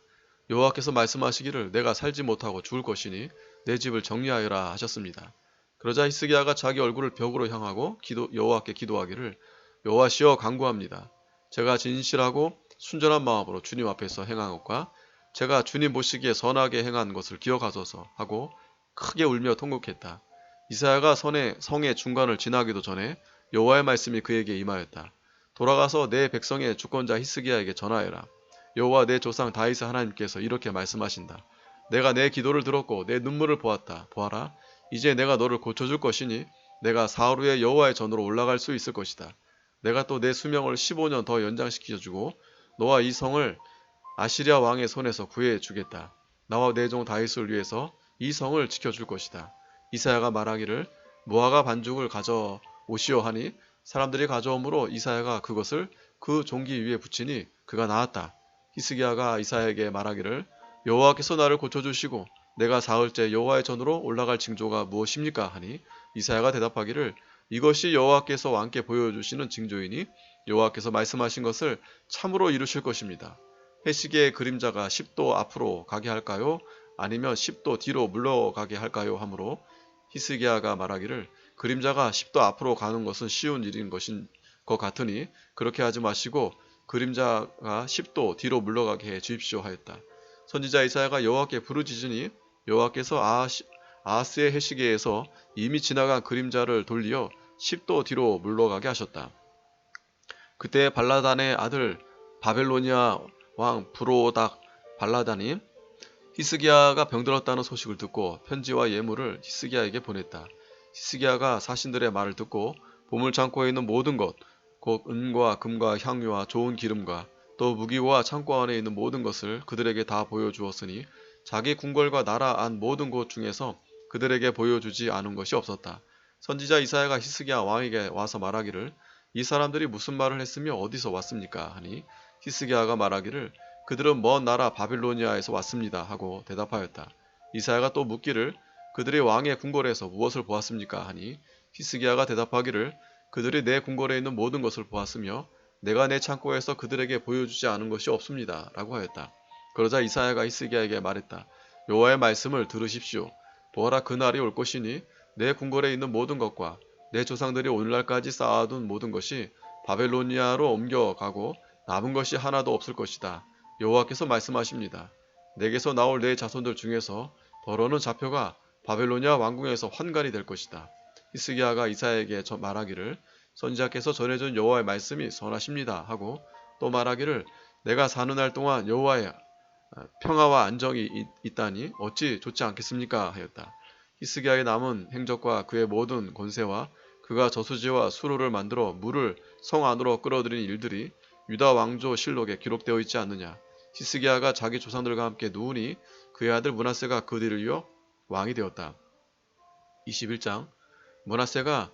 여호와께서 말씀하시기를 내가 살지 못하고 죽을 것이니 내 집을 정리하여라 하셨습니다. 그러자 히스기야가 자기 얼굴을 벽으로 향하고 여호와께 기도하기를 여호와시여 간구합니다. 제가 진실하고 순전한 마음으로 주님 앞에서 행한 것과 제가 주님 보시기에 선하게 행한 것을 기억하소서 하고 크게 울며 통곡했다. 이사야가 성의 중간을 지나기도 전에 여호와의 말씀이 그에게 임하였다. 돌아가서 내 백성의 주권자 히스기야에게 전하여라. 여호와 내 조상 다윗의 하나님께서 이렇게 말씀하신다. 내가 내 기도를 들었고 내 눈물을 보았다. 보아라. 이제 내가 너를 고쳐줄 것이니 내가 사흘 후에 여호와의 전으로 올라갈 수 있을 것이다. 내가 또 내 수명을 15년 더 연장시켜주고 너와 이 성을 아시리아 왕의 손에서 구해 주겠다. 나와 내 종 다윗을 위해서 이 성을 지켜줄 것이다. 이사야가 말하기를 무화과 반죽을 가져 오시오 하니 사람들이 가져오므로 이사야가 그것을 그 종기 위에 붙이니 그가 나았다. 히스기야가 이사야에게 말하기를 여호와께서 나를 고쳐주시고 내가 사흘째 여호와의 전으로 올라갈 징조가 무엇입니까? 하니 이사야가 대답하기를 이것이 여호와께서 왕께 보여주시는 징조이니 여호와께서 말씀하신 것을 참으로 이루실 것입니다. 해시계의 그림자가 10도 앞으로 가게 할까요? 아니면 10도 뒤로 물러가게 할까요? 하므로 히스기야가 말하기를 그림자가 10도 앞으로 가는 것은 쉬운 일인 것인 것 같으니 그렇게 하지 마시고 그림자가 10도 뒤로 물러가게 해 주십시오 하였다. 선지자 이사야가 여호와께 부르짖으니 여호와께서 아하스의 해시계에서 이미 지나간 그림자를 돌리어 10도 뒤로 물러가게 하셨다. 그때 발라단의 아들 바벨로니아 왕 브로닥 발라단이 히스기야가 병들었다는 소식을 듣고 편지와 예물을 히스기야에게 보냈다. 히스기야가 사신들의 말을 듣고 보물창고에 있는 모든 것, 곧 은과 금과 향유와 좋은 기름과 또 무기와 창고 안에 있는 모든 것을 그들에게 다 보여주었으니 자기 궁궐과 나라 안 모든 곳 중에서 그들에게 보여주지 않은 것이 없었다. 선지자 이사야가 히스기야 왕에게 와서 말하기를 이 사람들이 무슨 말을 했으며 어디서 왔습니까? 하니 히스기야가 말하기를 그들은 먼 나라 바빌로니아에서 왔습니다 하고 대답하였다. 이사야가 또 묻기를 그들이 왕의 궁궐에서 무엇을 보았습니까? 하니 히스기야가 대답하기를 그들이 내 궁궐에 있는 모든 것을 보았으며 내가 내 창고에서 그들에게 보여주지 않은 것이 없습니다 라고 하였다. 그러자 이사야가 히스기야에게 말했다. 여호와의 말씀을 들으십시오. 보아라 그날이 올 것이니 내 궁궐에 있는 모든 것과 내 조상들이 오늘날까지 쌓아둔 모든 것이 바벨로니아로 옮겨가고 남은 것이 하나도 없을 것이다. 여호와께서 말씀하십니다. 내게서 나올 내 자손들 중에서 더러는 자표가 바벨로니아 왕궁에서 환관이 될 것이다. 히스기야가 이사야에게 말하기를 선지자께서 전해준 여호와의 말씀이 선하십니다 하고 또 말하기를 내가 사는 날 동안 여호와의 평화와 안정이 있다니 어찌 좋지 않겠습니까? 하였다. 히스기야의 남은 행적과 그의 모든 권세와 그가 저수지와 수로를 만들어 물을 성 안으로 끌어들인 일들이 유다 왕조 실록에 기록되어 있지 않느냐. 히스기야가 자기 조상들과 함께 누우니 그의 아들 므낫세가 그 뒤를 이어 왕이 되었다. 21장 므낫세가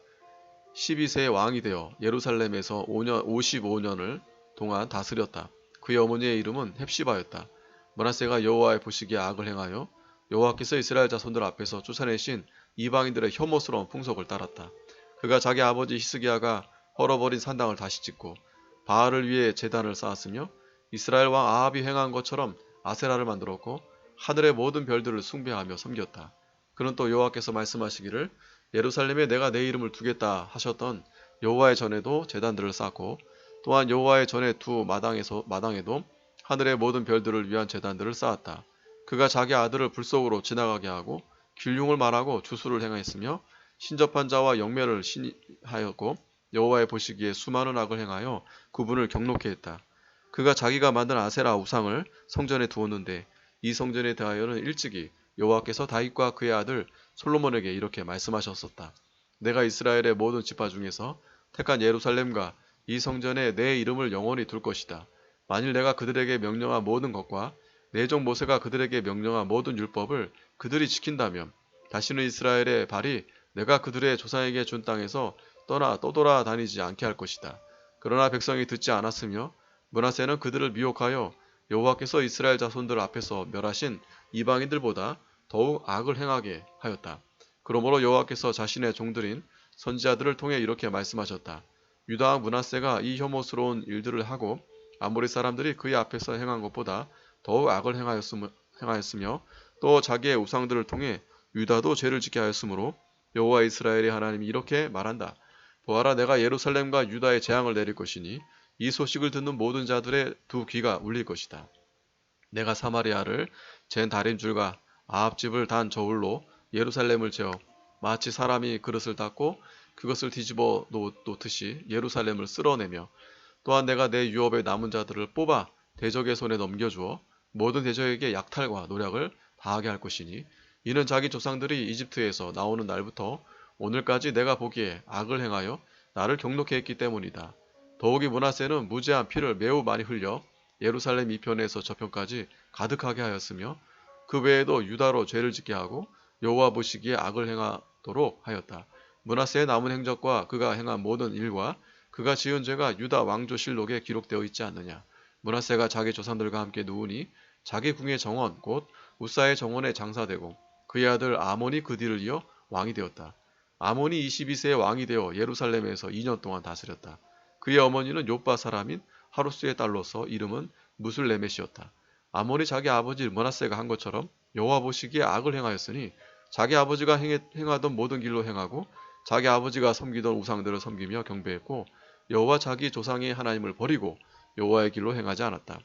12세의 왕이 되어 예루살렘에서 55년을 동안 다스렸다. 그의 어머니의 이름은 헵시바였다. 므낫세가 여호와의 보시기에 악을 행하여 여호와께서 이스라엘 자손들 앞에서 쫓아내신 이방인들의 혐오스러운 풍속을 따랐다. 그가 자기 아버지 히스기야가 헐어버린 산당을 다시 짓고 바알을 위해 제단을 쌓았으며 이스라엘 왕 아합이 행한 것처럼 아세라를 만들었고 하늘의 모든 별들을 숭배하며 섬겼다. 그는 또 여호와께서 말씀하시기를 예루살렘에 내가 내 이름을 두겠다 하셨던 여호와의 전에도 제단들을 쌓고 또한 여호와의 전의 두 마당에도 하늘의 모든 별들을 위한 제단들을 쌓았다. 그가 자기 아들을 불 속으로 지나가게 하고 길흉을 말하고 주수를 행하였으며 신접한 자와 영매를 신하였고 여호와의 보시기에 수많은 악을 행하여 그분을 경노케 했다. 그가 자기가 만든 아세라 우상을 성전에 두었는데 이 성전에 대하여는 일찍이 여호와께서 다윗과 그의 아들 솔로몬에게 이렇게 말씀하셨었다. 내가 이스라엘의 모든 지파 중에서 택한 예루살렘과 이 성전에 내 이름을 영원히 둘 것이다. 만일 내가 그들에게 명령한 모든 것과 내 종 모세가 그들에게 명령한 모든 율법을 그들이 지킨다면 다시는 이스라엘의 발이 내가 그들의 조상에게 준 땅에서 떠돌아 다니지 않게 할 것이다. 그러나 백성이 듣지 않았으며 므낫세는 그들을 미혹하여 여호와께서 이스라엘 자손들 앞에서 멸하신 이방인들보다 더욱 악을 행하게 하였다. 그러므로 여호와께서 자신의 종들인 선지자들을 통해 이렇게 말씀하셨다. 유다 왕 므낫세가 이 혐오스러운 일들을 하고 아모리 사람들이 그의 앞에서 행한 것보다 더욱 악을 행하였으며 또 자기의 우상들을 통해 유다도 죄를 짓게 하였으므로 여호와 이스라엘의 하나님이 이렇게 말한다. 보아라 내가 예루살렘과 유다에 재앙을 내릴 것이니 이 소식을 듣는 모든 자들의 두 귀가 울릴 것이다. 내가 사마리아를 잰 다림줄과 아합집을 단 저울로 예루살렘을 재어 마치 사람이 그릇을 닦고 그것을 뒤집어 놓듯이 예루살렘을 쓸어내며 또한 내가 내 유업의 남은 자들을 뽑아 대적의 손에 넘겨주어 모든 대적에게 약탈과 노략을 다하게 할 것이니 이는 자기 조상들이 이집트에서 나오는 날부터 오늘까지 내가 보기에 악을 행하여 나를 경노케 했기 때문이다. 더욱이 므낫세는 무죄한 피를 매우 많이 흘려 예루살렘 이편에서 저편까지 가득하게 하였으며 그 외에도 유다로 죄를 짓게 하고 여호와 보시기에 악을 행하도록 하였다. 므낫세의 남은 행적과 그가 행한 모든 일과 그가 지은 죄가 유다 왕조실록에 기록되어 있지 않느냐. 므낫세가 자기 조상들과 함께 누우니 자기 궁의 정원 곧 우사의 정원에 장사되고 그의 아들 아몬이 그 뒤를 이어 왕이 되었다. 아몬이 22세에 왕이 되어 예루살렘에서 2년 동안 다스렸다. 그의 어머니는 욥바 사람인 하루스의 딸로서 이름은 무술레멧이었다. 아몬이 자기 아버지 므낫세가 한 것처럼 여호와 보시기에 악을 행하였으니 자기 아버지가 행하던 모든 길로 행하고 자기 아버지가 섬기던 우상들을 섬기며 경배했고 여호와 자기 조상의 하나님을 버리고 여호와의 길로 행하지 않았다.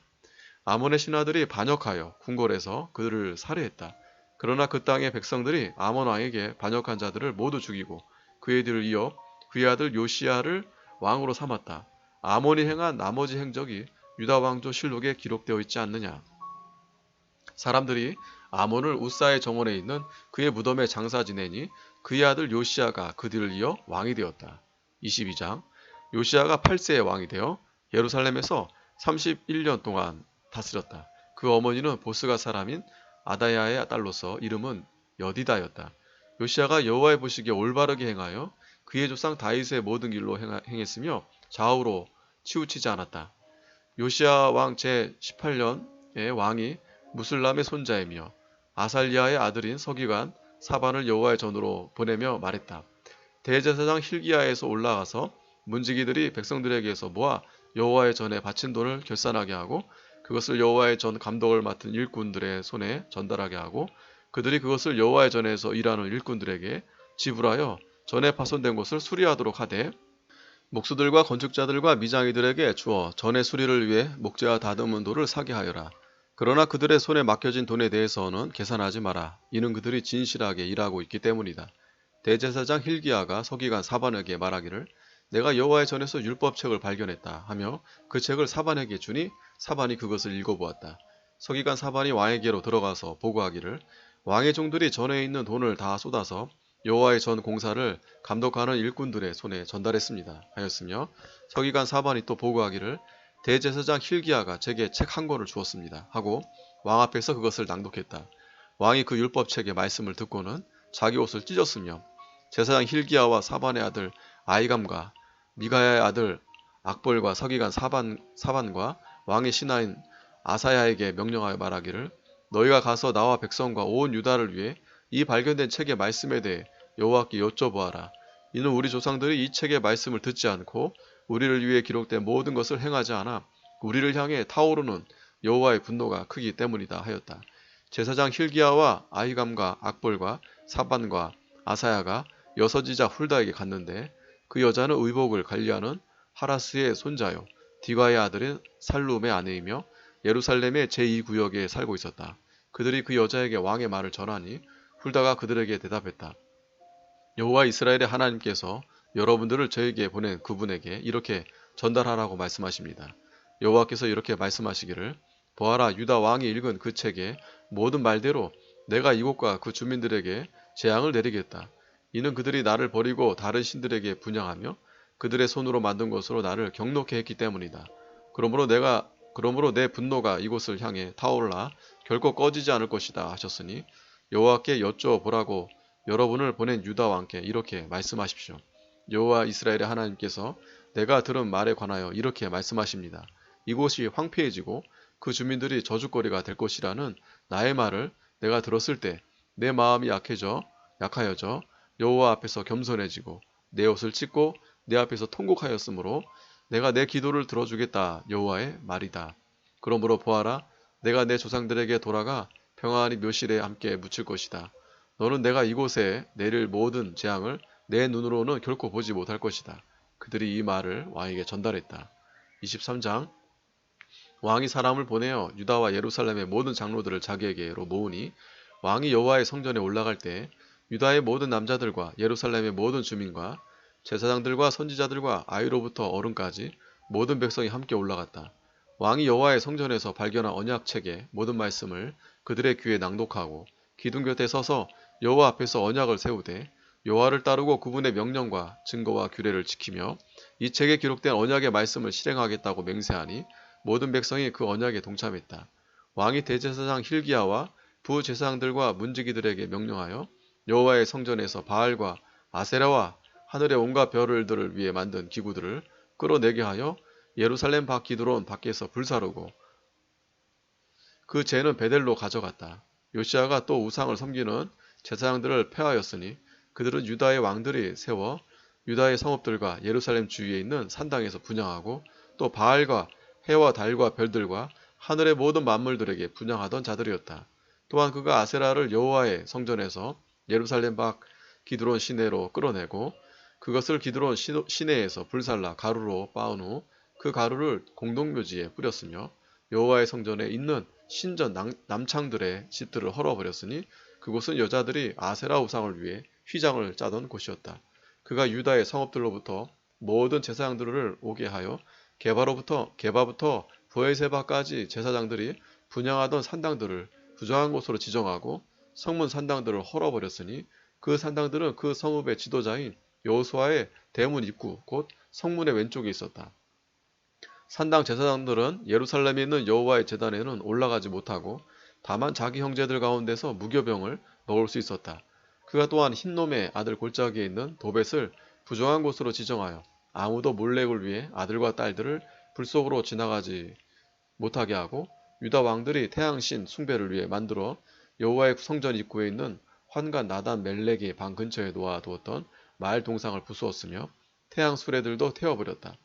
아몬의 신하들이 반역하여 궁궐에서 그들을 살해했다. 그러나 그 땅의 백성들이 아몬 왕에게 반역한 자들을 모두 죽이고 그의 뒤를 이어 그의 아들 요시야를 왕으로 삼았다. 아몬이 행한 나머지 행적이 유다 왕조 실록에 기록되어 있지 않느냐. 사람들이 아몬을 우사의 정원에 있는 그의 무덤에 장사 지내니 그의 아들 요시야가 그 뒤를 이어 왕이 되었다. 22장 요시야가 8세에 왕이 되어 예루살렘에서 31년 동안 다스렸다. 그 어머니는 보스가 사람인 아다야의 딸로서 이름은 여디다였다. 요시야가 여호와의 보시기에 올바르게 행하여 그의 조상 다윗의 모든 길로 행했으며 좌우로 치우치지 않았다. 요시야 왕 제18년의 왕이 무슬람의 손자이며 아살리아의 아들인 서기관 사반을 여호와의 전으로 보내며 말했다. 대제사장 힐기야에서 올라가서 문지기들이 백성들에게서 모아 여호와의 전에 바친 돈을 결산하게 하고 그것을 여호와의 전 감독을 맡은 일꾼들의 손에 전달하게 하고 그들이 그것을 여호와의 전에서 일하는 일꾼들에게 지불하여 전에 파손된 곳을 수리하도록 하되 목수들과 건축자들과 미장이들에게 주어 전의 수리를 위해 목재와 다듬은 돌을 사게 하여라. 그러나 그들의 손에 맡겨진 돈에 대해서는 계산하지 마라. 이는 그들이 진실하게 일하고 있기 때문이다. 대제사장 힐기야가 서기관 사반에게 말하기를 내가 여호와의 전에서 율법책을 발견했다 하며 그 책을 사반에게 주니 사반이 그것을 읽어보았다. 서기관 사반이 왕에게로 들어가서 보고하기를 왕의 종들이 전에 있는 돈을 다 쏟아서 여호와의 전 공사를 감독하는 일꾼들의 손에 전달했습니다 하였으며 서기관 사반이 또 보고하기를 대제사장 힐기야가 제게 책 한 권을 주었습니다 하고 왕 앞에서 그것을 낭독했다. 왕이 그 율법책의 말씀을 듣고는 자기 옷을 찢었으며 제사장 힐기야와 사반의 아들 아이감과 미가야의 아들 악볼과 서기관 사반과 왕의 신하인 아사야에게 명령하여 말하기를 너희가 가서 나와 백성과 온 유다를 위해 이 발견된 책의 말씀에 대해 여호와께 여쭤보아라. 이는 우리 조상들이 이 책의 말씀을 듣지 않고 우리를 위해 기록된 모든 것을 행하지 않아 우리를 향해 타오르는 여호와의 분노가 크기 때문이다 하였다. 제사장 힐기야와 아히감과 악볼과 사반과 아사야가 여서지자 훌다에게 갔는데 그 여자는 의복을 관리하는 하라스의 손자요 디과의 아들인 살룸의 아내이며 예루살렘의 제2구역에 살고 있었다. 그들이 그 여자에게 왕의 말을 전하니 훌다가 그들에게 대답했다. 여호와 이스라엘의 하나님께서 여러분들을 저에게 보낸 그분에게 이렇게 전달하라고 말씀하십니다. 여호와께서 이렇게 말씀하시기를 보아라 유다 왕이 읽은 그 책의 모든 말대로 내가 이곳과 그 주민들에게 재앙을 내리겠다. 이는 그들이 나를 버리고 다른 신들에게 분향하며 그들의 손으로 만든 것으로 나를 경노케 했기 때문이다. 그러므로 내 분노가 이곳을 향해 타올라 결코 꺼지지 않을 것이다 하셨으니 여호와께 여쭤보라고 여러분을 보낸 유다 왕께 이렇게 말씀하십시오. 여호와 이스라엘의 하나님께서 내가 들은 말에 관하여 이렇게 말씀하십니다. 이곳이 황폐해지고 그 주민들이 저주거리가 될 것이라는 나의 말을 내가 들었을 때 내 마음이 약하여져 여호와 앞에서 겸손해지고 내 옷을 찢고 내 앞에서 통곡하였으므로 내가 내 기도를 들어주겠다 여호와의 말이다. 그러므로 보아라 내가 내 조상들에게 돌아가 평안히 묘실에 함께 묻힐 것이다. 너는 내가 이곳에 내릴 모든 재앙을 내 눈으로는 결코 보지 못할 것이다. 그들이 이 말을 왕에게 전달했다. 23장 왕이 사람을 보내어 유다와 예루살렘의 모든 장로들을 자기에게로 모으니 왕이 여호와의 성전에 올라갈 때 유다의 모든 남자들과 예루살렘의 모든 주민과 제사장들과 선지자들과 아이로부터 어른까지 모든 백성이 함께 올라갔다. 왕이 여호와의 성전에서 발견한 언약책의 모든 말씀을 그들의 귀에 낭독하고 기둥 곁에 서서 여호와 앞에서 언약을 세우되 여호와를 따르고 그분의 명령과 증거와 규례를 지키며 이 책에 기록된 언약의 말씀을 실행하겠다고 맹세하니 모든 백성이 그 언약에 동참했다. 왕이 대제사장 힐기야와 부제사장들과 문지기들에게 명령하여 여호와의 성전에서 바알과 아세라와 하늘의 온갖 별들을 위해 만든 기구들을 끌어내게 하여 예루살렘 밖 기드론 밖에서 불사르고 그 재는 베델로 가져갔다. 요시아가 또 우상을 섬기는 제사장들을 폐하였으니 그들은 유다의 왕들이 세워 유다의 성읍들과 예루살렘 주위에 있는 산당에서 분향하고 또 바알과 해와 달과 별들과 하늘의 모든 만물들에게 분향하던 자들이었다. 또한 그가 아세라를 여호와의 성전에서 예루살렘 밖 기드론 시내로 끌어내고 그것을 기드론 시내에서 불살라 가루로 빻은 후 그 가루를 공동묘지에 뿌렸으며 여호와의 성전에 있는 신전 남창들의 집들을 헐어버렸으니 그곳은 여자들이 아세라 우상을 위해 휘장을 짜던 곳이었다. 그가 유다의 성읍들로부터 모든 제사장들을 오게 하여 게바부터 브에세바까지 제사장들이 분향하던 산당들을 부정한 곳으로 지정하고 성문 산당들을 헐어버렸으니 그 산당들은 그 성읍의 지도자인 여호수아의 대문 입구 곧 성문의 왼쪽에 있었다. 산당 제사장들은 예루살렘에 있는 여호와의 제단에는 올라가지 못하고 다만 자기 형제들 가운데서 무교병을 넣을 수 있었다. 그가 또한 흰놈의 아들 골짜기에 있는 도벳을 부정한 곳으로 지정하여 아무도 몰렉을 위해 아들과 딸들을 불 속으로 지나가지 못하게 하고 유다 왕들이 태양신 숭배를 위해 만들어 여호와의 성전 입구에 있는 환관 나단 멜렉의 방 근처에 놓아두었던 말 동상을 부수었으며 태양 수레들도 태워버렸다.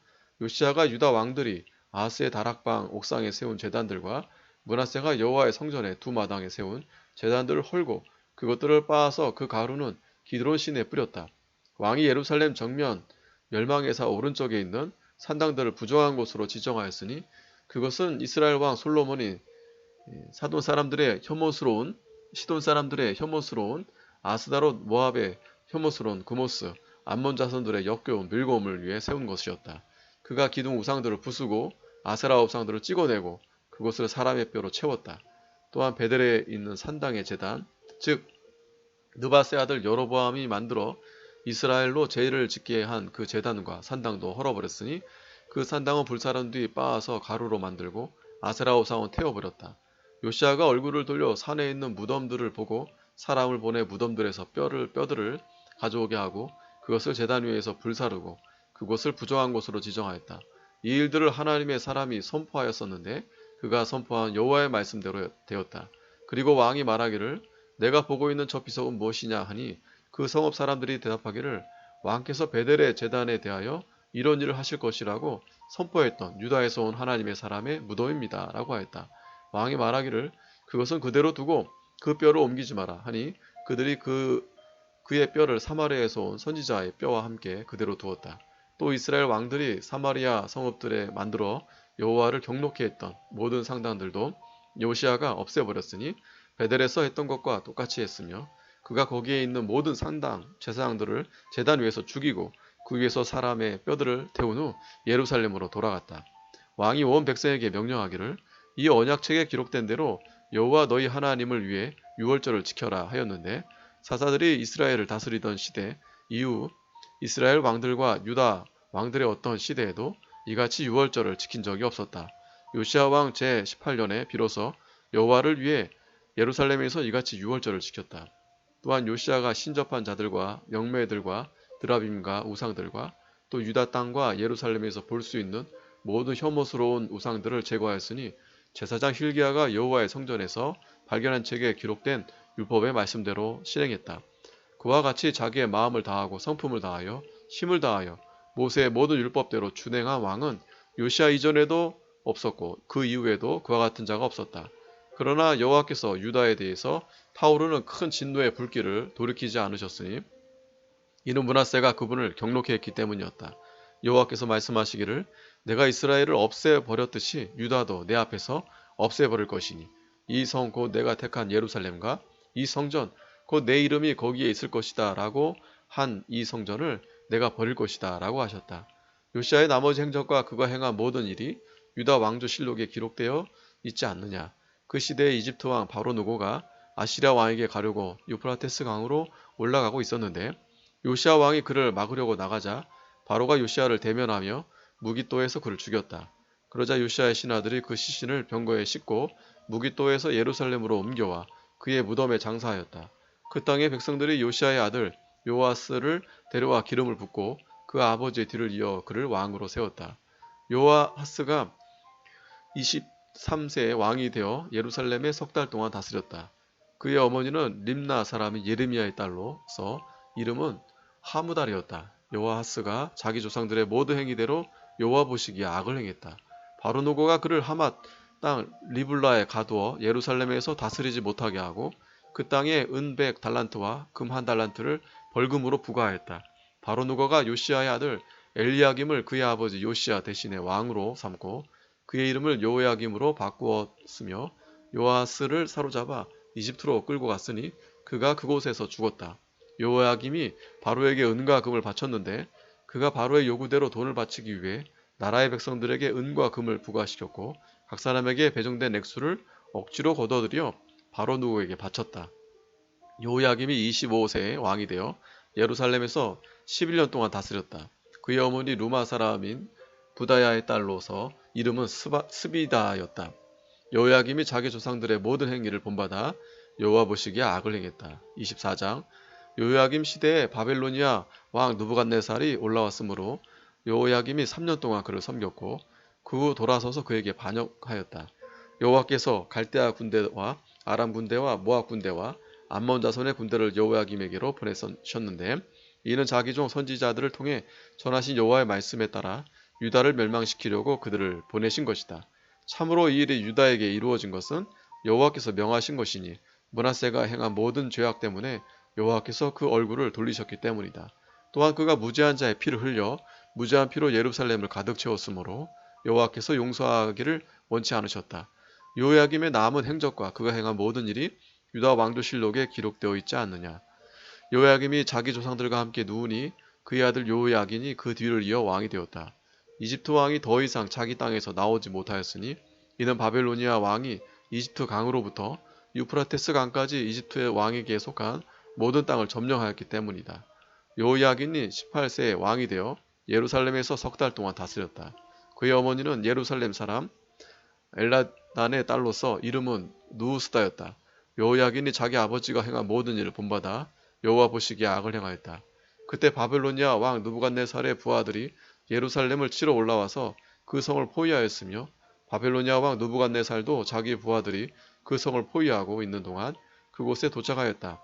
요시아가 유다 왕들이 아스의 다락방 옥상에 세운 제단들과 므낫세가 여호와의 성전의 두 마당에 세운 제단들을 헐고 그것들을 빻아서 그 가루는 기드론 시내에 뿌렸다. 왕이 예루살렘 정면 멸망에서 오른쪽에 있는 산당들을 부정한 곳으로 지정하였으니 그것은 이스라엘 왕 솔로몬이 시돈 사람들의 혐오스러운 아스다롯 모압의 혐오스러운 구모스 암몬 자손들의 역겨운 밀고음을 위해 세운 것이었다. 그가 기둥 우상들을 부수고 아세라 우상들을 찍어내고 그곳을 사람의 뼈로 채웠다. 또한 베델에 있는 산당의 제단 즉 느바세 아들 여로보암이 만들어 이스라엘로 제일을 짓게 한 그 제단과 산당도 헐어버렸으니 그 산당은 불사른 뒤 빻아서 가루로 만들고 아세라 우상은 태워버렸다. 요시아가 얼굴을 돌려 산에 있는 무덤들을 보고 사람을 보내 무덤들에서 뼈들을 가져오게 하고 그것을 제단 위에서 불사르고 그곳을 부정한 곳으로 지정하였다. 이 일들을 하나님의 사람이 선포하였었는데 그가 선포한 여호와의 말씀대로 되었다. 그리고 왕이 말하기를 내가 보고 있는 저 비석은 무엇이냐 하니 그 성읍 사람들이 대답하기를 왕께서 베델의 제단에 대하여 이런 일을 하실 것이라고 선포했던 유다에서 온 하나님의 사람의 무덤입니다 라고 하였다. 왕이 말하기를 그것은 그대로 두고 그 뼈를 옮기지 마라 하니 그들이 그의 뼈를 사마리아에서 온 선지자의 뼈와 함께 그대로 두었다. 또 이스라엘 왕들이 사마리아 성읍들에 만들어 여호와를 경록케 했던 모든 상당들도 요시아가 없애버렸으니 베델에서 했던 것과 똑같이 했으며 그가 거기에 있는 모든 산당 제사장들을 제단 위에서 죽이고 그 위에서 사람의 뼈들을 태운 후 예루살렘으로 돌아갔다. 왕이 온 백성에게 명령하기를 이 언약책에 기록된 대로 여호와 너희 하나님을 위해 유월절을 지켜라 하였는데 사사들이 이스라엘을 다스리던 시대 이후 이스라엘 왕들과 유다 왕들의 어떤 시대에도 이같이 유월절을 지킨 적이 없었다. 요시아 왕 제18년에 비로소 여호와를 위해 예루살렘에서 이같이 유월절을 지켰다. 또한 요시아가 신접한 자들과 영매들과 드라빔과 우상들과 또 유다 땅과 예루살렘에서 볼 수 있는 모든 혐오스러운 우상들을 제거하였으니 제사장 힐기야가 여호와의 성전에서 발견한 책에 기록된 율법의 말씀대로 실행했다. 그와 같이 자기의 마음을 다하고 성품을 다하여 힘을 다하여 모세의 모든 율법대로 준행한 왕은 요시아 이전에도 없었고 그 이후에도 그와 같은 자가 없었다. 그러나 여호와께서 유다에 대해서 타오르는 큰 진노의 불길을 돌이키지 않으셨으니 이는 므낫세가 그분을 경록케 했기 때문이었다. 여호와께서 말씀하시기를 내가 이스라엘을 없애버렸듯이 유다도 내 앞에서 없애버릴 것이니 이 성 곧 내가 택한 예루살렘과 이 성전 곧 내 이름이 거기에 있을 것이다 라고 한 이 성전을 내가 버릴 것이다 라고 하셨다. 요시아의 나머지 행적과 그가 행한 모든 일이 유다 왕조 실록에 기록되어 있지 않느냐. 그 시대의 이집트 왕 바로 누고가 아시리아 왕에게 가려고 유프라테스 강으로 올라가고 있었는데 요시아 왕이 그를 막으려고 나가자 바로가 요시아를 대면하며 무기또에서 그를 죽였다. 그러자 요시야의 신하들이 그 시신을 병거에 싣고 무깃도에서 예루살렘으로 옮겨와 그의 무덤에 장사하였다. 그 땅의 백성들이 요시야의 아들 요아스를 데려와 기름을 붓고 그 아버지의 뒤를 이어 그를 왕으로 세웠다. 요아하스가 23세의 왕이 되어 예루살렘에 석 달 동안 다스렸다. 그의 어머니는 림나 사람인 예레미야의 딸로서 이름은 하무달이었다. 요아하스가 자기 조상들의 모든 행위대로 여호와 보시기에 악을 행했다. 바로누고가 그를 하맛 땅 리블라에 가두어 예루살렘에서 다스리지 못하게 하고 그 땅에 은 100달란트와 금 1달란트를 벌금으로 부과하였다. 바로누고가 요시야의 아들 엘리야김을 그의 아버지 요시야 대신에 왕으로 삼고 그의 이름을 요야김으로 바꾸었으며 요아스를 사로잡아 이집트로 끌고 갔으니 그가 그곳에서 죽었다. 요야김이 바로에게 은과 금을 바쳤는데 그가 바로의 요구대로 돈을 바치기 위해 나라의 백성들에게 은과 금을 부과시켰고 각 사람에게 배정된 액수를 억지로 걷어들여 바로 누구에게 바쳤다. 요야김이 25세에 왕이 되어 예루살렘에서 11년 동안 다스렸다. 그의 어머니 루마 사람인 부다야의 딸로서 이름은 스비다였다. 요야김이 자기 조상들의 모든 행위를 본받아 여호와 보시기에 악을 행했다. 24장 요야김 시대에 바벨로니아 왕 느부갓네살이 올라왔으므로 요야김이 3년 동안 그를 섬겼고 그 후 돌아서서 그에게 반역하였다. 여호와께서 갈대아 군대와 아람 군대와 모압 군대와 암몬 자손의 군대를 여호야김에게로 보내셨는데 이는 자기 종 선지자들을 통해 전하신 여호와의 말씀에 따라 유다를 멸망시키려고 그들을 보내신 것이다. 참으로 이 일이 유다에게 이루어진 것은 여호와께서 명하신 것이니 므낫세가 행한 모든 죄악 때문에 여호와께서 그 얼굴을 돌리셨기 때문이다. 또한 그가 무죄한 자의 피를 흘려 무죄한 피로 예루살렘을 가득 채웠으므로 여호와께서 용서하기를 원치 않으셨다. 요야김의 남은 행적과 그가 행한 모든 일이 유다 왕조실록에 기록되어 있지 않느냐. 요야김이 자기 조상들과 함께 누우니 그의 아들 요야긴이 그 뒤를 이어 왕이 되었다. 이집트 왕이 더 이상 자기 땅에서 나오지 못하였으니 이는 바벨로니아 왕이 이집트 강으로부터 유프라테스 강까지 이집트의 왕에게 속한 모든 땅을 점령하였기 때문이다. 요야긴이 18세에 왕이 되어 예루살렘에서 석 달 동안 다스렸다. 그의 어머니는 예루살렘 사람 엘라단의 딸로서 이름은 누우스다였다. 요야긴이 자기 아버지가 행한 모든 일을 본받아 여호와 보시기에 악을 행하였다. 그때 바벨로니아 왕 느부갓네살의 부하들이 예루살렘을 치러 올라와서 그 성을 포위하였으며 바벨로니아 왕 느부갓네살도 자기 부하들이 그 성을 포위하고 있는 동안 그곳에 도착하였다.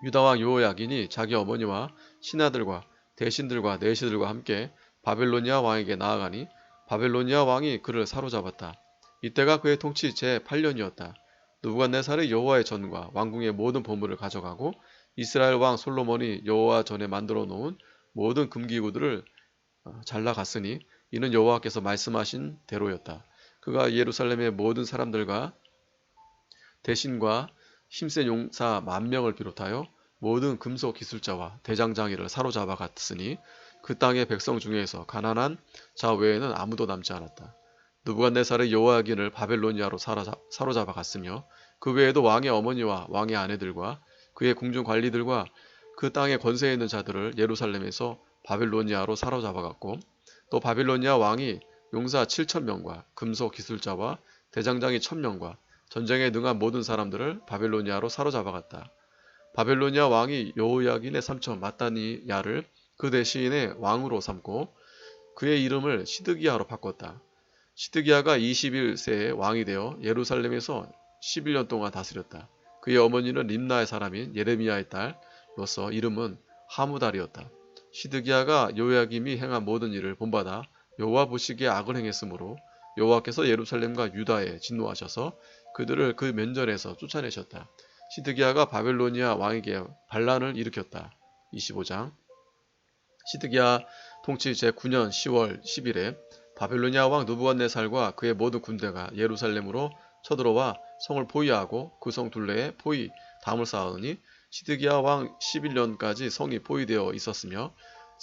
유다 왕 요야긴이 자기 어머니와 신하들과 대신들과 내시들과 함께 바벨로니아 왕에게 나아가니 바벨로니아 왕이 그를 사로잡았다. 이때가 그의 통치 제8년이었다. 느부갓네살이 여호와의 전과 왕궁의 모든 보물을 가져가고 이스라엘 왕 솔로몬이 여호와 전에 만들어 놓은 모든 금기구들을 잘라갔으니 이는 여호와께서 말씀하신 대로였다. 그가 예루살렘의 모든 사람들과 대신과 힘센 용사 10,000명을 비롯하여 모든 금속 기술자와 대장장이를 사로잡아 갔으니 그 땅의 백성 중에서 가난한 자 외에는 아무도 남지 않았다. 느부갓네살의 여호야긴을 바벨로니아로 사로잡아 갔으며 그 외에도 왕의 어머니와 왕의 아내들과 그의 궁중 관리들과 그 땅에 권세 있는 자들을 예루살렘에서 바벨로니아로 사로잡아 갔고 또 바벨로니아 왕이 용사 7,000명과 금속 기술자와 대장장이 1,000명과 전쟁에 능한 모든 사람들을 바벨로니아로 사로잡아 갔다. 바벨로니아 왕이 여호야긴의 삼촌 마따니야를 그 대신에 왕으로 삼고 그의 이름을 시드기야로 바꿨다. 시드기야가 21세에 왕이 되어 예루살렘에서 11년 동안 다스렸다. 그의 어머니는 림나의 사람인 예레미야의 딸로서 이름은 하무달이었다. 시드기야가 요야김이 행한 모든 일을 본받아 여호와 보시기에 악을 행했으므로 여호와께서 예루살렘과 유다에 진노하셔서 그들을 그 면전에서 쫓아내셨다. 시드기야가 바벨로니아 왕에게 반란을 일으켰다. 25장 시드기야 통치 제9년 10월 10일에 바벨로니아 왕 느부갓네살과 그의 모든 군대가 예루살렘으로 쳐들어와 성을 포위하고 그 성 둘레에 포위 담을 쌓으니 시드기야 왕 11년까지 성이 포위되어 있었으며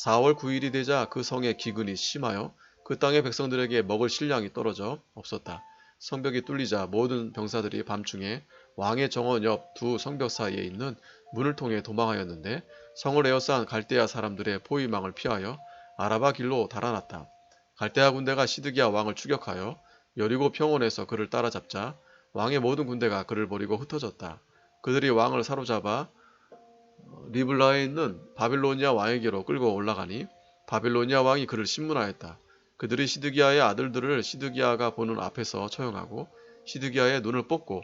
4월 9일이 되자 그 성의 기근이 심하여 그 땅의 백성들에게 먹을 식량이 떨어져 없었다. 성벽이 뚫리자 모든 병사들이 밤중에 왕의 정원 옆 두 성벽 사이에 있는 문을 통해 도망하였는데 성을 에워싼 갈대아 사람들의 포위망을 피하여 아라바 길로 달아났다. 갈대아 군대가 시드기야 왕을 추격하여 여리고 평원에서 그를 따라잡자 왕의 모든 군대가 그를 버리고 흩어졌다. 그들이 왕을 사로잡아 리블라에 있는 바빌로니아 왕에게로 끌고 올라가니 바빌로니아 왕이 그를 신문하였다. 그들이 시드기야의 아들들을 시드기야가 보는 앞에서 처형하고 시드기야의 눈을 뽑고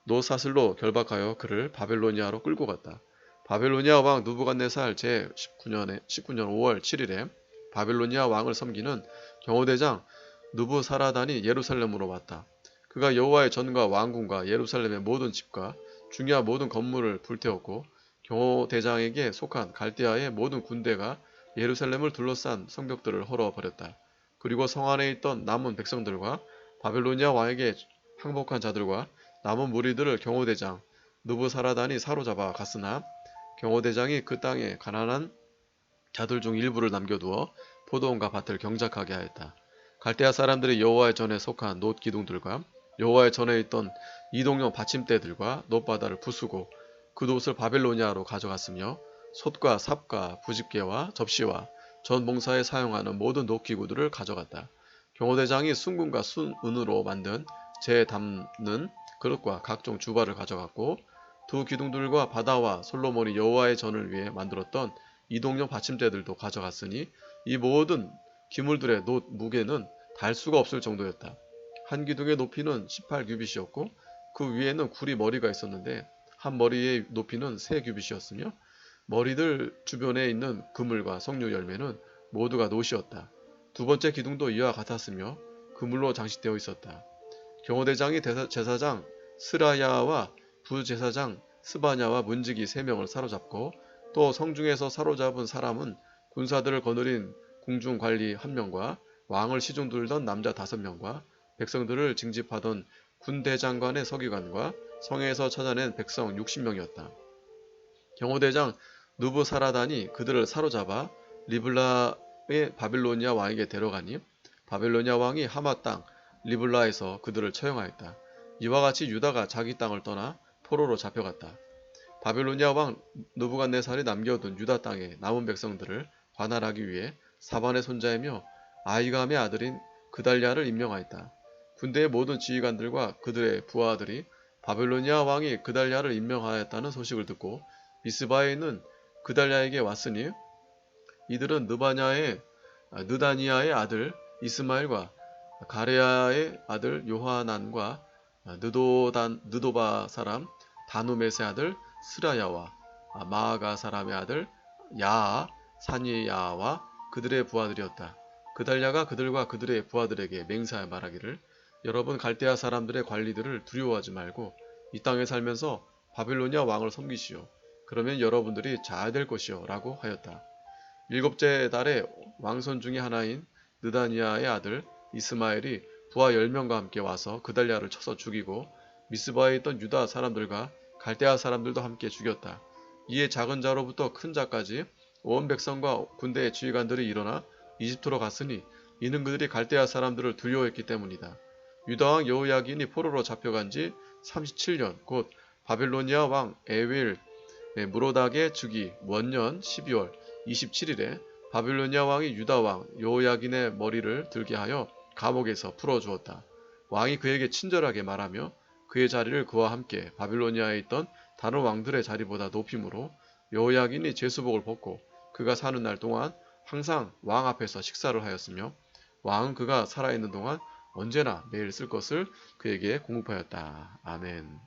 노사슬로 결박하여 그를 바빌로니아로 끌고 갔다. 바빌로니아 왕 누부갓네살 제19년 5월 7일에 바빌로니아 왕을 섬기는 경호대장 누부사라단이 예루살렘으로 왔다. 그가 여호와의 전과 왕궁과 예루살렘의 모든 집과 중요한 모든 건물을 불태웠고 경호대장에게 속한 갈대아의 모든 군대가 예루살렘을 둘러싼 성벽들을 헐어버렸다. 그리고 성 안에 있던 남은 백성들과 바빌로니아 왕에게 항복한 자들과 남은 무리들을 경호대장 느부사라단이 사로잡아 갔으나 경호대장이 그 땅에 가난한 자들 중 일부를 남겨두어 포도원과 밭을 경작하게 하였다. 갈대아 사람들이 여호와의 전에 속한 놋 기둥들과 여호와의 전에 있던 이동용 받침대들과 놋바다를 부수고 그 놋을 바빌로니아로 가져갔으며 솥과 삽과 부집개와 접시와 전 봉사에 사용하는 모든 놋기구들을 가져갔다. 경호대장이 순금과 순은으로 만든 재 담는 그릇과 각종 주발을 가져갔고 두 기둥들과 바다와 솔로몬이 여호와의 전을 위해 만들었던 이동용 받침대들도 가져갔으니 이 모든 기물들의 놋 무게는 달 수가 없을 정도였다. 한 기둥의 높이는 18규빗이었고 그 위에는 구리 머리가 있었는데 한 머리의 높이는 3규빗이었으며 머리들 주변에 있는 그물과 석류 열매는 모두가 놋이었다. 두 번째 기둥도 이와 같았으며 그물로 장식되어 있었다. 경호대장이 제사장 스라야와 부제사장 스바냐와 문지기 3명을 사로잡고 또 성중에서 사로잡은 사람은 군사들을 거느린 궁중관리 1명과 왕을 시중들던 남자 5명과 백성들을 징집하던 군대장관의 서기관과 성에서 찾아낸 백성 60명이었다. 경호대장 누부사라단이 그들을 사로잡아 리블라의 바빌로니아 왕에게 데려가니 바빌로니아 왕이 하마 땅 리블라에서 그들을 처형하였다. 이와 같이 유다가 자기 땅을 떠나 포로로 잡혀갔다. 바빌로니아 왕 느부갓네살이 남겨둔 유다 땅의 남은 백성들을 관할하기 위해 사반의 손자이며 아이감의 아들인 그달랴를 임명하였다. 군대의 모든 지휘관들과 그들의 부하들이 바빌로니아 왕이 그달랴를 임명하였다는 소식을 듣고 미스바에 있는 그달랴에게 왔으니 이들은 느다니아의 아들 이스마엘과 가레야의 아들 요하난과 느도바 사람 다누메스의 아들 스라야와 마아가 사람의 아들 야아 사니야와 그들의 부하들이었다. 그달랴가 그들과 그들의 부하들에게 맹세하여 말하기를 여러분 갈대아 사람들의 관리들을 두려워하지 말고 이 땅에 살면서 바빌로니아 왕을 섬기시오. 그러면 여러분들이 잘 될 것이요 라고 하였다. 7째 달에 왕손 중의 하나인 느다니아의 아들 이스마엘이 부하 10명과 함께 와서 그달랴를 쳐서 죽이고 미스바에 있던 유다 사람들과 갈대아 사람들도 함께 죽였다. 이에 작은 자로부터 큰 자까지 온 백성과 군대의 지휘관들이 일어나 이집트로 갔으니 이는 그들이 갈대아 사람들을 두려워했기 때문이다. 유다왕 여호야긴이 포로로 잡혀간 지 37년 곧 바빌로니아 왕 에윌 무로닥의 즉위 원년 12월 27일에 바빌로니아 왕이 유다 왕 여호야긴의 머리를 들게 하여 감옥에서 풀어주었다. 왕이 그에게 친절하게 말하며 그의 자리를 그와 함께 바빌로니아에 있던 다른 왕들의 자리보다 높임으로 여호야긴이 제수복을 벗고 그가 사는 날 동안 항상 왕 앞에서 식사를 하였으며 왕은 그가 살아있는 동안 언제나 매일 쓸 것을 그에게 공급하였다. 아멘.